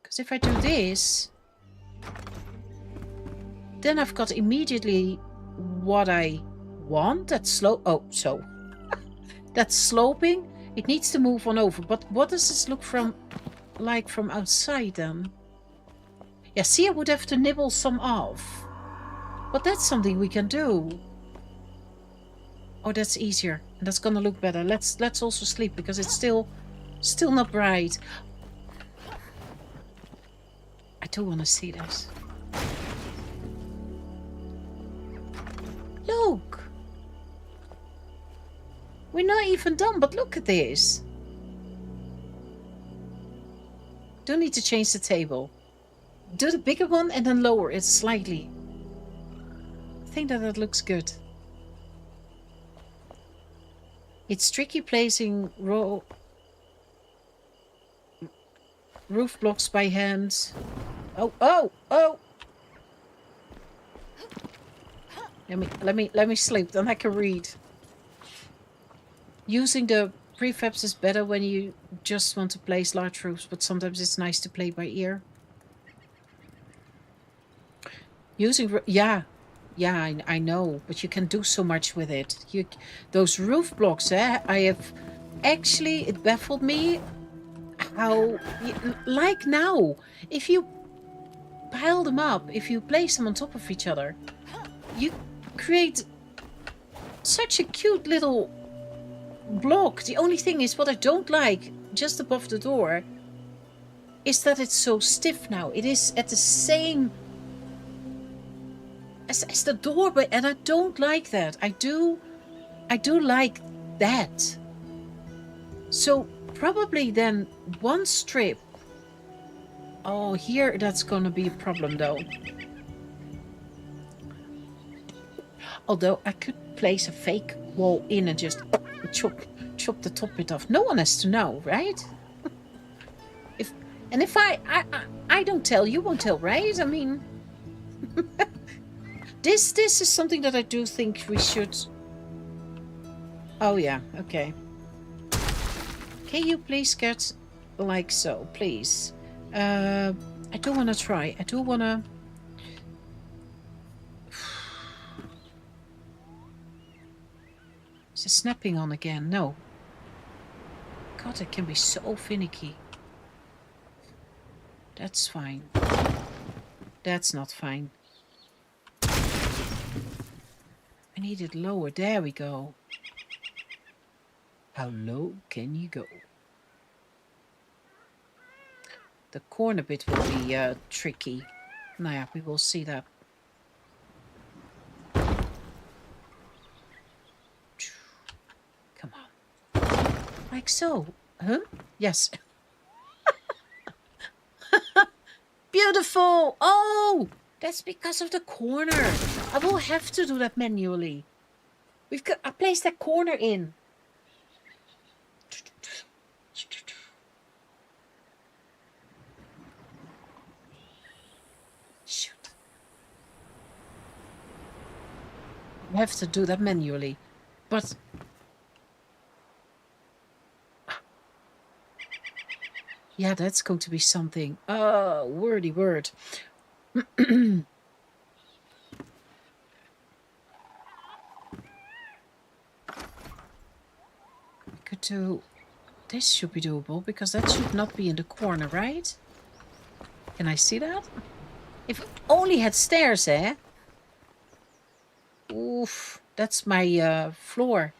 Because if I do this, then I've got immediately what I want. That's slow. Oh, so that's sloping. It needs to move on over. But what does this look like from outside then? Yeah, see, I would have to nibble some off. But that's something we can do. Oh, that's easier. And that's gonna look better. Let's also sleep because it's still not bright. I do want to see this. Look! We're not even done, but look at this. Don't need to change the table. Do the bigger one and then lower it slightly. I think that looks good. It's tricky placing roof blocks by hand. Oh, oh, oh! Let me sleep, then I can read. Using the prefabs is better when you just want to place large roofs, but sometimes it's nice to play by ear. Using I know, but you can do so much with it. Those roof blocks, I have actually, it baffled me how, like now, if you pile them up, if you place them on top of each other, you create such a cute little block. The only thing is, what I don't like, just above the door, is that it's so stiff now. It is at the same as the door, but and I don't like that. I do like that. So probably then one strip. Oh, here that's gonna be a problem though. Although I could place a fake wall in and just chop the top bit off. No one has to know, right? if I don't tell, you won't tell, right? I mean, this is something that I do think we should. Oh yeah, okay. Can you please get like so, please? I don't want to try. I do want to. Is it snapping on again? No. God, it can be so finicky. That's fine. That's not fine. I need it lower. There we go. How low can you go? The corner bit will be tricky. Nah, yeah, we will see that. Come on. Like so. Huh? Yes. Beautiful! Oh! That's because of the corner. I will have to do that manually. I placed that corner in. Shoot. I have to do that manually. But yeah, that's going to be something. Wordy word. Could do. This should be doable because that should not be in the corner, right? Can I see that? If only had stairs, eh? Oof, that's my floor.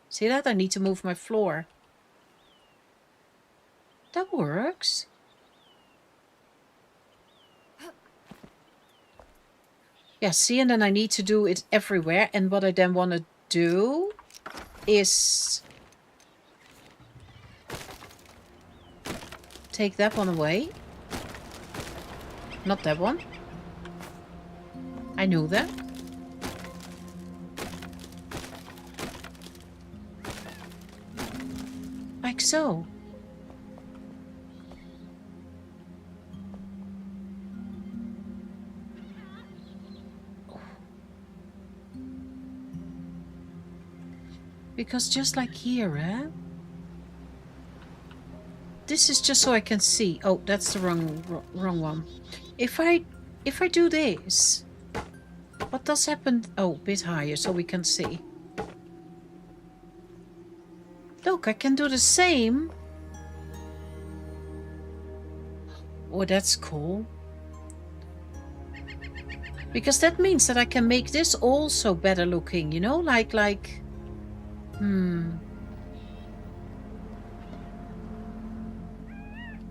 See that? I need to move my floor. That works. Yeah, see, and then I need to do it everywhere. And what I then want to do is take that one away. Not that one. I knew that. Like so. Because just like here, eh? This is just so I can see. Oh, that's the wrong one. If I do this, what does happen? Oh, a bit higher so we can see. Look, I can do the same. Oh, that's cool. Because that means that I can make this also better looking, you know? Like...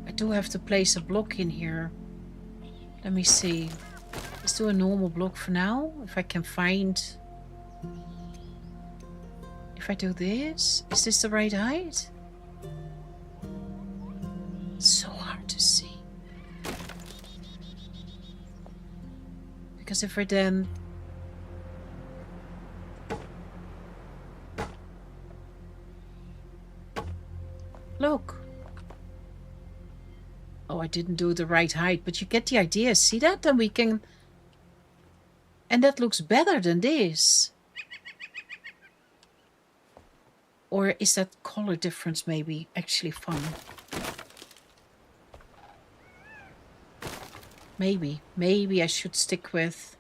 I do have to place a block in here. Let me see. Let's do a normal block for now. If I can find If I do this, is this the right height? It's so hard to see. Because if I then... Look. Oh, I didn't do the right height, but you get the idea. See that? Then we can... And that looks better than this. Or is that color difference maybe actually fun? Maybe. Maybe I should stick with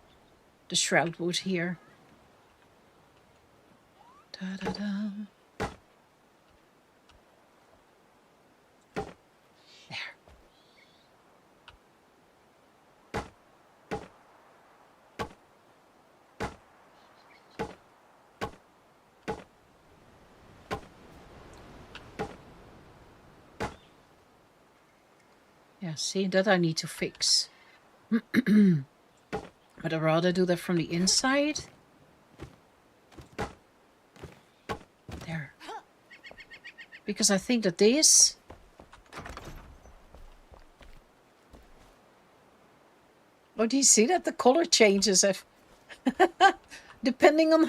the shroud wood here. Da-da-da. There. Yeah, see, that I need to fix. But I'd rather do that from the inside. There. Because I think that this... Oh, do you see that? The color changes. Depending on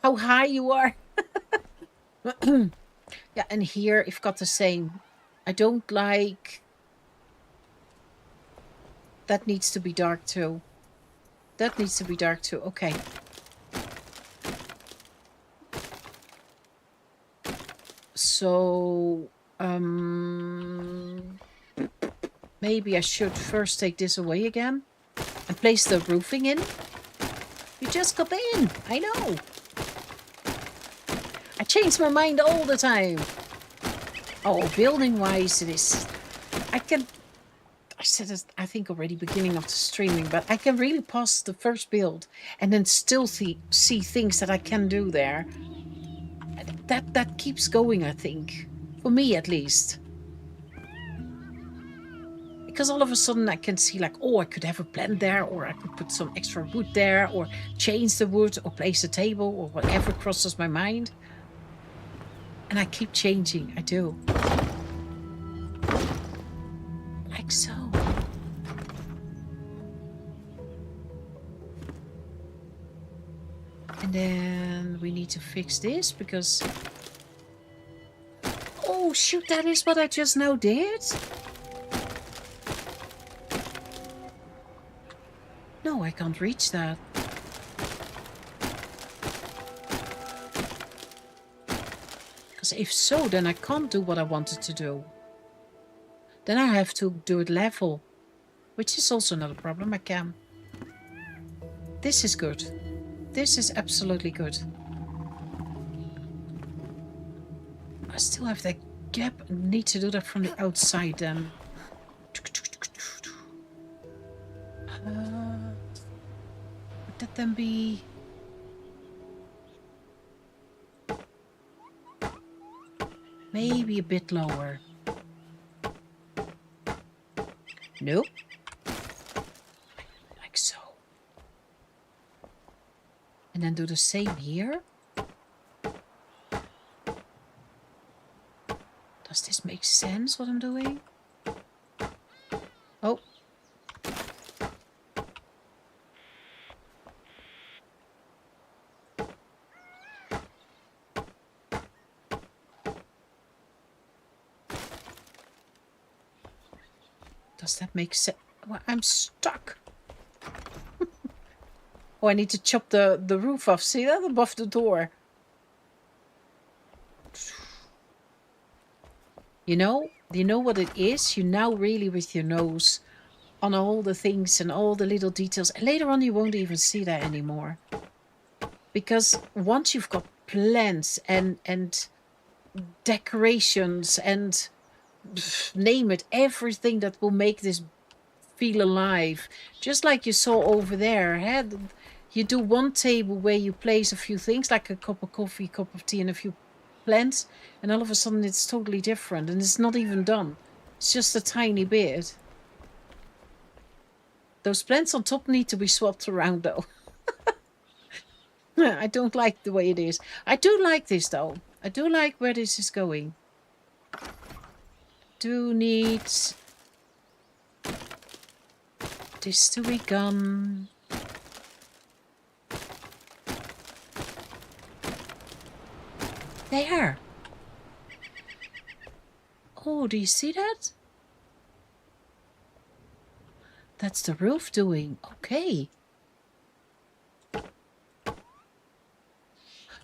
how high you are. Yeah, and here I've got the same. I don't like... That needs to be dark too. That needs to be dark too. Okay. So... maybe I should first take this away again. And place the roofing in. You just come in. I know. I change my mind all the time. Oh, building-wise it is... I said it, I think, already beginning of the streaming, but I can really pause the first build and then still see things that I can do there. That keeps going, I think. For me, at least. Because all of a sudden I can see like, oh, I could have a plant there, or I could put some extra wood there, or change the wood, or place a table, or whatever crosses my mind. And I keep changing, I do. Like so. And then we need to fix this because... Oh, shoot, that is what I just now did? No, I can't reach that. Because if so, then I can't do what I wanted to do. Then I have to do it level. Which is also not a problem, I can. This is good. This is absolutely good. I still have that gap. I need to do that from the outside then. Would that then be... Maybe a bit lower. Nope. Like so. And then do the same here. Does this make sense what I'm doing? Oh. Does that make sense? Well, I'm stuck. Oh, I need to chop the roof off. See that? Above the door. You know what it is? You now really with your nose on all the things and all the little details. And later on you won't even see that anymore. Because once you've got plants and decorations and name it, everything that will make this feel alive. Just like you saw over there. You do one table where you place a few things, like a cup of coffee, cup of tea, and a few plants, and all of a sudden it's totally different, and it's not even done. It's just a tiny bit. Those plants on top need to be swapped around, though. I don't like the way it is. I do like this though. I do like where this is going. Do need this to be gone. There. Oh, do you see that? That's the roof doing. Okay.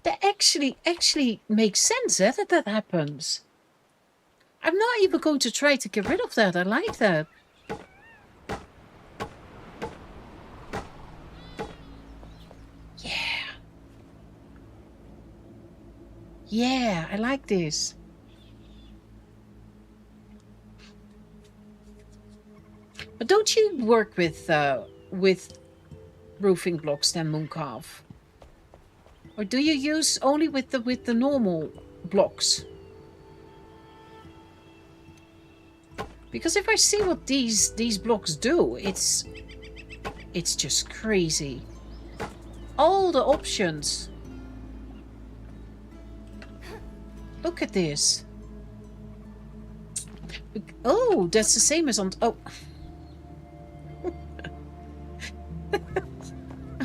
That actually makes sense, eh, that happens. I'm not even going to try to get rid of that. I like that. Yeah. Yeah, I like this. But don't you work with roofing blocks then, Mooncalf? Or do you use only with the normal blocks? Because if I see what these blocks do, it's just crazy. All the options. Look at this. Oh, that's the same as on... Oh.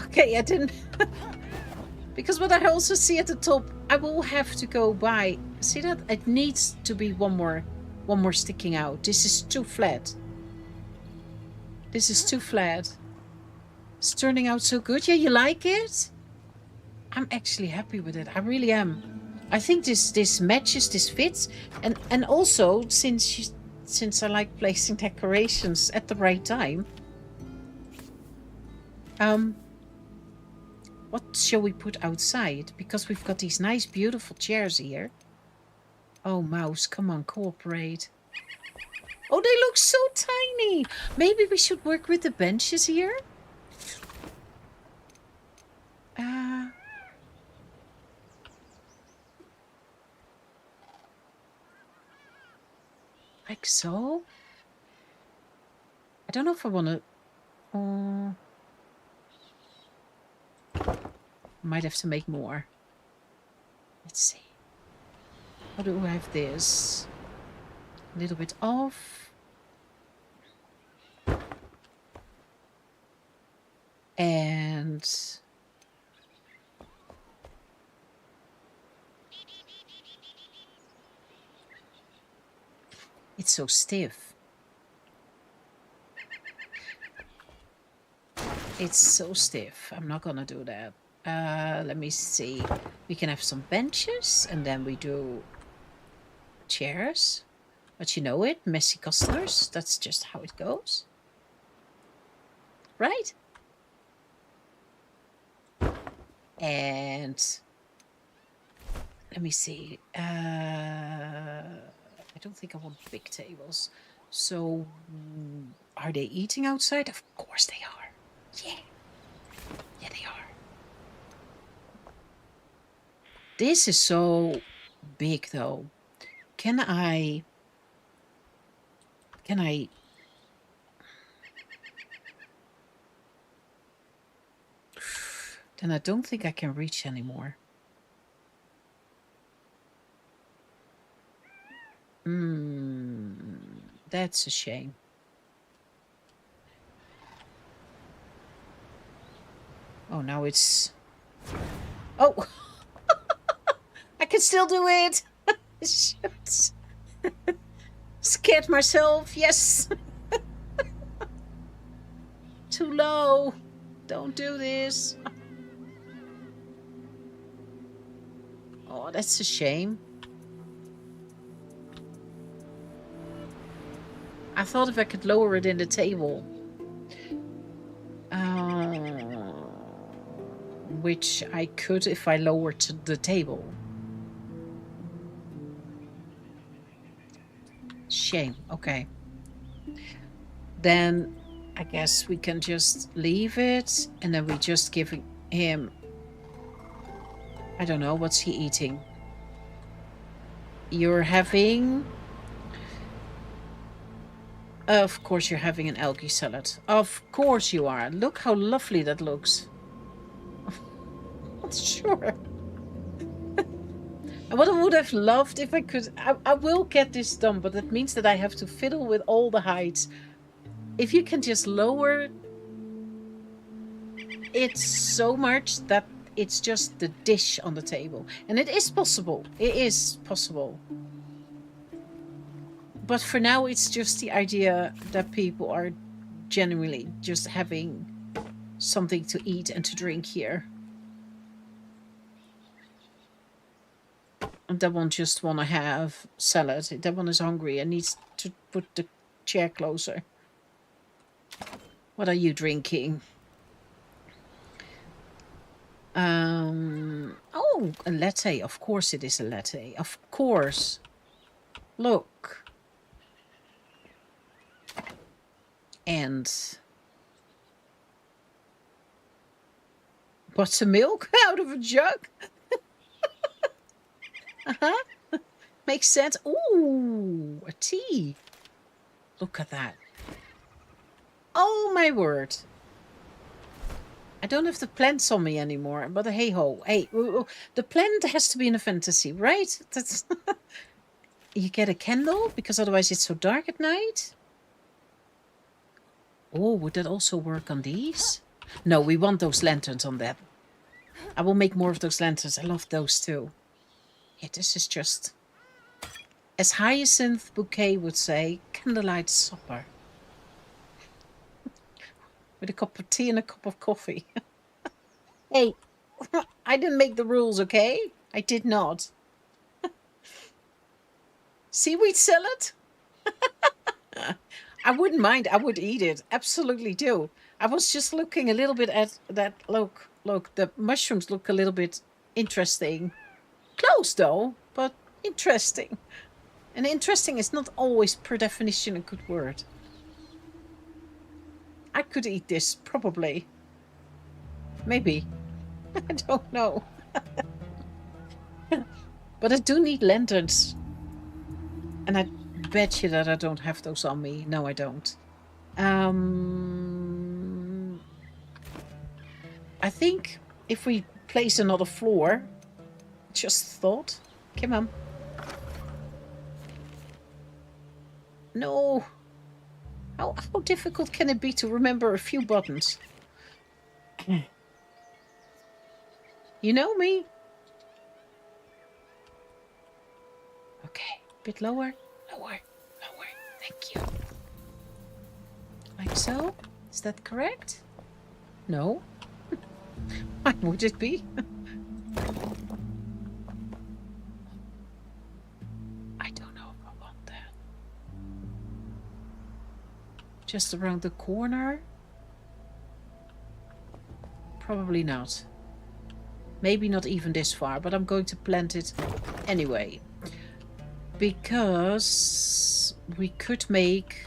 Okay, I didn't... Because what I also see at the top, I will have to go by. See that? It needs to be one more sticking out. This is too flat. This is too flat. It's turning out so good. Yeah, you like it? I'm actually happy with it. I really am. I think this matches, this fits. And also, since I like placing decorations at the right time, what shall we put outside? Because we've got these nice, beautiful chairs here. Oh, mouse, come on, cooperate. Oh, they look so tiny. Maybe we should work with the benches here. Like so? I don't know if I want to... might have to make more. Let's see. How do I have this? A little bit off. And... it's so stiff. It's so stiff. I'm not gonna do that. Let me see. We can have some benches and then we do chairs. But you know it, messy customers. That's just how it goes. Right? And let me see. I don't think I want big tables. So are they eating outside? Of course they are. Yeah. Yeah, they are. This is so big though. Can I... then I don't think I can reach anymore. That's a shame. Oh, now it's... oh! I can still do it! Shoot. Scared myself, yes! Too low. Don't do this. Oh, that's a shame. I thought if I could lower it in the table. Which I could if I lowered the table. Shame. Okay. Then I guess we can just leave it and then we just give him... I don't know. What's he eating? You're having... of course you're having an algae salad. Of course you are. Look how lovely that looks. not sure. And what I would have loved if I could... I will get this done, but that means that I have to fiddle with all the heights. If you can just lower it so much that it's just the dish on the table. And it is possible. It is possible. But for now, it's just the idea that people are genuinely just having something to eat and to drink here. And that one just want to have salad. That one is hungry and needs to put the chair closer. What are you drinking? Oh, a latte. Of course it is a latte. Of course. Look. And buttermilk out of a jug. Uh-huh. Makes sense. Ooh, a tea. Look at that. Oh, my word. I don't have the plants on me anymore, but hey ho. Hey, the plant has to be in a fantasy, right? That's you get a candle, because otherwise it's so dark at night. Oh, would that also work on these? No, we want those lanterns on that. I will make more of those lanterns. I love those too. Yeah, this is just, as Hyacinth Bouquet would say, candlelight supper. With a cup of tea and a cup of coffee. Hey, I didn't make the rules, okay? I did not. Seaweed salad? I wouldn't mind. I would eat it. Absolutely do. I was just looking a little bit at that. Look, the mushrooms look a little bit interesting. Close though, but interesting. And interesting is not always per definition a good word. I could eat this, probably. Maybe. I don't know. But I do need lanterns. And I bet you that I don't have those on me. No, I don't. I think if we place another floor... Just thought. Come on. No. How difficult can it be to remember a few buttons? You know me? Okay. A bit lower. Lower. Thank you. Like so? Is that correct? No. Why would it be? I don't know if I want that. Just around the corner? Probably not. Maybe not even this far, but I'm going to plant it anyway. Because we could make...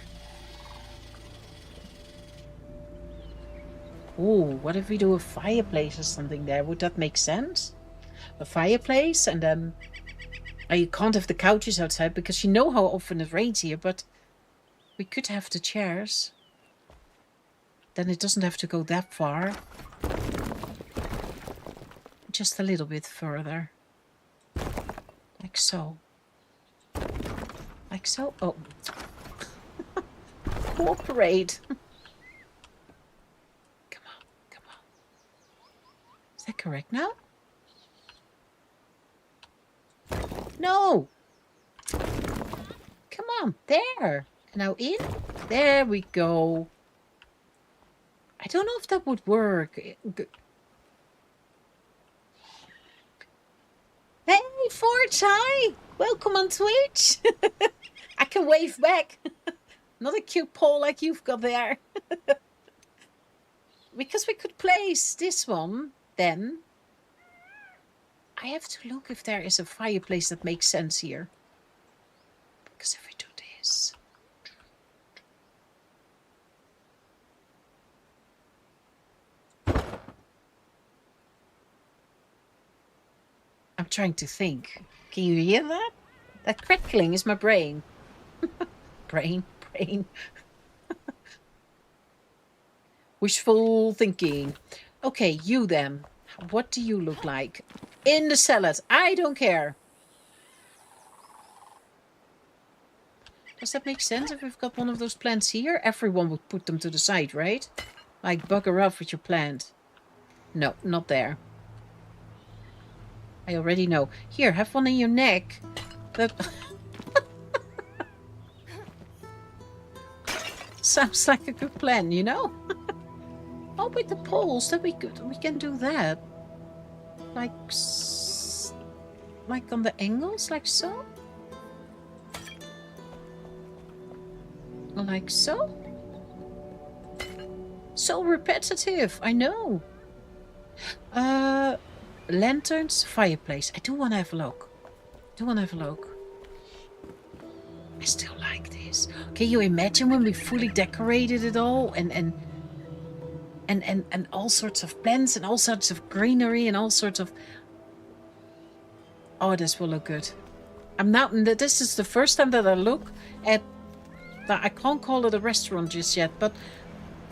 Oh, what if we do a fireplace or something there? Would that make sense? A fireplace, and then... You can't have the couches outside because you know how often it rains here, but we could have the chairs. Then it doesn't have to go that far. Just a little bit further. Like so. Like so. Oh. Cooperate. Come on. Is that correct now? No. Come on. There. Now in. There we go. I don't know if that would work. Hey, Forge, hi! Welcome on Twitch! I can wave back. Not a cute pole like you've got there. Because we could place this one, then. I have to look if there is a fireplace that makes sense here. Because if we do this... I'm trying to think. Can you hear that? That crackling is my brain. brain. Wishful thinking. Okay, you then. What do you look like? In the salad. I don't care. Does that make sense? If we've got one of those plants here, everyone would put them to the side, right? Like, bugger off with your plant. No, not there. I already know. Here, have one in your neck. That sounds like a good plan, you know? Oh, with the poles, that we can do that. Like on the angles, like so? Like so? So repetitive, I know. Lanterns, fireplace. I do want to have a look. I still like this. Can you imagine when we fully decorated it all and all sorts of plants and all sorts of greenery and all sorts of... Oh, this will look good. This is the first time that I look at... I can't call it a restaurant just yet, but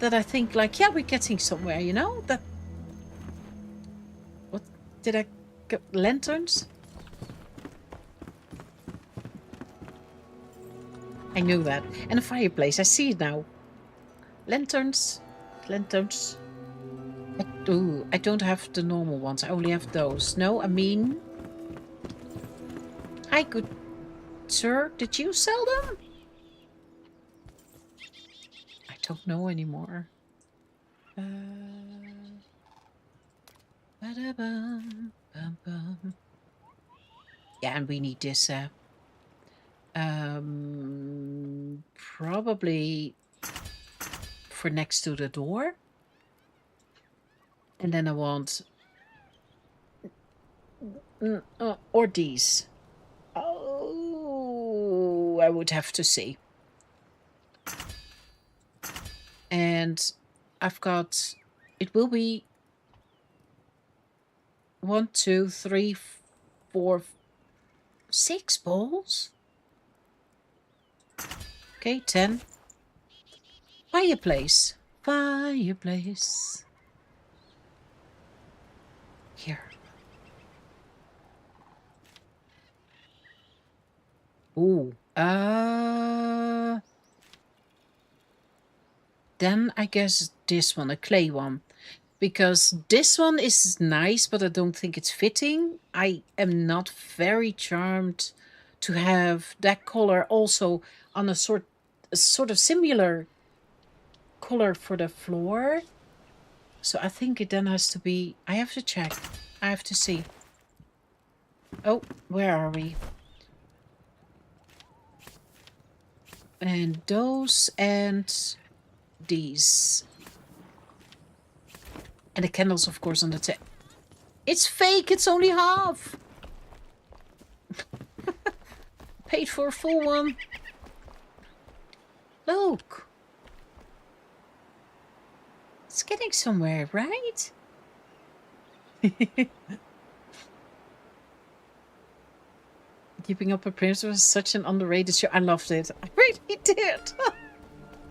that I think like, yeah, we're getting somewhere, you know? That... What did I get? Lanterns? I knew that. And a fireplace, I see it now. Lanterns. I don't have the normal ones. I only have those. No, I mean... Hi, good sir. Did you sell them? I don't know anymore. Yeah, and we need this. Probably for next to the door. And then I want... or these. Oh, I would have to see. And I've got... It will be 1, 2, 3, 4, 6 balls. Okay, 10. Fireplace. Here. Ooh. Then I guess this one, a clay one. Because this one is nice, but I don't think it's fitting. I am not very charmed to have that color also on a sort of similar color for the floor. So I think it then has to be... I have to check. I have to see. Oh, where are we? And those and these. And the candles, of course, on the table. It's fake. It's only half. Paid for a full one. Look. It's getting somewhere, right? Keeping Up Appearances was such an underrated show. I loved it. I really did.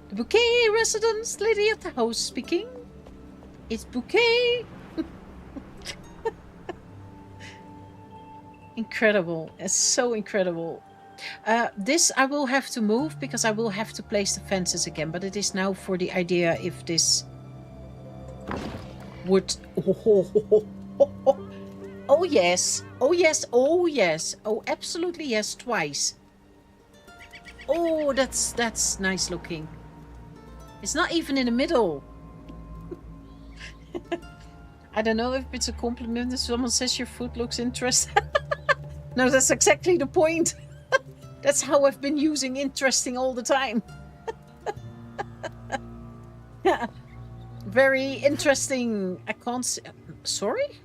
The Bouquet residence, lady of the house speaking. It's Bouquet. Incredible. It's so incredible. This I will have to move because I will have to place the fences again. But it is now for the idea if this would... Oh yes. Oh yes. Oh yes. Oh absolutely yes. Twice. Oh, that's nice looking. It's not even in the middle. I don't know if it's a compliment if someone says your food looks interesting. No, that's exactly the point. That's how I've been using interesting all the time. Very interesting. I can't see. Sorry?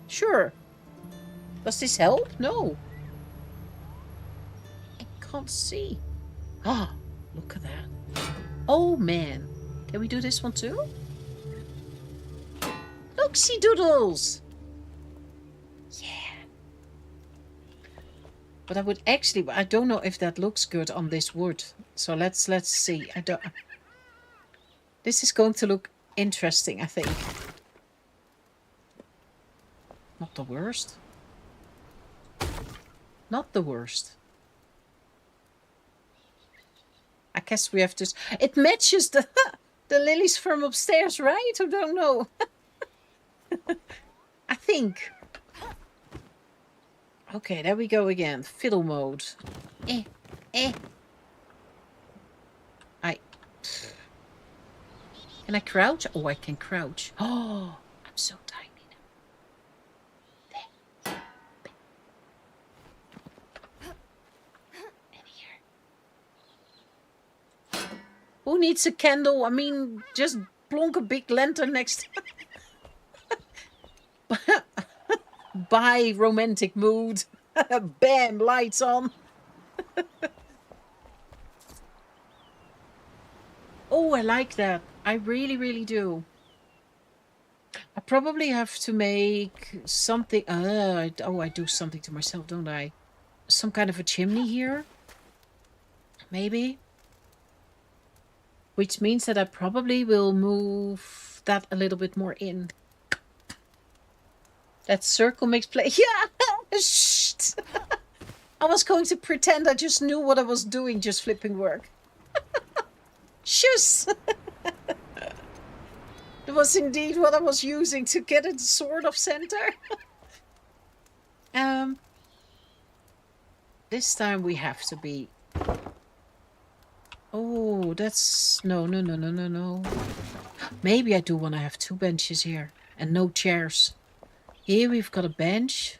Sure. Does this help? No. I can't see. Ah, look at that. Oh man. Can we do this one too? Look-see doodles. Yeah. But I would actually, I don't know if that looks good on this wood. So let's see. This is going to look interesting, I think. Not the worst. Not the worst. I guess we have to... It matches the the lilies from upstairs, right? I don't know. I think. Okay, there we go again. Fiddle mode. Eh. Can I crouch? Oh, I can crouch. Oh, I'm so tiny now. In here. Who needs a candle? I mean, just plonk a big lantern next to... Bye, romantic mood. Bam, lights on. Oh, I like that. I really, really do. I probably have to make something... oh, I do something to myself, don't I? Some kind of a chimney here? Maybe? Which means that I probably will move that a little bit more in. That circle makes play... Yeah! Shh! I was going to pretend I just knew what I was doing, just flipping work. Shush! That was indeed what I was using to get it sort of center. This time we have to be... Oh, that's... No. Maybe I do want to have 2 benches here. And no chairs. Here we've got a bench.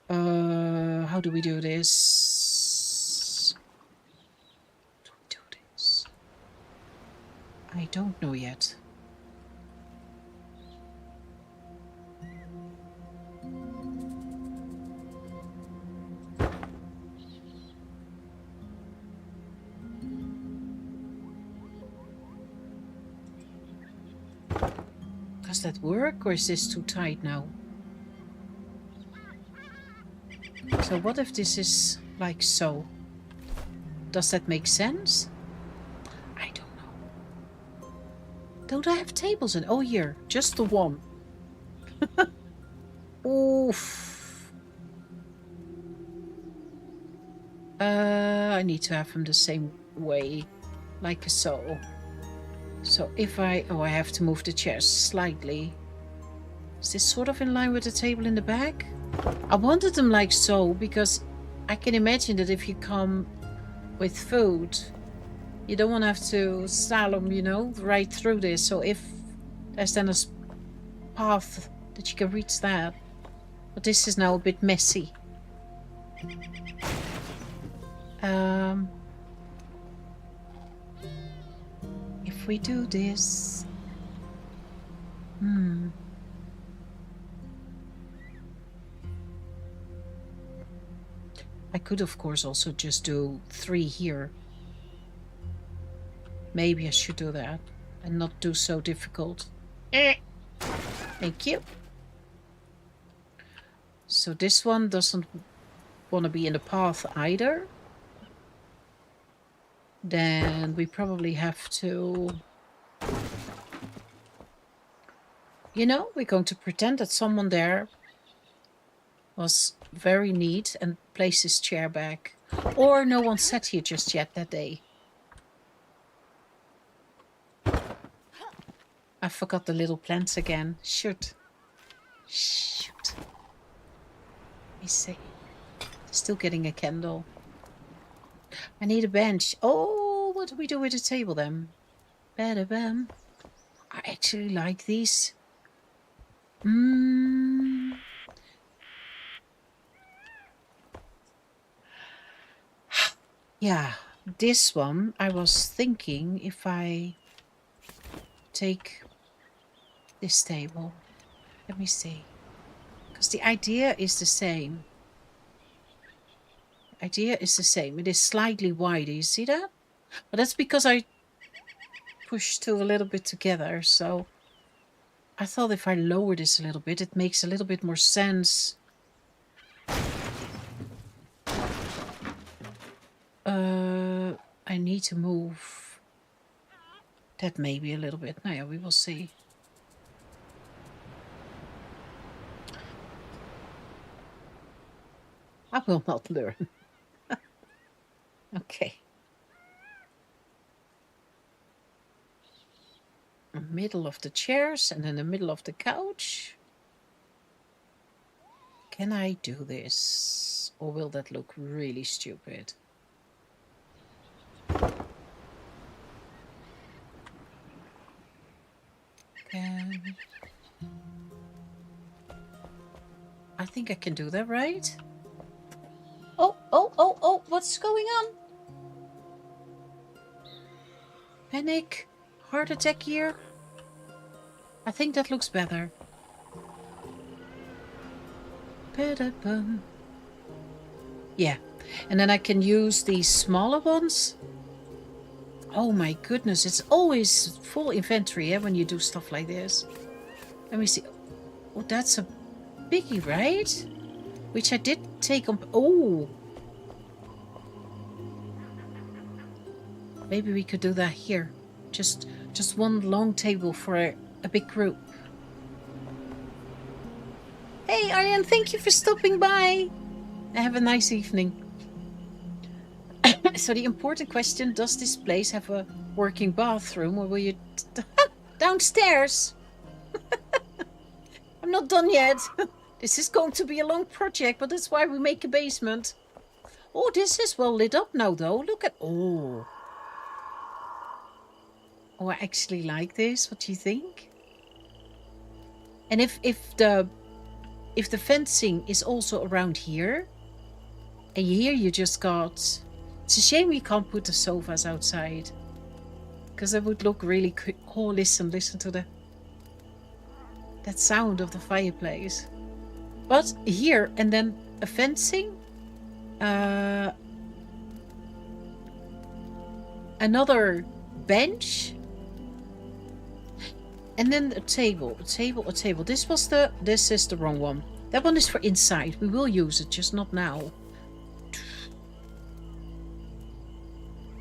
How do we do this? How do we do this? I don't know yet. Does that work, or is this too tight now? So what if this is like so? Does that make sense? I don't know. Don't I have tables in? Oh, here. Just the one. Oof. I need to have them the same way. Like so. So if I... Oh, I have to move the chairs slightly. Is this sort of in line with the table in the back? I wanted them like so because I can imagine that if you come with food, you don't want to have to slalom, you know, right through this. So if there's then a path that you can reach that. But this is now a bit messy. If we do this... I could, of course, also just do 3 here. Maybe I should do that and not do so difficult. Thank you. So this one doesn't want to be in the path either. Then we probably have to... You know, we're going to pretend that someone there was very neat and place his chair back. Or no one sat here just yet that day. I forgot the little plants again. Shoot. Let me see. Still getting a candle. I need a bench. Oh, what do we do with the table then? Bam. I actually like these. Yeah, this one, I was thinking if I take this table. Let me see. Because the idea is the same. It is slightly wider. You see that? But that's because I pushed two a little bit together. So I thought if I lower this a little bit, it makes a little bit more sense. I need to move That may be a little bit. No, yeah, we will see. I will not learn. Okay. Middle of the chairs and in the middle of the couch. Can I do this? Or will that look really stupid? I think I can do that, right? Oh, what's going on? Panic? Heart attack here? I think that looks better. Yeah, and then I can use these smaller ones. Oh my goodness, it's always full inventory when you do stuff like this. Let me see. Oh, that's a biggie, right? Which I did take on. Oh, maybe we could do that here. Just one long table for a big group. Hey, Aryan, thank you for stopping by. Have a nice evening. So the important question, does this place have a working bathroom, or will you... downstairs? I'm not done yet. This is going to be a long project, but that's why we make a basement. Oh, this is well lit up now, though. Look at... Oh, I actually like this. What do you think? And if the fencing is also around here, and here you just got... It's a shame we can't put the sofas outside, because that would look really cool. Oh, listen to that sound of the fireplace. But here, and then a fencing, another bench, and then a table. This is the wrong one. That one is for inside. We will use it, just not now.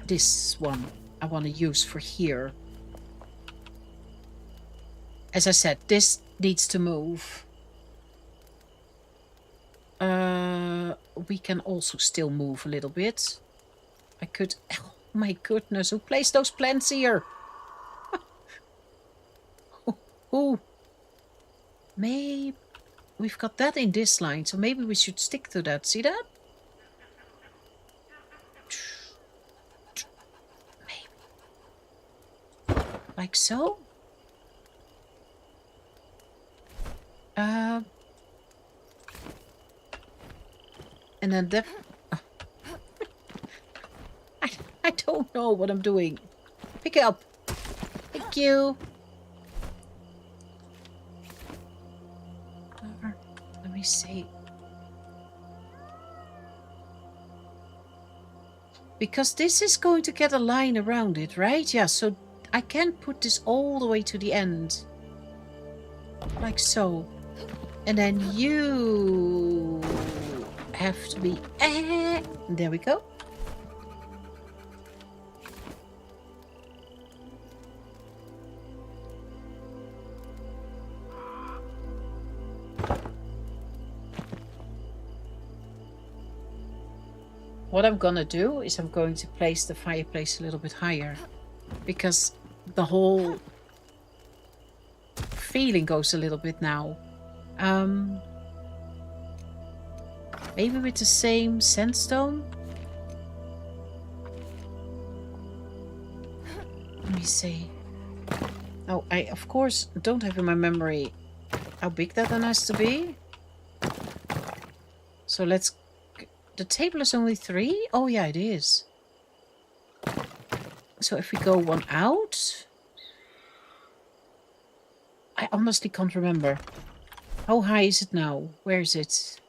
This one I want to use for here. As I said, this needs to move. We can also still move a little bit. I could... Oh my goodness, who placed those plants here? Oh, maybe we've got that in this line, so maybe we should stick to that. See that? Maybe. Like so? And then that... I don't know what I'm doing. Pick it up. Thank you. Let me see. Because this is going to get a line around it, right? Yeah, so I can put this all the way to the end. Like so. And then you have to be... There we go. What I'm gonna do is I'm going to place the fireplace a little bit higher, because the whole feeling goes a little bit now. Maybe with the same sandstone? Let me see. Oh, I of course don't have in my memory how big that one has to be. So let's... The table is only 3? Oh yeah, it is. So if we go one out... I honestly can't remember. How high is it now? Where is it?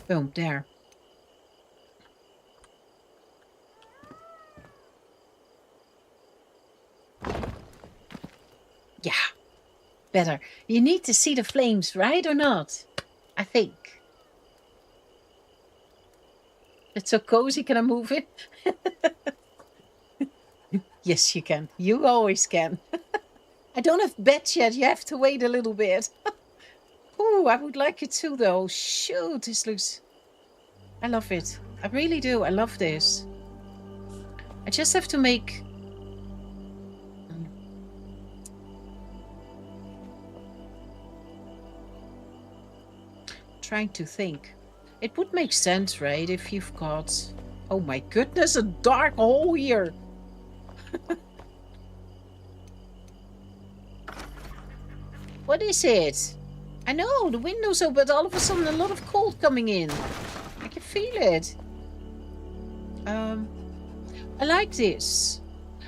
Boom, there. Yeah, better. You need to see the flames, right or not? I think. It's so cozy, can I move it? Yes, you can. You always can. I don't have beds yet. You have to wait a little bit. Oh, I would like it too, though. Shoot, this looks... I love it. I really do. I love this. I just have to make... Trying to think. It would make sense, right? If you've got... Oh my goodness, a dark hole here. What is it? I know, the window's open, but all of a sudden a lot of cold coming in. I can feel it. I like this.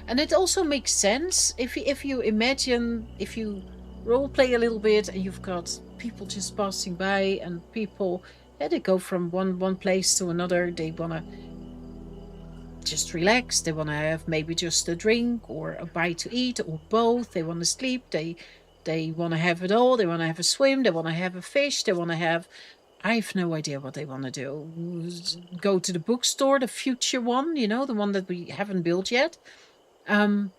And it also makes sense if you imagine, if you role play a little bit and you've got people just passing by and people, they go from one place to another. They want to just relax. They want to have maybe just a drink or a bite to eat or both. They want to sleep. They want to have it all. They want to have a swim. They want to have a fish. They want to have... I have no idea what they want to do. Go to the bookstore, the future one, you know, the one that we haven't built yet. And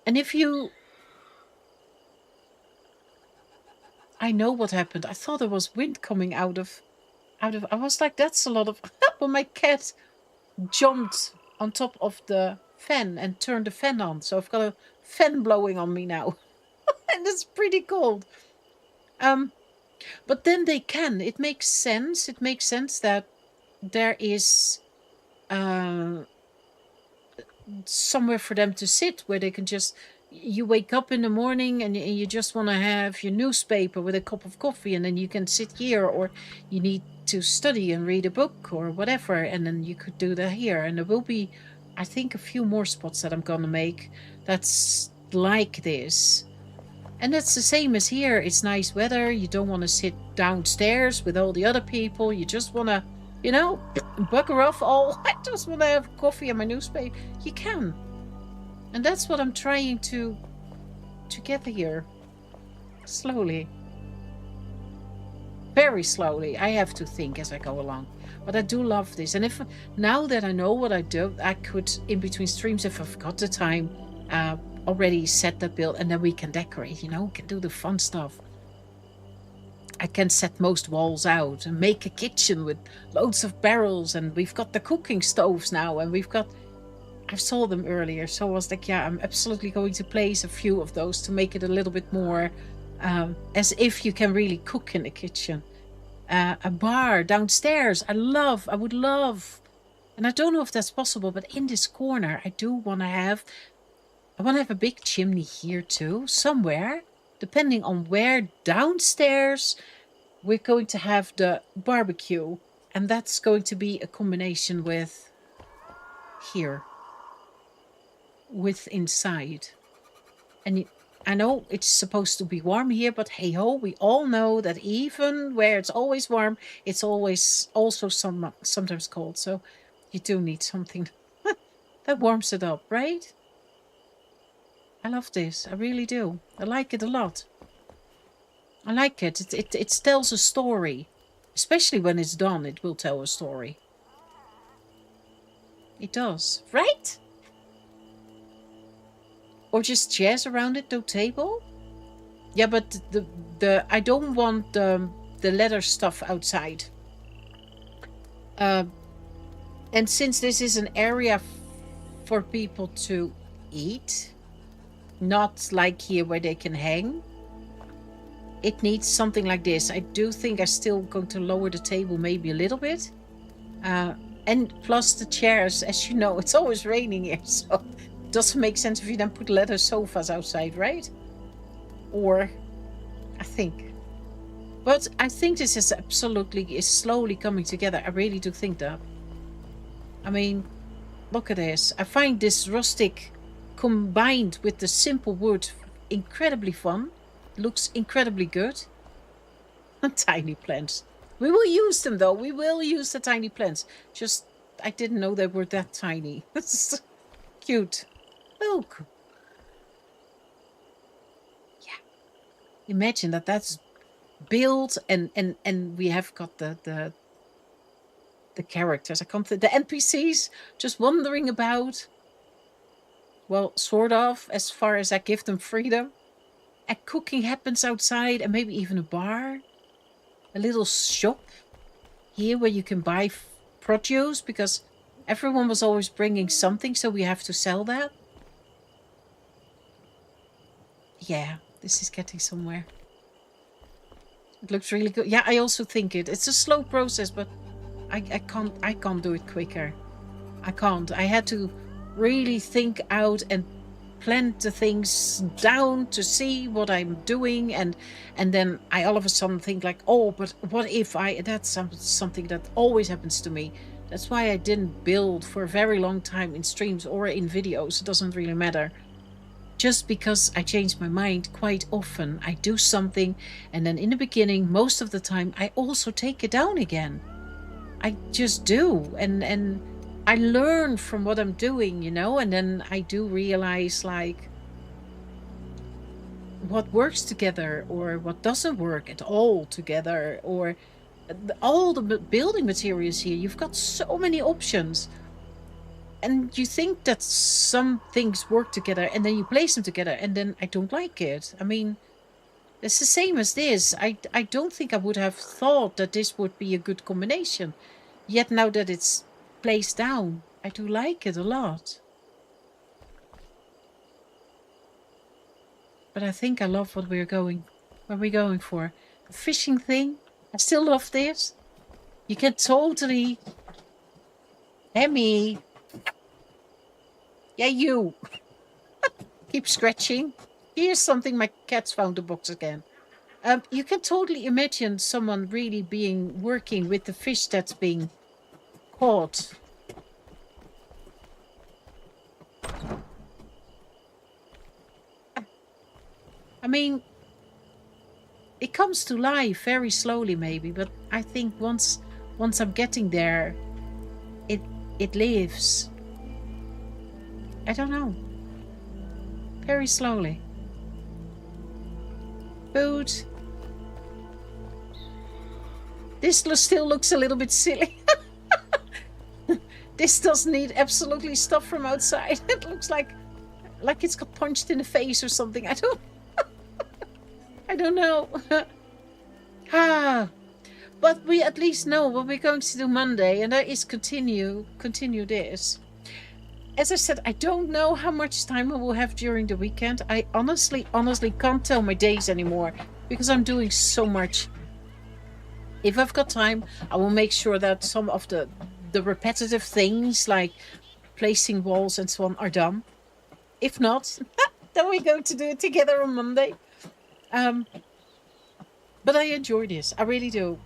if you... I know what happened. I thought there was wind coming out of... I was like, that's a lot of... But my cat jumped on top of the fan and turned the fan on. So I've got a fan blowing on me now. And it's pretty cold. But then they can. It makes sense. It makes sense that there is somewhere for them to sit where they can just... You wake up in the morning and you just want to have your newspaper with a cup of coffee, and then you can sit here, or you need to study and read a book or whatever, and then you could do that here. And there will be, I think, a few more spots that I'm going to make that's like this. And that's the same as here. It's nice weather. You don't want to sit downstairs with all the other people. You just want to, you know, bugger off all. I just want to have coffee and my newspaper. You can. And that's what I'm trying to get here. Slowly. Very slowly. I have to think as I go along. But I do love this. And if now that I know what I do, I could, in between streams, if I've got the time, already set that build, and then we can decorate, you know, we can do the fun stuff. I can set most walls out and make a kitchen with loads of barrels, and we've got the cooking stoves now, and we've got... I saw them earlier, so I was like, yeah, I'm absolutely going to place a few of those to make it a little bit more as if you can really cook in the kitchen. A bar downstairs. I would love, and I don't know if that's possible, but in this corner, I want to have a big chimney here too, somewhere, depending on where downstairs we're going to have the barbecue. And that's going to be a combination with here. With inside. And I know it's supposed to be warm here, but hey ho, we all know that even where it's always warm, it's always also sometimes cold. So you do need something that warms it up, right? I love this. I really do. I like it a lot. I like it. It tells a story. Especially when it's done, it will tell a story. It does, right? Or just chairs around it, no table? Yeah, but the I don't want the leather stuff outside. And since this is an area for people to eat, not like here where they can hang, it needs something like this. I do think I'm still going to lower the table maybe a little bit. And plus the chairs, as you know, it's always raining here, so it doesn't make sense if you then put leather sofas outside, right? Or, I think. But I think this is slowly coming together. I really do think that. I mean, look at this. I find this rustic combined with the simple wood incredibly fun. Looks incredibly good. Tiny plants. We will use them though. We will use the tiny plants. Just, I didn't know they were that tiny. It's cute. Look. Yeah. Imagine that that's built and we have got the the characters. I can't think the NPCs just wandering about. Well, sort of, as far as I give them freedom. And cooking happens outside, and maybe even a bar, a little shop here where you can buy produce because everyone was always bringing something, so we have to sell that. Yeah, this is getting somewhere. It looks really good. Yeah, I also think it's a slow process, but I can't do it quicker. I can't. I had to really think out and plan the things down to see what I'm doing, and then I all of a sudden think like, oh, but what if I? That's something that always happens to me. That's why I didn't build for a very long time in streams or in videos. It doesn't really matter. Just because I change my mind quite often, I do something, and then in the beginning, most of the time, I also take it down again. I just do, and I learn from what I'm doing, and then I do realize like what works together or what doesn't work at all together, or all the building materials here. You've got so many options, and you think that some things work together, and then you place them together, and then I don't like it. I mean, it's the same as this. I don't think I would have thought that this would be a good combination. Yet now that it's placed down, I do like it a lot. But I think I love what we're going for. The fishing thing. I still love this. You can totally Emmy. Yeah, you. Keep scratching. Here's something my cats found the box again. You can totally imagine someone really working with the fish that's being caught. I mean, it comes to life very slowly, maybe, but I think once I'm getting there, it lives. I don't know. Very slowly. Food. This still looks a little bit silly. This does need absolutely stuff from outside. It looks like it's got punched in the face or something. I don't know. But we at least know what we're going to do Monday, and that is continue this. As I said, I don't know how much time I will have during the weekend. I honestly can't tell my days anymore because I'm doing so much. If I've got time, I will make sure that some of the repetitive things like placing walls and so on are done. If not, then we're going to do it together on Monday. But I enjoy this. I really do.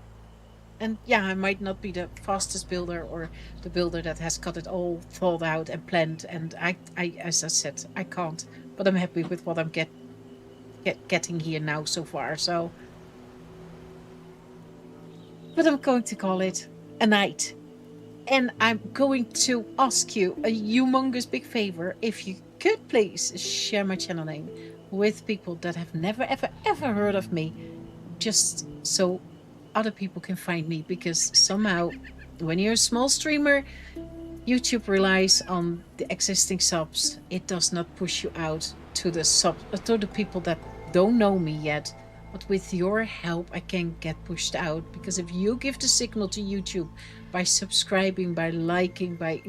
And yeah, I might not be the fastest builder or the builder that has got it all thought out and planned. And I as I said, I can't. But I'm happy with what I'm getting here now so far. So, but I'm going to call it a night. And I'm going to ask you a humongous big favor. If you could please share my channel name with people that have never, ever, ever heard of me. Just so other people can find me, because somehow when you're a small streamer, YouTube relies on the existing subs. It does not push you out to the people that don't know me yet. But with your help, I can get pushed out, because if you give the signal to YouTube by subscribing, by liking, by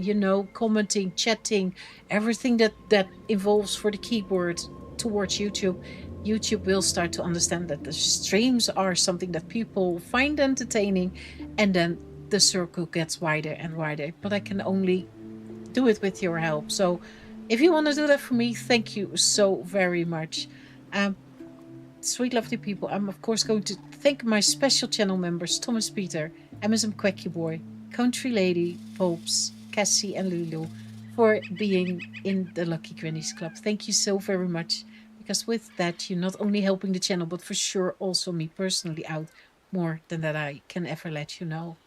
commenting, chatting, everything that involves for the keyboard towards YouTube will start to understand that the streams are something that people find entertaining, and then the circle gets wider and wider. But I can only do it with your help. So if you want to do that for me, thank you so very much. Sweet, lovely people. I'm, of course, going to thank my special channel members, Thomas Peter, Amazon Quacky Boy, Country Lady, Popes, Cassie, and Lulu, for being in the Lucky Grannies Club. Thank you so very much. Because with that, you're not only helping the channel, but for sure also me personally out more than that I can ever let you know.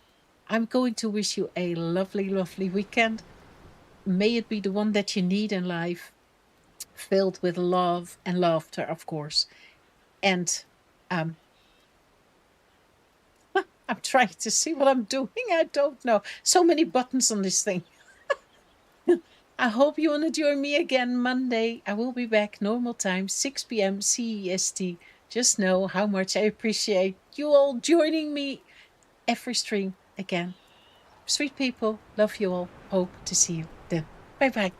I'm going to wish you a lovely, lovely weekend. May it be the one that you need in life, filled with love and laughter, of course. And I'm trying to see what I'm doing. I don't know. So many buttons on this thing. I hope you want to join me again Monday. I will be back normal time, 6 p.m. CEST. Just know how much I appreciate you all joining me every stream again. Sweet people, love you all. Hope to see you then. Bye bye.